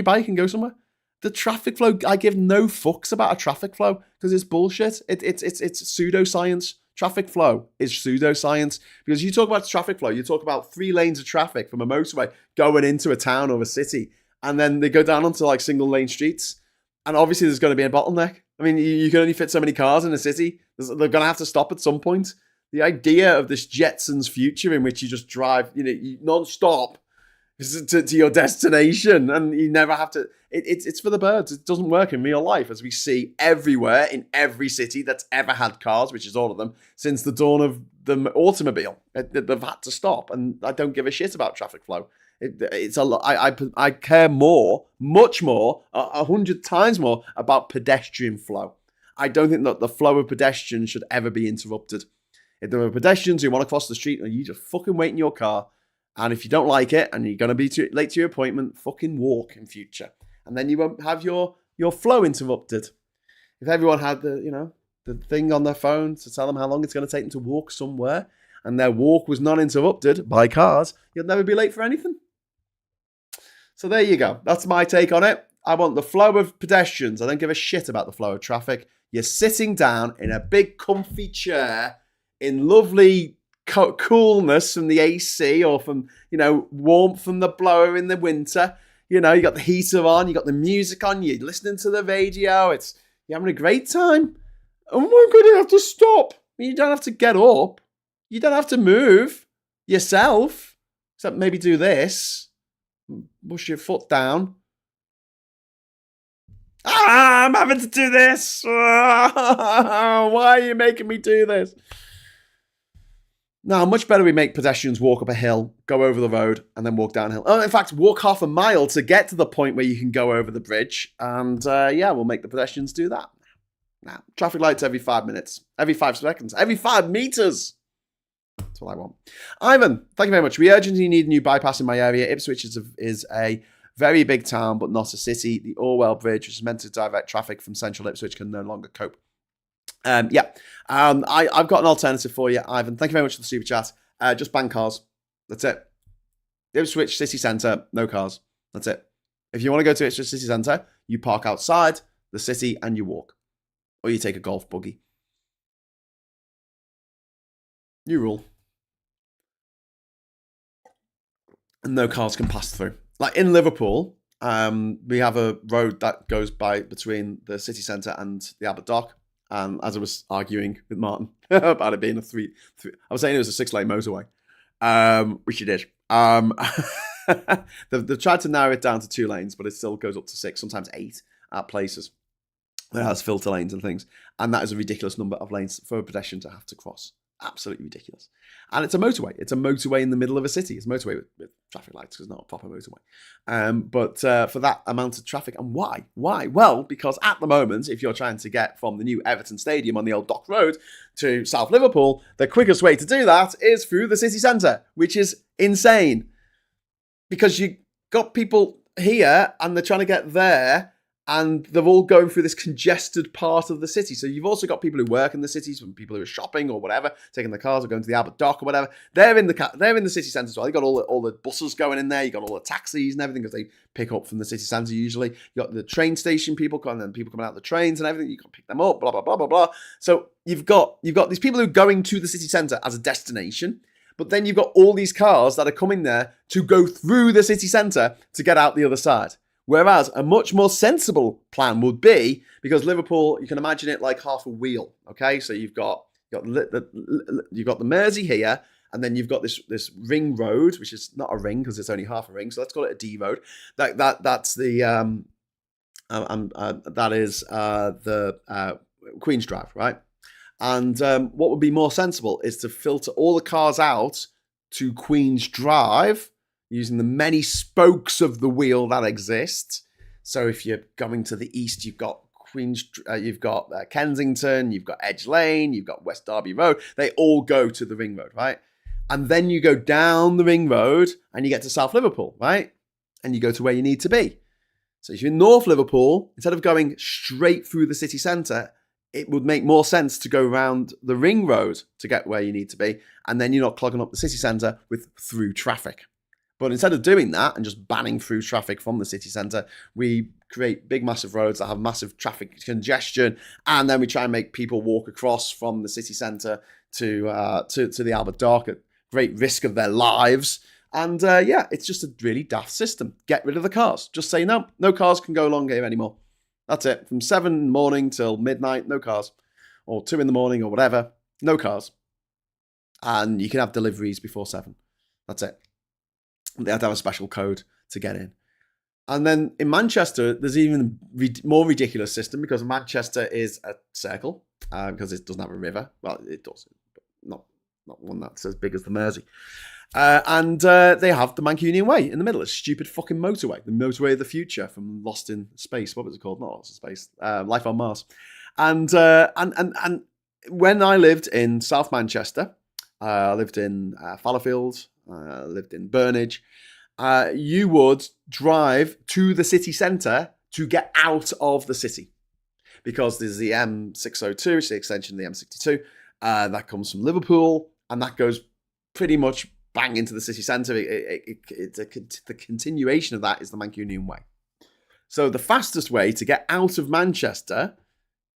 S1: bike and go somewhere. The traffic flow, I give no fucks about a traffic flow because it's bullshit. It's pseudoscience. Traffic flow is pseudoscience because you talk about traffic flow, you talk about 3 lanes of traffic from a motorway going into a town or a city, and then they go down onto like single lane streets, and obviously there's going to be a bottleneck. I mean, you can only fit so many cars in a city. They're going to have to stop at some point. The idea of this Jetsons future in which you just drive, you non-stop to your destination, and you never have to. It's for the birds. It doesn't work in real life, as we see everywhere in every city that's ever had cars, which is all of them, since the dawn of the automobile. They've had to stop, and I don't give a shit about traffic flow. It's a lot. I care more, much more, 100 times more about pedestrian flow. I don't think that the flow of pedestrians should ever be interrupted. If there are pedestrians who want to cross the street, and you just fucking wait in your car, and if you don't like it and you're going to be late to your appointment, fucking walk in future. And then you won't have your flow interrupted. If everyone had the thing on their phone to tell them how long it's going to take them to walk somewhere, and their walk was not interrupted by cars, you'd never be late for anything. So there you go. That's my take on it. I want the flow of pedestrians. I don't give a shit about the flow of traffic. You're sitting down in a big comfy chair in lovely coolness from the AC or from, warmth from the blower in the winter. You got the heater on, you got the music on, you're listening to the radio. You're having a great time. And we're going to have to stop. You don't have to get up. You don't have to move yourself. Except maybe do this. Push your foot down. I'm having to do this. Why are you making me do this? No, much better we make pedestrians walk up a hill, go over the road, and then walk downhill. Oh, in fact, walk half a mile to get to the point where you can go over the bridge. And we'll make the pedestrians do that. Now, traffic lights every 5 minutes, every 5 seconds, every 5 meters. That's what I want. Ivan, thank you very much. We urgently need a new bypass in my area. Ipswich is a very big town, but not a city. The Orwell Bridge, which is meant to divert traffic from central Ipswich, can no longer cope. I've got an alternative for you, Ivan. Thank you very much for the super chat. Just ban cars. That's it. Ipswich city centre, no cars. That's it. If you want to go to Ipswich city centre, you park outside the city and you walk. Or you take a golf buggy. New rule. And no cars can pass through. Like in Liverpool, we have a road that goes between the city centre and the Albert Dock. As I was arguing with Martin about it being a three, I was saying it was a 6-lane motorway, which it is. They've tried to narrow it down to 2 lanes, but it still goes up to 6, sometimes 8 at places. It has filter lanes and things. And that is a ridiculous number of lanes for a pedestrian to have to cross. Absolutely ridiculous. And it's a motorway. It's a motorway in the middle of a city. It's a motorway with traffic lights, because it's not a proper motorway. But for that amount of traffic, and why? Why? Well, because at the moment, if you're trying to get from the new Everton Stadium on the old Dock Road to South Liverpool, the quickest way to do that is through the city centre, which is insane. Because you got people here and they're trying to get there, and they're all going through this congested part of the city. So you've also got people who work in the cities, some people who are shopping or whatever, taking their cars or going to the Albert Dock or whatever. They're in the city centre as well. You got all the buses going in there. You got all the taxis and everything, because they pick up from the city centre usually. You got the train station people coming, and people coming out of the trains and everything. You can pick them up. Blah blah blah blah blah. So you've got these people who are going to the city centre as a destination. But then you've got all these cars that are coming there to go through the city centre to get out the other side. Whereas a much more sensible plan would be, because Liverpool, you can imagine it like half a wheel. Okay, so you've got the Mersey here, and then you've got this ring road, which is not a ring because it's only half a ring. So let's call it a D road. That's the that is the Queen's Drive, right? And what would be more sensible is to filter all the cars out to Queen's Drive, using the many spokes of the wheel that exist. So if you're going to the east, you've got Kensington, you've got Edge Lane, you've got West Derby Road. They all go to the ring road, right? And then you go down the ring road and you get to South Liverpool, right? And you go to where you need to be. So if you're in North Liverpool, instead of going straight through the city centre, it would make more sense to go around the ring road to get where you need to be. And then you're not clogging up the city centre with through traffic. But instead of doing that and just banning through traffic from the city centre, we create big, massive roads that have massive traffic congestion, and then we try and make people walk across from the city centre to the Albert Dock at great risk of their lives. And it's just a really daft system. Get rid of the cars. Just say no cars can go along here anymore. That's it. From 7 in the morning till midnight, no cars. Or 2 in the morning or whatever, no cars. And you can have deliveries before 7. That's it. They had to have a special code to get in. And then in Manchester, there's even more ridiculous system because Manchester is a circle because it doesn't have a river. Well, it does, but not one that's as big as the Mersey. And they have the Mancunian Way in the middle. It's a stupid fucking motorway. The motorway of the future from Lost in Space. What was it called? Not Lost in Space. Life on Mars. And when I lived in South Manchester, I lived in Fallowfield, lived in Burnage, you would drive to the city centre to get out of the city. Because there's the M602, which is the extension of the M62. That comes from Liverpool, and that goes pretty much bang into the city centre. The continuation of that is the Mancunian Way. So the fastest way to get out of Manchester,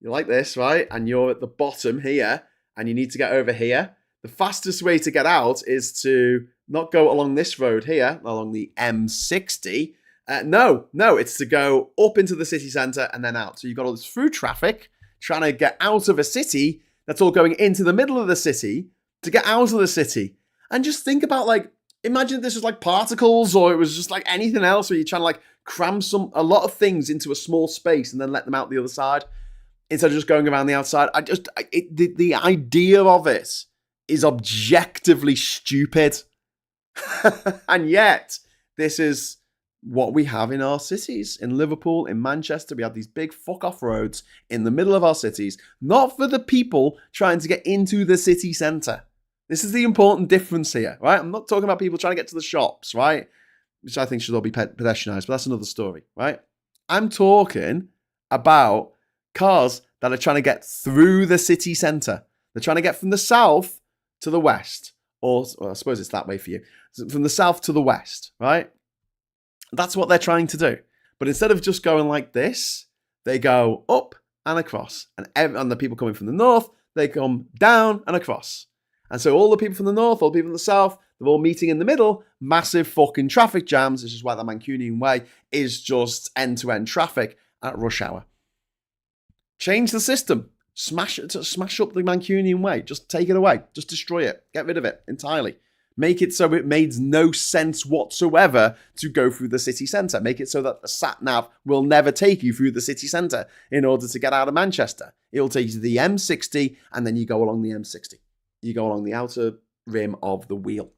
S1: you're like this, right? And you're at the bottom here, and you need to get over here. The fastest way to get out is to not go along this road here, along the M60. No, it's to go up into the city centre and then out. So you've got all this through traffic trying to get out of a city that's all going into the middle of the city to get out of the city. And just think about, like, imagine this was like particles or it was just like anything else where you're trying to like cram a lot of things into a small space and then let them out the other side instead of just going around the outside. The idea of it is objectively stupid. And yet, this is what we have in our cities. In Liverpool, in Manchester, we have these big fuck-off roads in the middle of our cities, not for the people trying to get into the city centre. This is the important difference here, right? I'm not talking about people trying to get to the shops, right? Which I think should all be pedestrianised, but that's another story, right? I'm talking about cars that are trying to get through the city centre. They're trying to get from the south to the west, or I suppose it's that way for you, from the south to the west, right? That's what they're trying to do. But instead of just going like this, they go up and across. And the people coming from the north, they come down and across. And so all the people from the north, all the people from the south, they're all meeting in the middle, massive fucking traffic jams. This is why the Mancunian Way is just end-to-end traffic at rush hour. Change the system. Smash up the Mancunian Way. Just take it away. Just destroy it. Get rid of it entirely. Make it so it made no sense whatsoever to go through the city centre. Make it so that the sat-nav will never take you through the city centre in order to get out of Manchester. It'll take you to the M60 and then you go along the M60. You go along the outer rim of the wheel.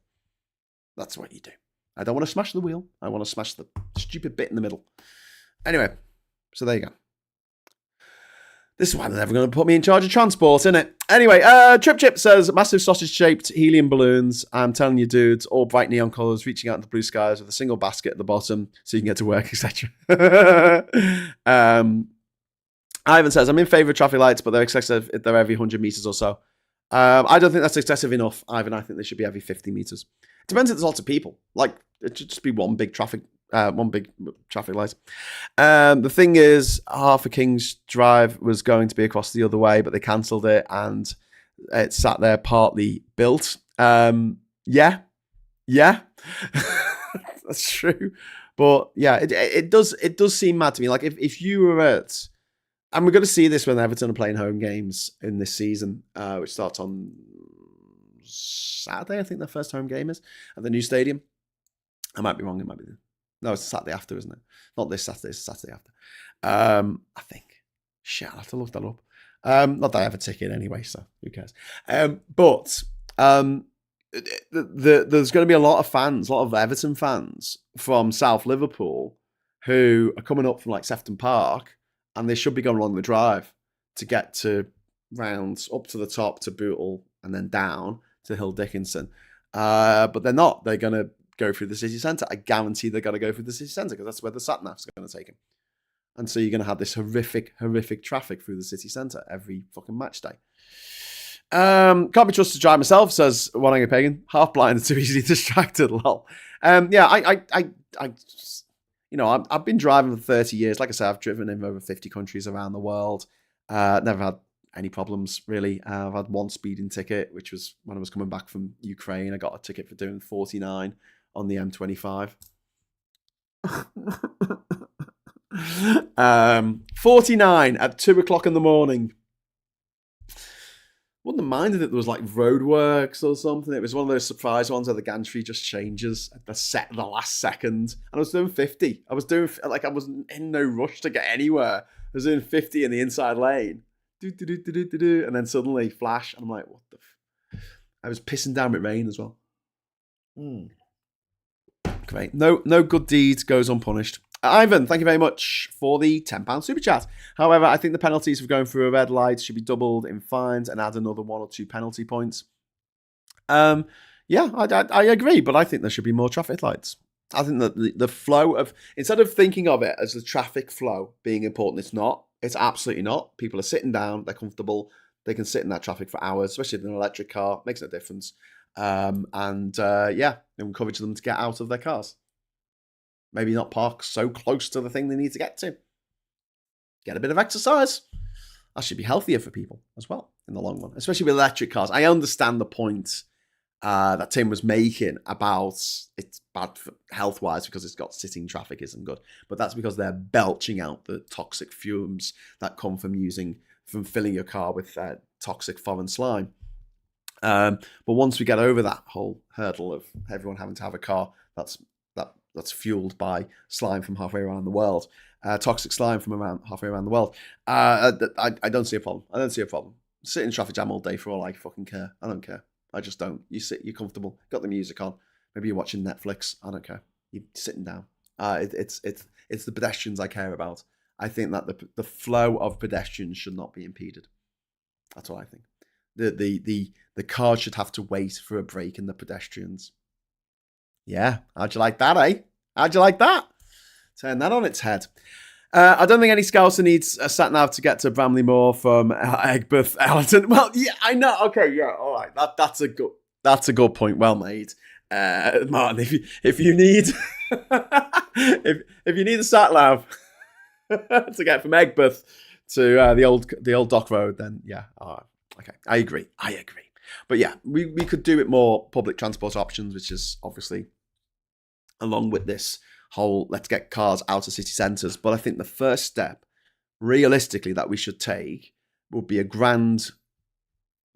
S1: That's what you do. I don't want to smash the wheel. I want to smash the stupid bit in the middle. Anyway, so there you go. This is why they're never going to put me in charge of transport, isn't it? Anyway, Trip Chip says, massive sausage-shaped helium balloons. I'm telling you, dudes, all bright neon colours reaching out into blue skies with a single basket at the bottom so you can get to work, etc. Ivan says, I'm in favour of traffic lights, but they're excessive if they're every 100 metres or so. I don't think that's excessive enough, Ivan. I think they should be every 50 metres. It depends if there's lots of people. Like, it should just be one big traffic light. The thing is, half of King's Drive was going to be across the other way, but they cancelled it and it sat there partly built. Yeah, that's true. But yeah, it does seem mad to me. Like if you were at, and we're going to see this when Everton are playing home games in this season, which starts on Saturday. I think their first home game is at the new stadium. I might be wrong. It might be no, it's the Saturday after, isn't it? Not this Saturday, it's the Saturday after. I think. Shit, I'll have to look that up. Not that I have a ticket anyway, so who cares? But there's going to be a lot of Everton fans from South Liverpool who are coming up from like Sefton Park, and they should be going along the drive to get to rounds up to the top to Bootle and then down to Hill Dickinson. But they're not. They're going to go through the city centre. I guarantee they're going to go through the city centre because that's where the sat-nav's going to take them. And so you're going to have this horrific traffic through the city centre every fucking match day. Can't be trusted to drive myself, says One Angry Pagan. Half blind and too easily distracted, lol. Yeah, I've been driving for 30 years. Like I said, I've driven in over 50 countries around the world. Never had any problems, really. I've had one speeding ticket, which was when I was coming back from Ukraine. I got a ticket for doing 49 on the M25. 49 at 2 o'clock in the morning. Wouldn't have minded if there was like roadworks or something. It was one of those surprise ones where the gantry just changes at the last second. And I was doing 50. I was in no rush to get anywhere. I was doing 50 in the inside lane. And then suddenly flash. And I'm like, what the I was pissing down with rain as well. Great. No good deed goes unpunished. Ivan, thank you very much for the £10 super chat. However, I think the penalties for going through a red light should be doubled in fines and add another 1 or 2 penalty points. Yeah, I agree, but I think there should be more traffic lights. I think that the flow of, instead of thinking of it as the traffic flow being important, it's not. It's absolutely not. People are sitting down, they're comfortable, they can sit in that traffic for hours, especially in an electric car, makes no difference. Encourage them to get out of their cars. Maybe not park so close to the thing they need to get to. Get a bit of exercise. That should be healthier for people as well in the long run, especially with electric cars. I understand the point that Tim was making about it's bad for health-wise because it's got sitting traffic isn't good. But that's because they're belching out the toxic fumes that come from filling your car with toxic foreign slime. But once we get over that whole hurdle of everyone having to have a car that's fueled by slime from halfway around the world, toxic slime from halfway around the world, I don't see a problem. I don't see a problem. Sit in traffic jam all day for all I fucking care. I don't care. I just don't. You sit, you're comfortable, got the music on. Maybe you're watching Netflix. I don't care. You're sitting down. It's the pedestrians I care about. I think that the flow of pedestrians should not be impeded. That's what I think. The cars should have to wait for a break in the pedestrians. Yeah, how'd you like that, eh? How'd you like that? Turn that on its head. I don't think any Scouser needs a sat-nav to get to Bramley Moor from Egbert Ellerton. Well, yeah, I know. Okay, yeah, all right. That's a good point. Well made, Martin. If you need if you need a sat-nav to get from Egbert to the old Dock Road, then yeah, all right. Okay, I agree. But yeah, we could do it more public transport options, which is obviously along with this whole let's get cars out of city centres. But I think the first step, realistically, that we should take would be a grand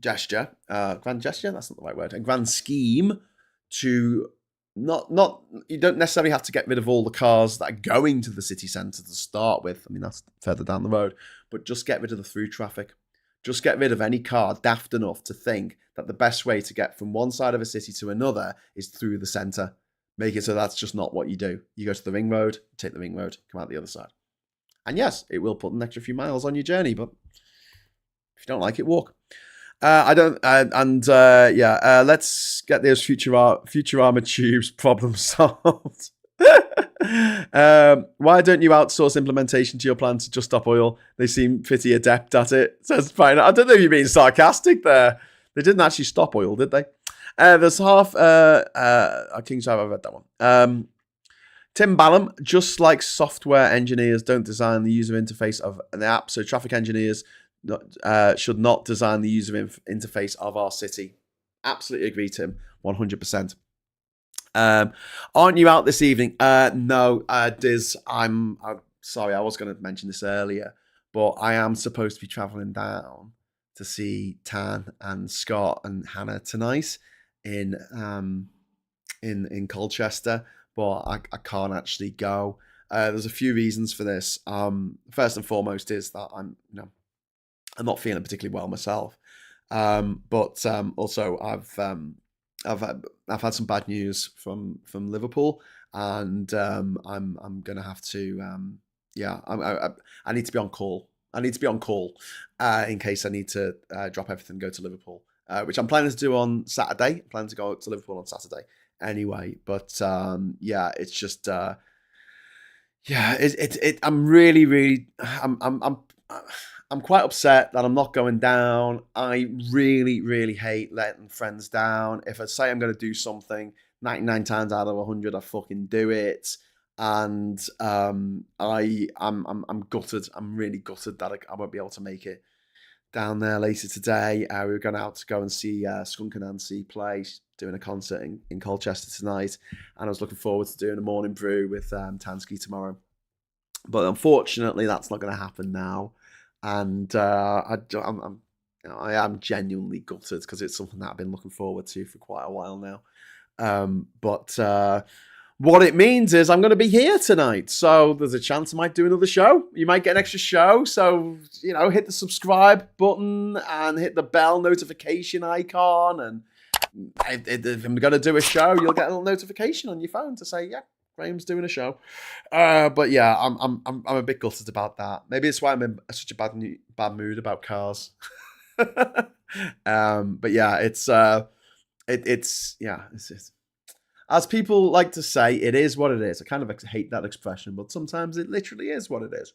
S1: gesture. Grand gesture? That's not the right word. A grand scheme to not you don't necessarily have to get rid of all the cars that are going to the city centre to start with. I mean, that's further down the road. But just get rid of the through traffic. Just get rid of any car daft enough to think that the best way to get from one side of a city to another is through the centre. Make it so that's just not what you do. You go to the ring road, take the ring road, come out the other side. And yes, it will put an extra few miles on your journey, but if you don't like it, walk. Let's get those Futurama tubes problem solved. Why don't you outsource implementation to your plan to Just Stop Oil? They seem pretty adept at it. Says fine. I don't know if you're being sarcastic there. They didn't actually stop oil, did they? There's half King's I've read that one. Tim Ballum, just like software engineers don't design the user interface of an app, so traffic engineers should not design the user interface of our city. Absolutely agree, Tim. 100%. Aren't you out this evening? No, Diz. I'm sorry, I was going to mention this earlier, but I am supposed to be travelling down to see Tan and Scott and Hannah tonight in Colchester, but I can't actually go. There's a few reasons for this. First and foremost is that I'm not feeling particularly well myself, but also I've had some bad news from Liverpool, and I'm gonna have to I need to be on call. I need to be on call in case I need to drop everything and go to Liverpool, which I'm planning to do on Saturday. I'm planning to go to Liverpool on Saturday anyway. But it's just I'm really I'm quite upset that I'm not going down. I really hate letting friends down. If I say I'm going to do something, 99 times out of 100, I fucking do it. And I'm gutted. I'm really gutted that I won't be able to make it down there later today. We were going out to go and see Skunk and Nancy play, doing a concert in Colchester tonight, and I was looking forward to doing a morning brew with Tansky tomorrow. But unfortunately, that's not going to happen now. And I'm I am genuinely gutted because it's something that I've been looking forward to for quite a while now. But what it means is I'm going to be here tonight. So there's a chance I might do another show. You might get an extra show. So, hit the subscribe button and hit the bell notification icon. And if I'm going to do a show, you'll get a little notification on your phone to say, yeah, Graham's doing a show. But yeah, I'm a bit gutted about that. Maybe it's why I'm in such a bad mood about cars. But yeah, it's as people like to say, it is what it is. I kind of hate that expression, but sometimes it literally is what it is.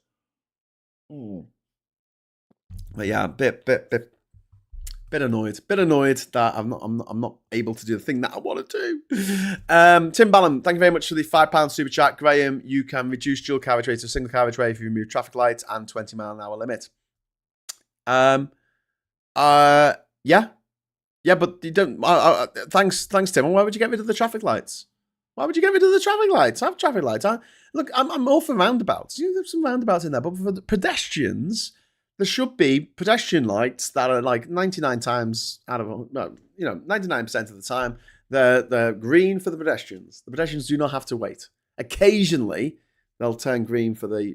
S1: But yeah, bit annoyed that I'm not able to do the thing that I want to do. Tim Ballum, thank you very much for the £5 super chat. Graham, you can reduce dual carriageway to a single carriageway if you remove traffic lights and 20-mile-an-hour limit. Yeah, but you don't. Thanks, Tim. Why would you get rid of the traffic lights? Why would you get rid of the traffic lights? Have traffic lights. Look, I'm all for roundabouts. There's some roundabouts in there, but for the pedestrians, there should be pedestrian lights that are like 99 times out of 99% of the time they're green for the pedestrians. The pedestrians do not have to wait. Occasionally, they'll turn green they'll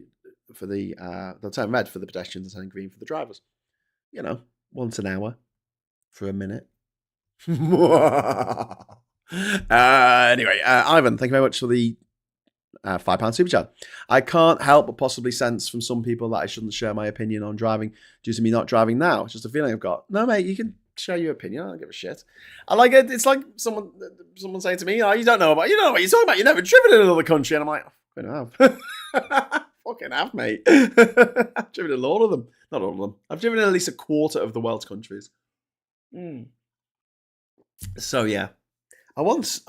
S1: turn red for the pedestrians and turn green for the drivers. Once an hour for a minute. Anyway, Ivan, thank you very much for the £5 super chat. I can't help but possibly sense from some people that I shouldn't share my opinion on driving due to me not driving now. It's just a feeling I've got. No, mate, you can share your opinion. I don't give a shit. I like it. It's like someone saying to me, "Oh, you don't know what you're talking about. You've never driven in another country," and I'm like, "I have." Fucking have, mate. I've driven in all of them. Not all of them. I've driven in at least a quarter of the world's countries. So yeah, I once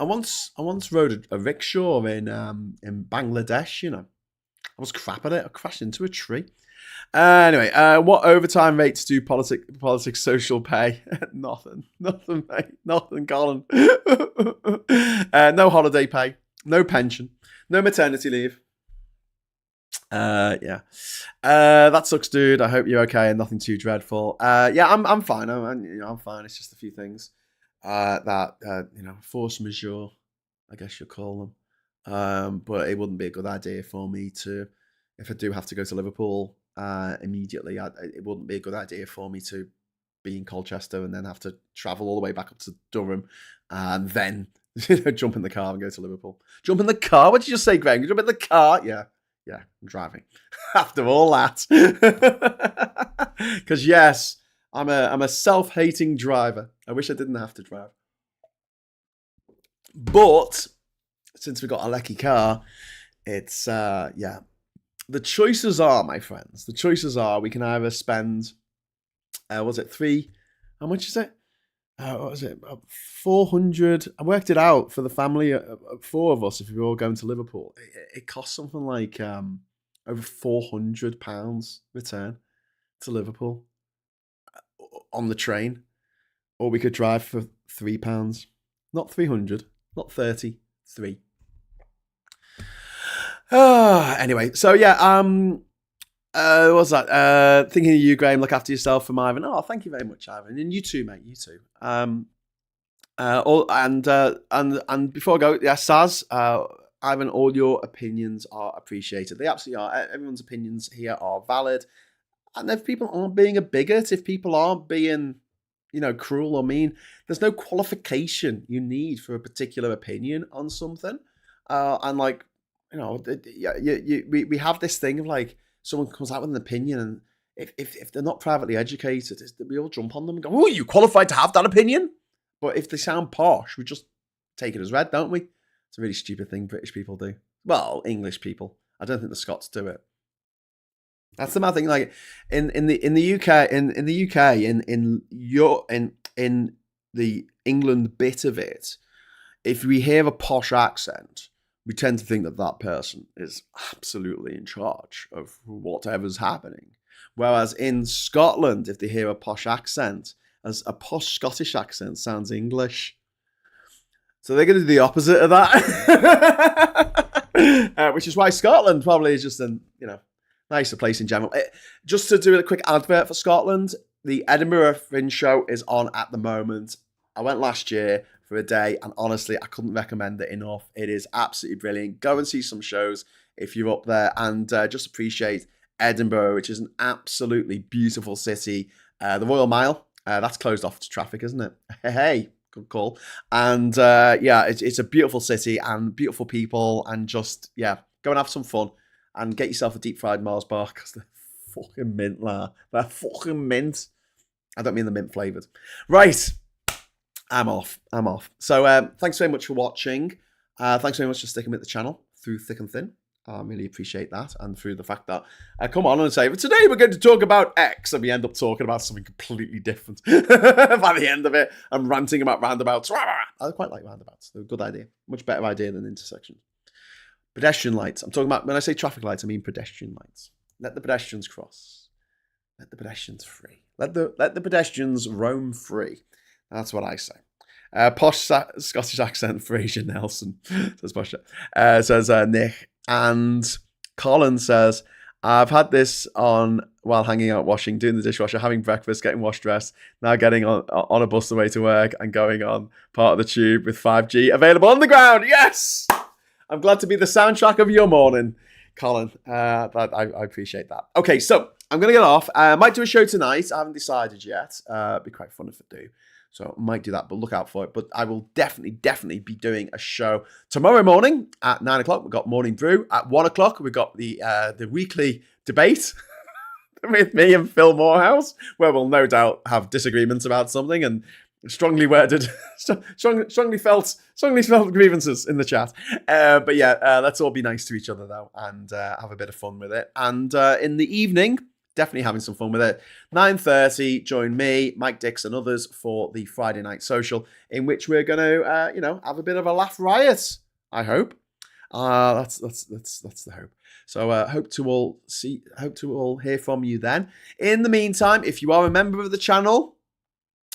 S1: rode a rickshaw in Bangladesh. I was crap at it. I crashed into a tree. Anyway, what overtime rates do politics social pay? Nothing, mate. Nothing, Colin. No holiday pay. No pension. No maternity leave. Yeah. That sucks, dude. I hope you're okay and nothing too dreadful. Yeah, I'm fine. I'm fine. It's just a few things that force majeure, I guess you'll call them. But it wouldn't be a good idea for me to, if I do have to go to Liverpool immediately, it wouldn't be a good idea for me to be in Colchester and then have to travel all the way back up to Durham and then jump in the car and go to Liverpool. Jump in the car? What did you just say, Graham? Jump in the car? Yeah, I'm driving. After all that, because yes, I'm a self-hating driver. I wish I didn't have to drive, but since we got a lucky car, it's yeah. The choices are, my friends. The choices are: we can either spend, was it three? How much is it? What was it? 400. I worked it out for the family, 4 of us. If we were all going to Liverpool, it cost something like over £400 return to Liverpool on the train, or we could drive for £3, not 300, not 30, 3. Anyway, so yeah, what was that? Thinking of you, Graham. Look after yourself from Ivan. Oh, thank you very much, Ivan, and you too, mate. You too. And before I go, yeah, Saz, Ivan, all your opinions are appreciated. They absolutely are. Everyone's opinions here are valid. And if people aren't being a bigot, if people aren't being, cruel or mean, there's no qualification you need for a particular opinion on something. And like, we have this thing of like, someone comes out with an opinion, and if they're not privately educated, we all jump on them and go, "Oh, are you qualified to have that opinion?" But if they sound posh, we just take it as read, don't we? It's a really stupid thing British people do. Well, English people. I don't think the Scots do it. That's the mad thing. Like in the UK, in the England bit of it, if we hear a posh accent, we tend to think that person is absolutely in charge of whatever's happening. Whereas in Scotland, if they hear a posh accent, as a posh Scottish accent sounds English. So they're going to do the opposite of that. Which is why Scotland probably is just a nicer place in general. Just to do a quick advert for Scotland, the Edinburgh Fringe show is on at the moment. I went last year for a day, and honestly, I couldn't recommend it enough. It is absolutely brilliant. Go and see some shows if you're up there, and just appreciate Edinburgh, which is an absolutely beautiful city. The Royal Mile, that's closed off to traffic, isn't it? Hey, good call. And yeah, it's a beautiful city and beautiful people, and just, yeah, go and have some fun and get yourself a deep fried Mars bar, because they're fucking mint, la. They're fucking mint. I don't mean the mint flavoured. Right. I'm off. So thanks very much for watching. Thanks very much for sticking with the channel through thick and thin. I really appreciate that. And through the fact that I come on and say, but today we're going to talk about X, and we end up talking about something completely different. By the end of it, I'm ranting about roundabouts. I quite like roundabouts. They're a good idea. Much better idea than intersections. Pedestrian lights. I'm talking about, when I say traffic lights, I mean pedestrian lights. Let the pedestrians cross. Let the pedestrians free. Let the pedestrians roam free. That's what I say. Posh Scottish accent, Fraser Nelson, says Posh. Says Nick. And Colin says, I've had this on while hanging out washing, doing the dishwasher, having breakfast, getting washed dressed, now getting on a bus the way to work and going on part of the tube with 5G available on the ground. Yes! I'm glad to be the soundtrack of your morning, Colin. I appreciate that. Okay, so I'm going to get off. I might do a show tonight. I haven't decided yet. It'd be quite fun if I do. So I might do that, but look out for it. But I will definitely be doing a show tomorrow morning at 9 o'clock. We've got Morning Brew. At 1 o'clock, we've got the weekly debate with me and Phil Morehouse, where we'll no doubt have disagreements about something and strongly worded, strongly felt grievances in the chat. But yeah, let's all be nice to each other though, and have a bit of fun with it. And in the evening, definitely having some fun with it. 9:30, join me, Mike Dix, and others for the Friday night social, in which we're going to, have a bit of a laugh riot. I hope. That's the hope. So hope to all hear from you then. In the meantime, if you are a member of the channel,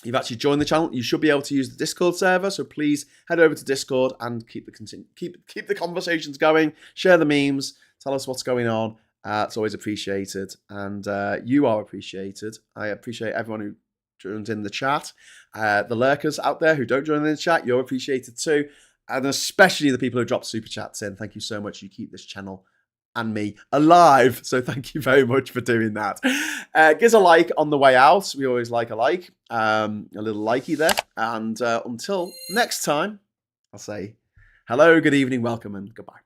S1: you've actually joined the channel, you should be able to use the Discord server. So please head over to Discord and keep the conversations going. Share the memes. Tell us what's going on. It's always appreciated, and you are appreciated. I appreciate everyone who joins in the chat. The lurkers out there who don't join in the chat, you're appreciated too, and especially the people who drop super chats in. Thank you so much. You keep this channel and me alive, so thank you very much for doing that. Give us a like on the way out. We always like a like, a little likey there. And until next time, I'll say hello, good evening, welcome, and goodbye.